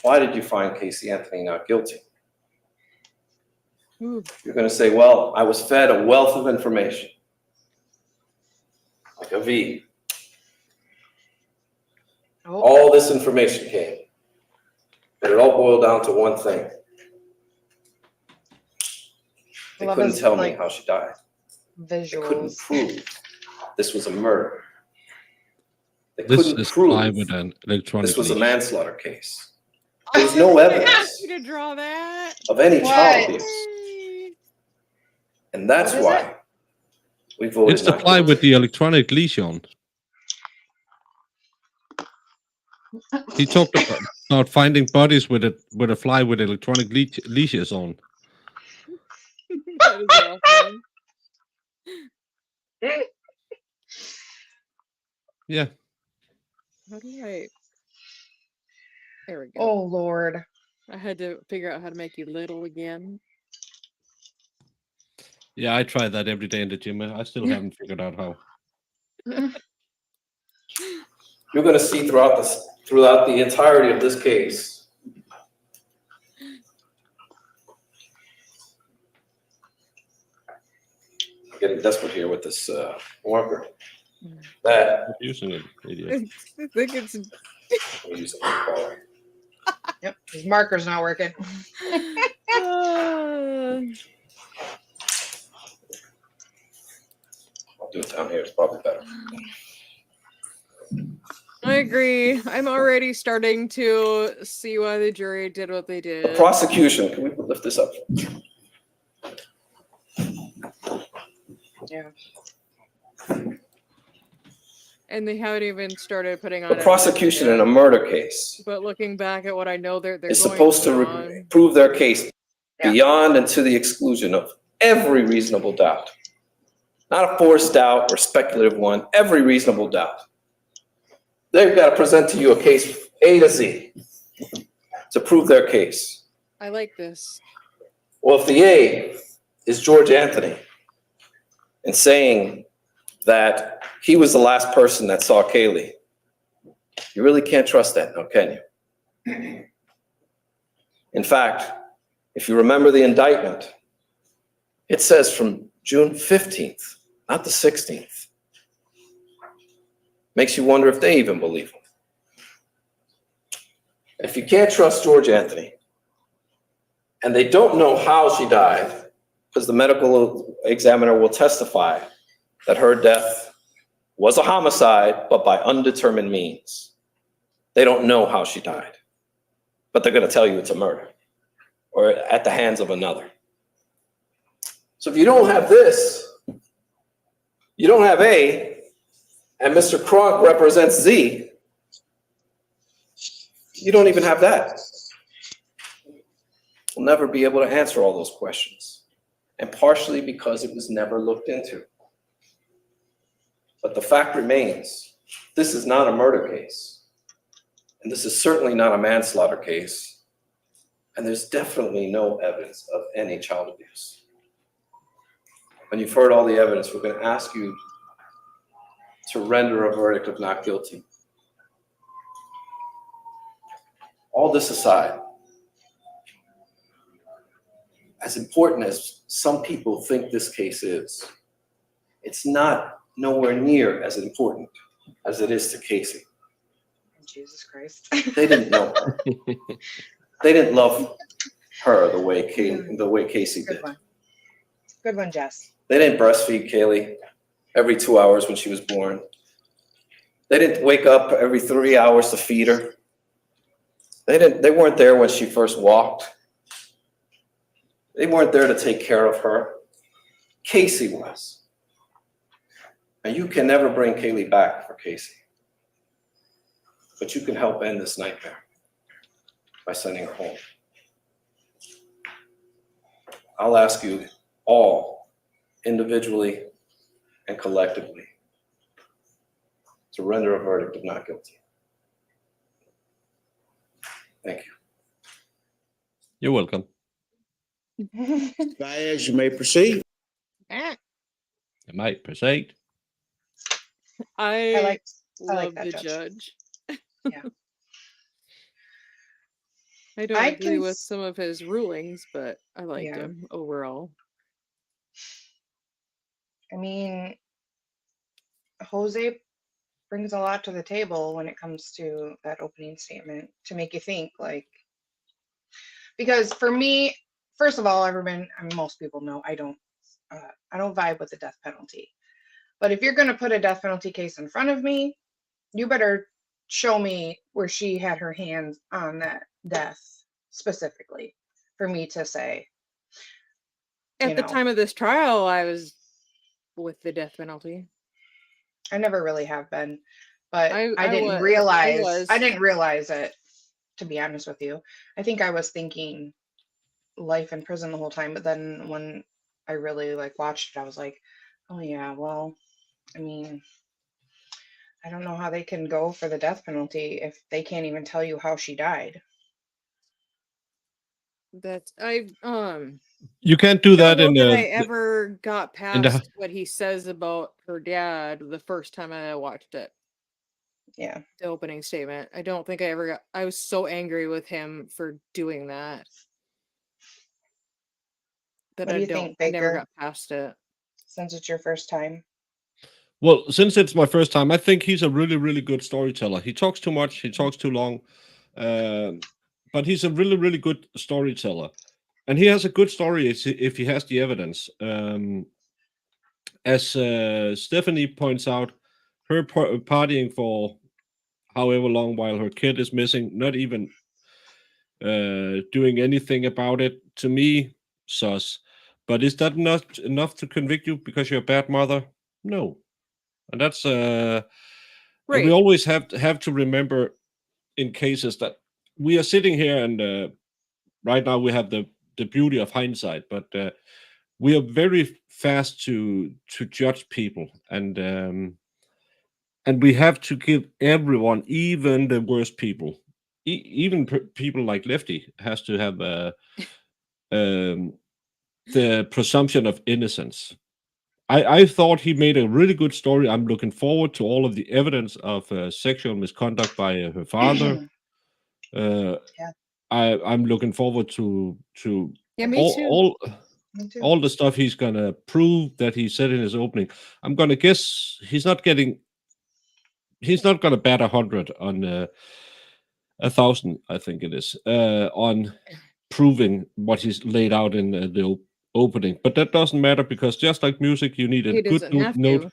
why did you find Casey Anthony not guilty? You're going to say, well, I was fed a wealth of information, like a V. Oh. All this information came, but it all boiled down to one thing. They couldn't tell me how she died. They couldn't Visuals. prove this was a murder. They This couldn't is prove fly with an electronic this was a leash. manslaughter case. There's no I evidence asked you to draw that. of any child What? abuse. And that's What is why we voted It's the not fly guilty. with the electronic leash on. He talked about finding bodies with a fly with electronic leashes on. That is awesome. Yeah. How do I? There we go. Oh Lord. I had to figure out how to make you little again. Yeah, I try that every day in the gym. I still haven't figured out how. You're going to see throughout the entirety of this case, I'm getting desperate here with this marker, that I'm using it, idiot. I think it's. I'm using my color. Yep, his marker's not working. I'll do it down here. It's probably better. I agree. I'm already starting to see why the jury did what they The did. prosecution, can we lift this up? Yeah. And they haven't even started putting on The prosecution in a murder case But looking back at what I know, they're is going supposed to put on. prove their case Yeah. beyond and to the exclusion of every reasonable doubt. Not a forced doubt or speculative one, every reasonable doubt. They've got to present to you a case A to Z to prove their case. I like this. Well, if the A is George Anthony and saying that he was the last person that saw Kaylee, you really can't trust that now, can you? In fact, if you remember the indictment, it says from June 15th, not the 16th. Makes you wonder if they even believe him. If you can't trust George Anthony, and they don't know how she died, because the medical examiner will testify that her death was a homicide, but by undetermined means, They don't know how she died, but they're going to tell you it's a murder or at the hands of another. So if you don't have this, you don't have A, and Mr. Kronk represents Z, you don't even have that. We'll never be able to answer all those questions, and partially because it was never looked into. But the fact remains, this is not a murder case, and this is certainly not a manslaughter case, and there's definitely no evidence of any child abuse. When you've heard all the evidence, we're going to ask you to render a verdict of not guilty. All this aside, as important as some people think this case is, it's not nowhere near as important as it is to Casey. Jesus Christ. They didn't know her. They didn't love her the way Casey did. Good one, Jess. They didn't breastfeed Kaylee every 2 hours when she was born. They didn't wake up every 3 hours to feed her. They weren't there when she first walked. They weren't there to take care of her. Casey was. And you can never bring Kaylee back for Casey. But you can help end this nightmare by sending her home. I'll ask you all, individually and collectively, to render a verdict of not guilty. Thank you. You're welcome. Baez, you may proceed. You might proceed. I like love that, the Judge. judge. Yeah. I don't I agree can with s- some of his rulings, but I liked Yeah. him overall. I mean, Jose brings a lot to the table when it comes to that opening statement to make you think, like, because for me, first of all, everyone, I mean, most people know I don't vibe with the death penalty. But if you're going to put a death penalty case in front of me, you better show me where she had her hands on that death specifically for me to say. At the time of this trial, I was with the death penalty. I never really have been, but I I didn't realize it, to be honest with you. I think I was thinking life in prison the whole time, but then when I really watched it, I was like, oh yeah, well, I mean, I don't know how they can go for the death penalty if they can't even tell you how she died. That You can't do that don't in know that I the ever got in the past what he says about her dad the first time I watched it. Yeah. The opening statement. I don't think I ever got. I was so angry with him for doing that. That What do I you don't. think, I never Baker? got past it. Since it's your first time. Well, since it's my first time, I think he's a really, really good storyteller. He talks too much, he talks too long, but he's a really, really good storyteller. And he has a good story if he has the evidence. As Stephanie points out, her partying for however long while her kid is missing, not even doing anything about it, to me, sus. But is that not enough to convict you because you're a bad mother? No. And that's and we Right. always have to remember in cases that we are sitting here and right now we have the beauty of hindsight, but we are very fast to judge people, and we have to give everyone, even the worst people, even people like Lefty, has to have the presumption of innocence. I thought he made a really good story. I'm looking forward to all of the evidence of sexual misconduct by her father. Yeah. I'm looking forward to Yeah, me too. Me too. all the stuff he's gonna prove that he said in his opening. I'm gonna guess he's not gonna bat 100 on 1,000, I think it is, on proving what he's laid out in the opening. But that doesn't matter, because just like music, you need a He good doesn't have note. to.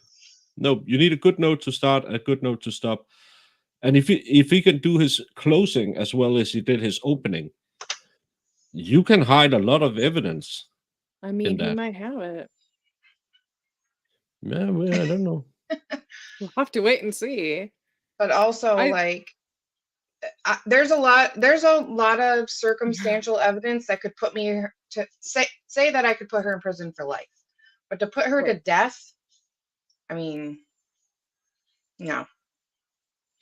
No, you need a good note to start, a good note to stop. And if he can do his closing as well as he did his opening, you can hide a lot of evidence I in mean, he that. might have it. Yeah, well, I don't know. We'll have to wait and see. But also, I like, there's a lot of circumstantial evidence that could put me to say that I could put her in prison for life, but to put her to Right. death, I mean, no.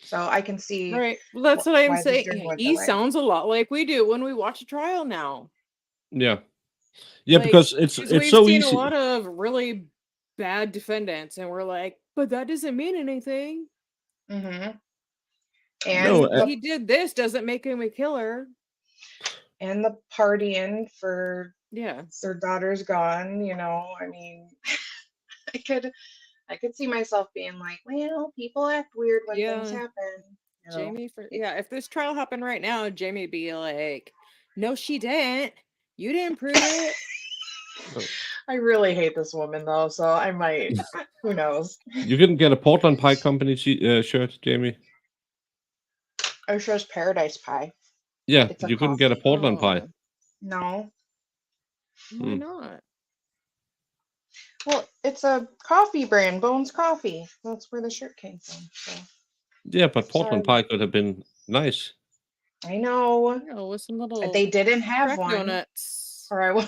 So I can see Right. Well, that's what I'm why the saying. jury went that He way. sounds a lot like we do when we watch a trial now. Yeah, yeah, Like, because it's we've so seen a easy. lot of really bad defendants, and we're like, but that doesn't mean anything. Mm-hmm. No, And He did this doesn't make him a killer. and the partying for Yeah. their daughter's gone, you know. I mean, I could see myself being like, well, people act weird when things Yeah. happen. You know. Jamie, if this trial happened right now, Jamie'd be like, no, she didn't. You didn't prove it. I really hate this woman though, so I might. Who knows? you couldn't get a Portland Pie Company shirt, Jamie. Oh, shows Paradise Pie. Yeah, It's a you couldn't get a coffee. Portland Pie. Oh, No. why not? Well, it's a coffee brand, Bones Coffee. That's where the shirt came from. So Yeah, but Portland sorry. Pie could have been nice. I know. No, with some little They didn't have crack one. donuts. Or I would.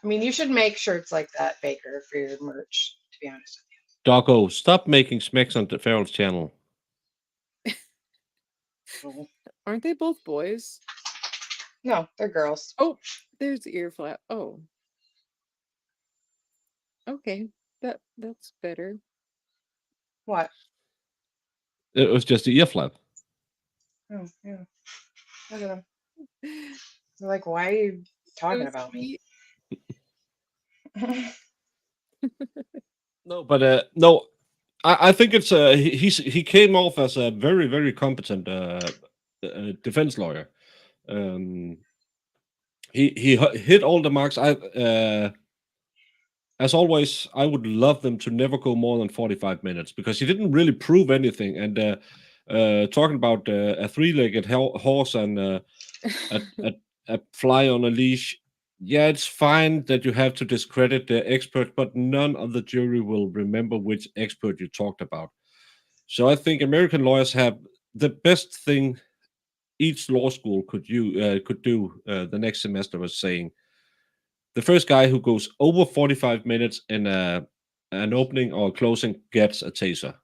I mean, you should make shirts like that, Baker, for your merch, to be honest with Doggo, stop making smacks on the Farrell's channel. you. Aren't they both boys? No, they're girls. Oh, there's the ear flap. Oh. Okay. That's better. What? It was just the ear flap. Oh, yeah. Look at them. They're like, why are you talking about me? No, but no, I think it's he came off as a very, very competent defense lawyer. He hit all the marks. As always, I would love them to never go more than 45 minutes because he didn't really prove anything. And talking about a three-legged horse and a fly on a leash, yeah, it's fine that you have to discredit the expert, but none of the jury will remember which expert you talked about. So I think American lawyers have the best thing each law school could do the next semester was saying, the first guy who goes over 45 minutes in an opening or closing gets a taser.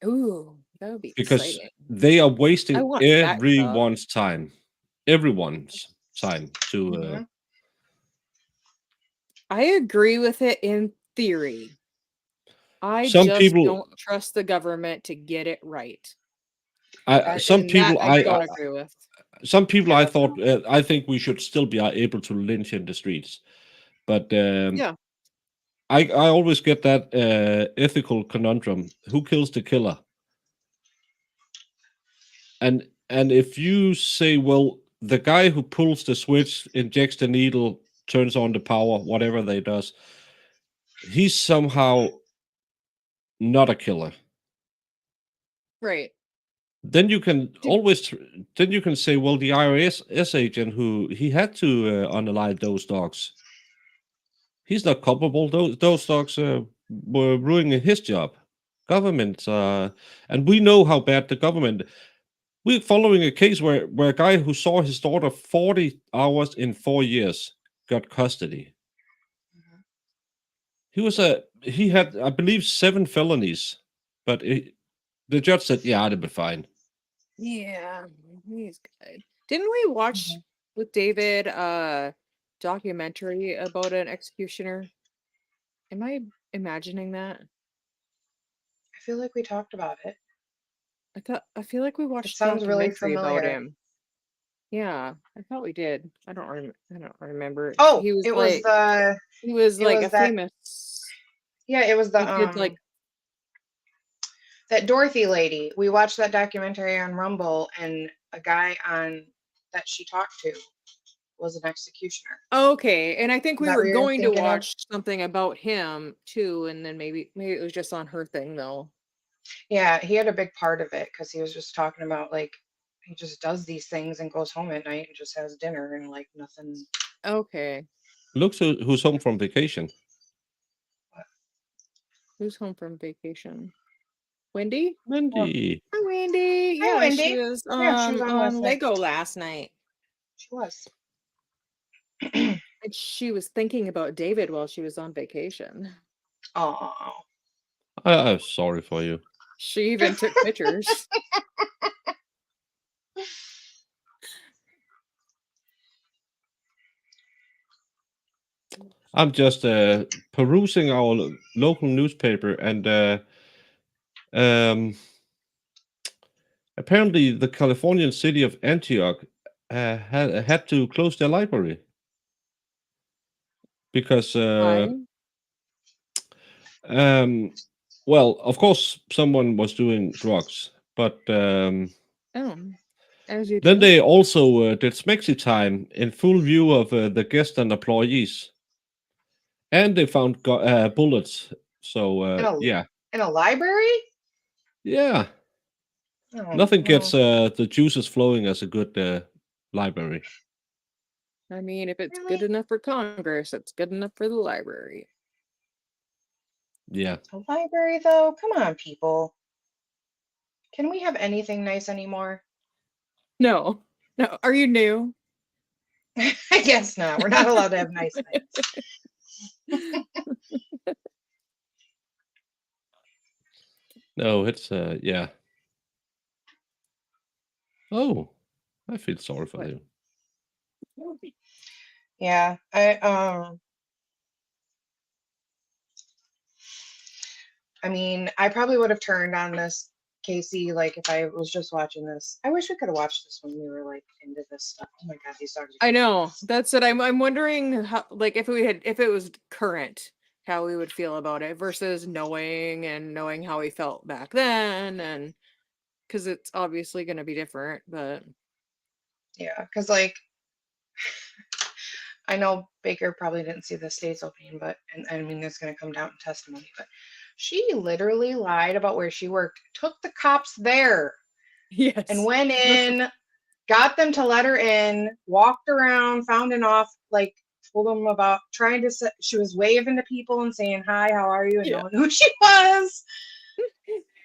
Ooh, that would be Because exciting. they are wasting I want that job. everyone's time. Everyone's time to. Mhm. I agree with it in theory. I Some just people- don't trust the government to get it right. Some And people that I I don't agree agree with. some people Yeah, I that's thought I think we should still be able to lynch in the streets, but Yeah. I always get that ethical conundrum: who kills the killer? And if you say, well, the guy who pulls the switch, injects the needle, turns on the power, whatever they does, he's somehow not a killer. Right. Then you can say, well, the IRS agent who he had to unalive those dogs, he's not culpable. Those dogs were ruining his job. Government, and we know how bad the government. We're following a case where a guy who saw his daughter 40 hours in 4 years got custody. Mhm. He had, I believe, 7 felonies, but the judge said, yeah, I'd be fine. Yeah, he's good. Didn't we watch with David a documentary about an executioner? Am I imagining that? I feel like we talked about it. I feel like we watched a sounds really documentary about familiar. him. Yeah, I thought we did. I don't remember. Oh, He was it like was like a that- famous. yeah, it was the He did like that Dorothy lady. We watched that documentary on Rumble, and a guy that she talked to was an executioner. okay, and I think Is we that were what you're going to thinking of? watch something about him too, and then maybe it was just on her thing though. Yeah, he had a big part of it because he was just talking about like he just does these things and goes home at night and just has dinner and like nothing. Okay. Look who's home from vacation. Who's home from vacation? Wendy? Wendy. Hi, Wendy. Hi, Yeah, Wendy. she was Yeah, she was on last night. Lego last night. She was. And she was thinking about David while she was on vacation. Oh. I'm sorry for you. She even took pictures. I'm just perusing our local newspaper, and apparently the Californian city of Antioch had to close their library because Why? well, of course, someone was doing drugs, but As you then do. they also did Smexy time in full view of the guests and employees, and they found bullets. So yeah, In a library? yeah, Oh, nothing gets well, the juices flowing as a good library. I mean, if it's Really? good enough for Congress, it's good enough for the library. Yeah, a library though? Come on, people. Can we have anything nice anymore? No. No. Are you new? I guess not. We're not allowed to have nice things. no, it's yeah. Oh, I feel sorry for What? you. Yeah, I mean, I probably would have turned on this, Casey, like if I was just watching this. I wish we could have watched this when we were like into this stuff. Oh my god, these dogs are I know. That's it. I'm wondering how, like, if it was current, how we would feel about it versus knowing how we felt back then, and because it's obviously going to be different. But yeah, because like I know Baker probably didn't see the state's opening, but and I mean it's gonna come down in testimony, but she literally lied about where she worked, took the cops there yes, and went in, got them to let her in, walked around, found an off, like told them about trying to she was waving to people and saying hi, how are you, and Yeah. no one knew who she was.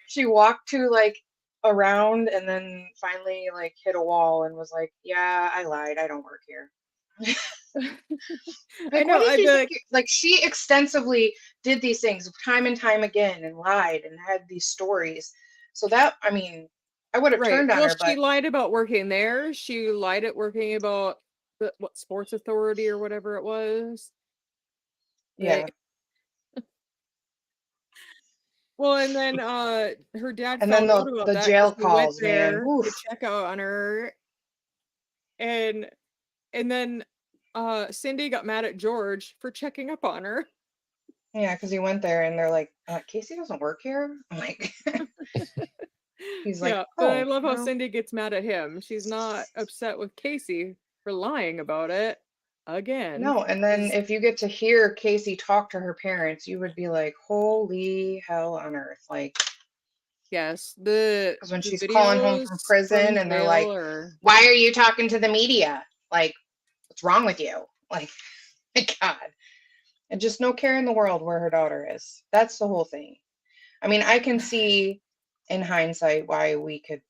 She walked to like around and then finally like hit a wall and was like, yeah, I lied, I don't work here. I Like, know. what did I'd you be think? like, Like, she extensively did these things time and time again and lied and had these stories. So that, I mean, I would have right. turned on Well, her, she but lied about working there. She lied at working about what sports authority or whatever it was. yeah. Well, and then her dad And then found out about the that because jail he went calls, man. there to Oof. check out on her, and then Cindy got mad at George for checking up on her. Yeah, because he went there and they're like, Casey doesn't work here. I'm like, he's like, Yeah, but I oh, love how no. Cindy gets mad at him. She's not upset with Casey for lying about it again. No, and then 'cause- if you get to hear Casey talk to her parents, you would be like, holy hell on earth. Like, yes, because when the she's calling home from videos prison and they're jail like, are why are you talking to the media? Like, what's wrong with you? Like, my God. And just no care in the world where her daughter is. That's the whole thing. I mean, I can see in hindsight why we could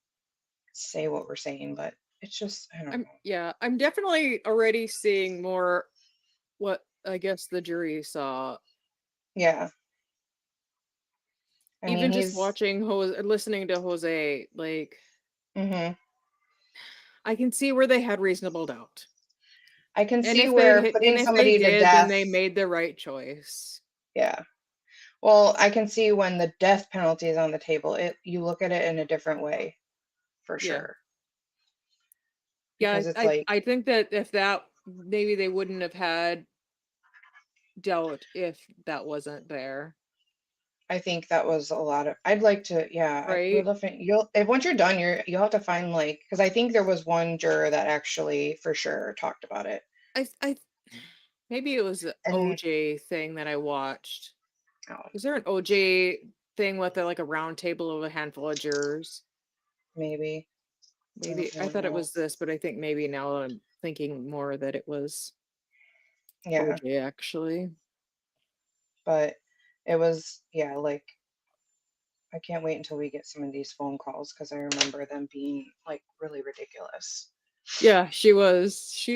say what we're saying, but it's just, I don't know. I'm definitely already seeing more what I guess the jury saw. Yeah. I Even mean, just listening to Jose, like mhm. I can see where they had reasonable doubt. I can And see if where they putting and if somebody they to did, then death. they made the right choice. Yeah. Well, I can see when the death penalty is on the table, you look at it in a different way, for Yeah. sure. Yeah, Because it's like, I think that if that maybe they wouldn't have had doubt if that wasn't there. I think that was a lot of. I'd like to, yeah. We'll Right? definitely. If once you're done, you'll have to find like, because I think there was one juror that actually for sure talked about it. I maybe it was the And OJ thing that I watched. oh, Was there an OJ thing with like a round table of a handful of jurors. Maybe. Maybe I thought it was this, but I think maybe now I'm thinking more that it was Yeah, OJ actually. but it was, yeah, like, I can't wait until we get some of these phone calls because I remember them being like really ridiculous. Yeah, she was.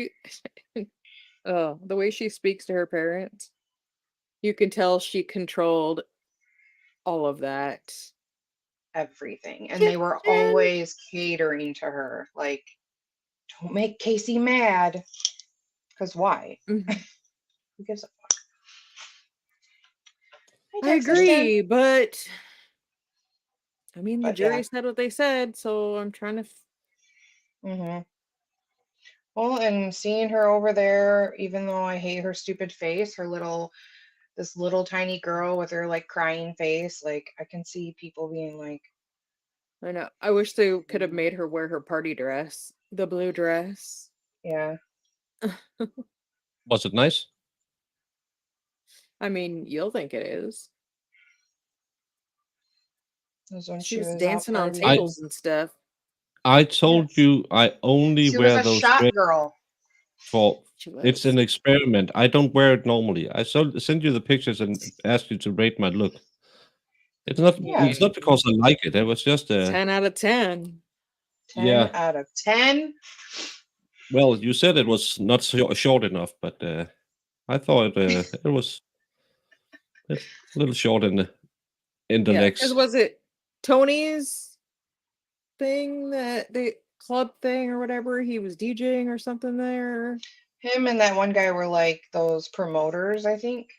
Oh, the way she speaks to her parents, you can tell she controlled all of that. Everything. And they were always catering to her. Like, don't make Casey mad. Because why? Mhm. Who gives a fuck? I agree, but I mean, the But yeah. jury said what they said, so I'm trying to. Mm-hmm. Well, and seeing her over there, even though I hate her stupid face, this little tiny girl with her like crying face, like I can see people being like, I know. I wish they could have made her wear her party dress, the blue dress. yeah. Was it nice? I mean, you'll think it is. Was when She was out dancing on partying. tables and stuff. I told you I only She was wear a those shot dresses girl. for. She It's was. an experiment. I don't wear it normally. I send you the pictures and ask you to rate my look. It's not. Yeah. It's not because I like it. It was just a 10 out of 10. 10 Yeah. out of 10. Well, you said it was not short enough, but I thought it was a little short in the Yeah, legs. because was it Tony's thing, that the club thing or whatever? He was DJing or something there. Him and that one guy were like those promoters, I think.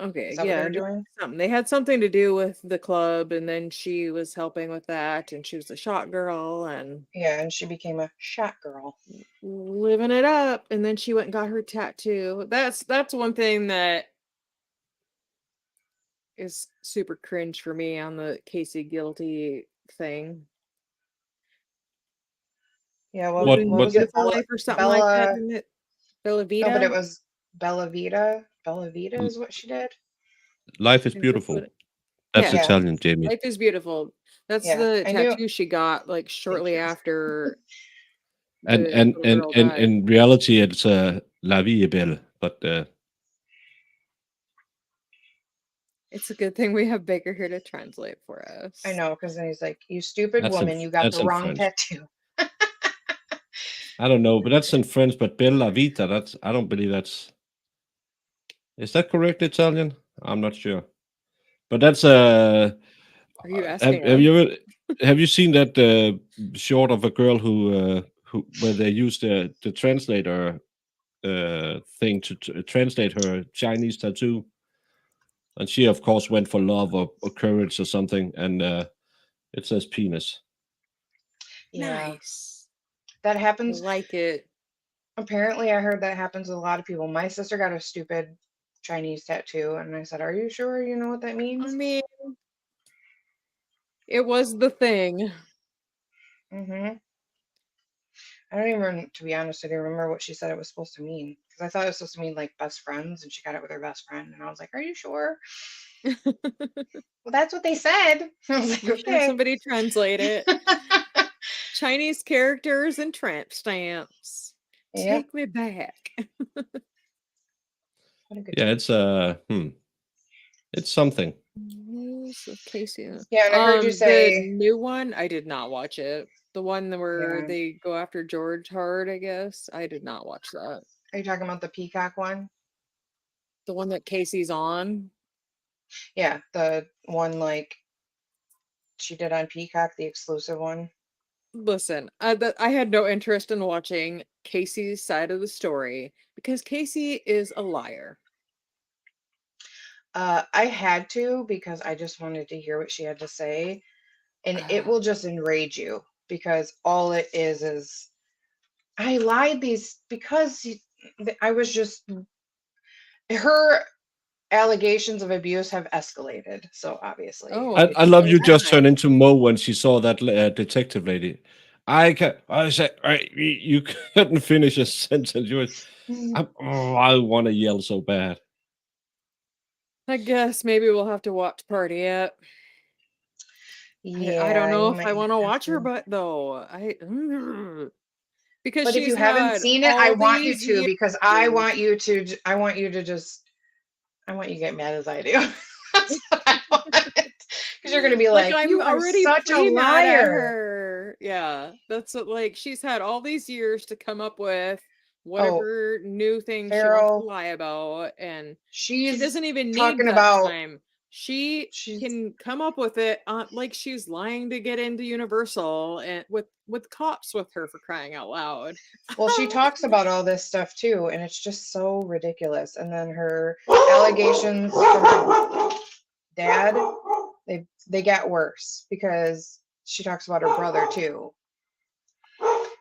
Okay, Is that what yeah, they were doing? something. They had something to do with the club, and then she was helping with that, and she was a shot girl and Yeah, and she became a shot girl. living it up. And then she went and got her tattoo. That's one thing that is super cringe for me on the Casey Guilty thing. Yeah, What was it? Beautiful Life or something like that, isn't it? Bella Vita. No, but it was Bella Vita. Bella Vita is what she did. Life is Is this beautiful. what That's Yeah. Italian, Jamie. Life is Beautiful. That's Yeah, the I knew. tattoo she got like shortly you. after And the and little and, girl and died. in reality, it's La Vie est belle, but It's a good thing we have Baker here to translate for us. I know, because then he's like, "You stupid That's in- woman, you got that's the in wrong French. tattoo." I don't know, but that's in French. But Bella Vita, I don't believe that's. Is that correct Italian? I'm not sure. But that's Are you asking have us? you ever have you seen that short of a girl who where they used the translator thing to translate her Chinese tattoo, and she of course went for love or courage or something, and it says penis. Yeah, Nice. that I happens. like it. Apparently, I heard that happens with a lot of people. My sister got a stupid Chinese tattoo, and I said, "Are you sure you know what that I means?" mean, it was the thing. Mm-hmm. I don't even, to be honest, I didn't remember what she said it was supposed to mean, because I thought it was supposed to mean like best friends, and she got it with her best friend, and I was like, "Are you sure?" Well, that's what they said. I was like, You should have "Okay." somebody translate it. Chinese characters and tramp stamps. Yep. Take me back. What a good Yeah, time. it's something. News of Casey. Yeah, and I heard you The say, new one, I did not watch it. The one where Yeah. they go after George Hard, I guess. I did not watch that. Are you talking about the Peacock one? The one that Casey's on. Yeah, the one like she did on Peacock, the exclusive one. Listen, I had no interest in watching Casey's side of the story because Casey is a liar. I had to because I just wanted to hear what she had to say, and it will just enrage you because all it is I lied these because I was just her allegations of abuse have escalated. So obviously, Oh, I love you my just God. turned into Mo when she saw that detective lady. I said, you couldn't finish a sentence. I want to yell so bad. I guess maybe we'll have to watch Party Up. I don't Yeah, know you if I might want to have watch her, to. but though because But if you she's haven't had seen it, I all want you these to years. because I want you to. I want you to just. I want you to get mad as I do. That's what I want. Because you're gonna be Like like, I'm you are already such a mad at liar. her. Yeah, that's what, like she's had all these years to come up with Oh, whatever new thing she wants to Farrell, lie about, and she she's doesn't even need talking that about. time. She She's can come up with it like she's lying to get into Universal and with cops with her, for crying out loud. well, she talks about all this stuff too, and it's just so ridiculous. And then her allegations from her dad, they get worse because she talks about her brother too.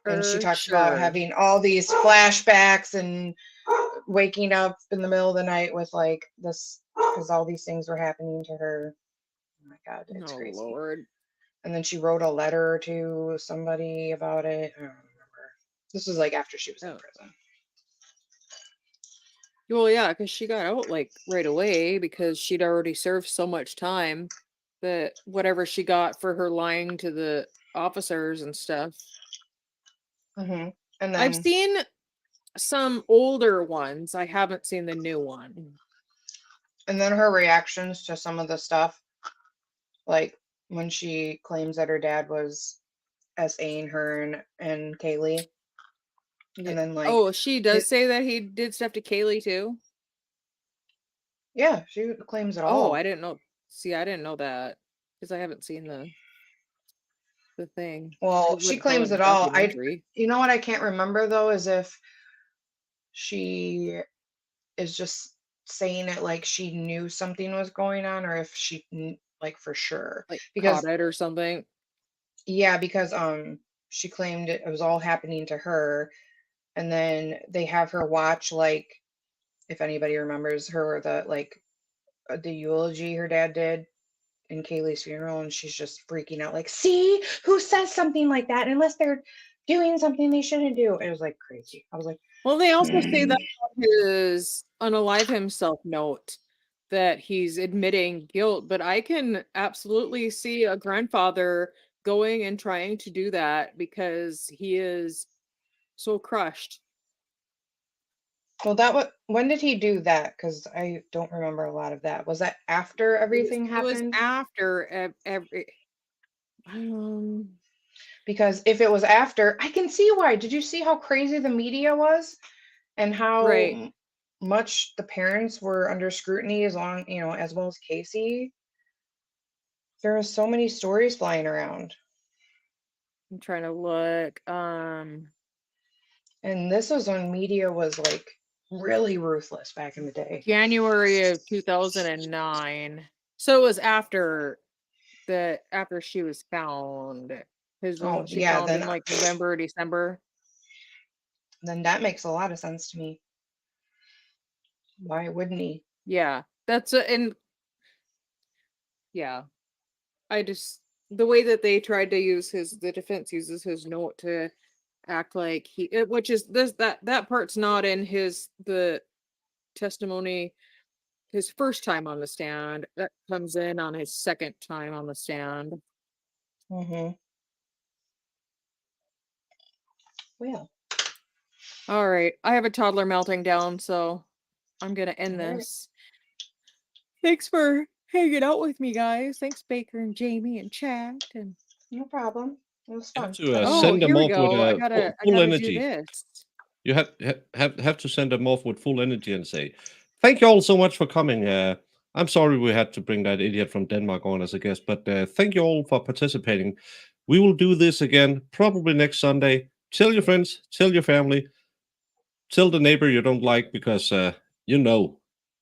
And she talks about Sure. having all these flashbacks and waking up in the middle of the night with like this because all these things were happening to her. Oh my God, it's Oh crazy. Lord. And then she wrote a letter to somebody about it. I don't remember. This was like after she was in Oh. prison. Well, yeah, because she got out like right away because she'd already served so much time that whatever she got for her lying to the officers and stuff. And I've then seen some older ones. I haven't seen the new one. her reactions to some of the stuff, like when she claims that her dad was SAing her and Kaylee. And then like Oh, she does say that he did stuff to Kaylee too. Yeah, she claims it Oh, all. I didn't know. See, I didn't know that because I haven't seen the thing. Well, What she do you call claims it, it all. documentary. You know what I can't remember though is if she is just saying it like she knew something was going on, or if she like for sure. Like Because caught it or something. yeah, because she claimed it was all happening to her, and then they have her watch like if anybody remembers her the eulogy her dad did in Kaylee's funeral, and she's just freaking out like, see who says something like that unless they're doing something they shouldn't do. It was like crazy. I was like, Well, they also say that on his unalive himself note that he's admitting guilt, but I can absolutely see a grandfather going and trying to do that because he is so crushed. well, when did he do that? Because I don't remember a lot of that. Was that after everything It was happened? after every Because if it was after, I can see why. Did you see how crazy the media was and how right. much the parents were under scrutiny as well as Casey? There were so many stories flying around. I'm trying to look. And this was when media was like really ruthless back in the day. January of 2009. So it was after she was found. Because Oh wasn't she yeah, found in like November or December? then that makes a lot of sense to me. Why wouldn't he? Yeah. That's and yeah. I just the way that they tried to use the defense uses his note to act like which is that part's not in the testimony his first time on the stand. That comes in on his second time on the stand. Mm-hmm. Well. All right. I have a toddler melting down, so I'm gonna end this. Thanks for hanging out with me, guys. Thanks, Baker and Jamie and Chat. And No problem. It was fun. To oh, send them here we off with go. I full gotta do energy. this. You have to send them off with full energy and say, "Thank you all so much for coming." I'm sorry we had to bring that idiot from Denmark on as a guest, but thank you all for participating. We will do this again probably next Sunday. Tell your friends, tell your family, tell the neighbor you don't like because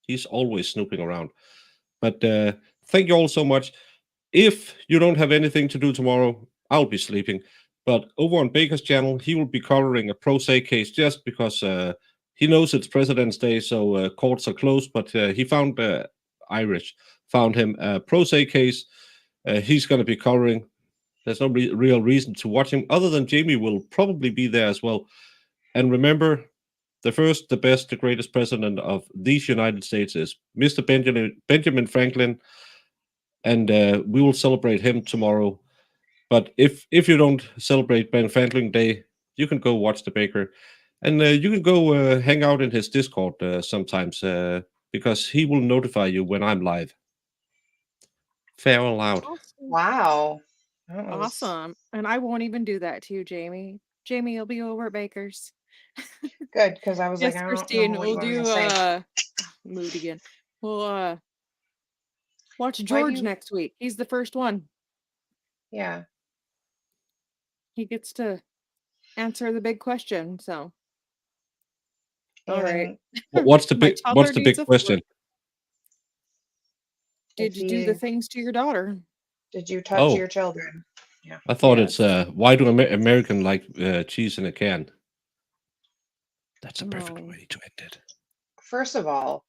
he's always snooping around. But thank you all so much. If you don't have anything to do tomorrow, I'll be sleeping. But over on Baker's channel, he will be covering a pro se case just because he knows it's President's Day, so courts are closed. But he found Irish, found him a pro se case. He's going to be covering. There's no real reason to watch him other than Jamie will probably be there as well. And remember, the first, the best, the greatest president of these United States is Mr. Benjamin Franklin. and we will celebrate him tomorrow. But if you don't celebrate Ben Franklin Day, you can go watch the baker, and you can go hang out in his Discord sometimes because he will notify you when I'm live. Fair and loud. Wow. That was- Awesome. And I won't even do that to you, Jamie. Jamie, you'll be over at Baker's. Good, because I was Yes, like, I don't Christine, know what we'll you were do gonna say. mood again. We'll watch Why do George you- next week. He's the first one. Yeah. He gets to answer the big question. So all right. And What's the My big toddler What's the needs big a question? Did if you do the things to your daughter? Did you touch Oh. your children? Yeah. I thought Yes. it's why do American like cheese in a can? That's a perfect Oh. way to end it. First of all,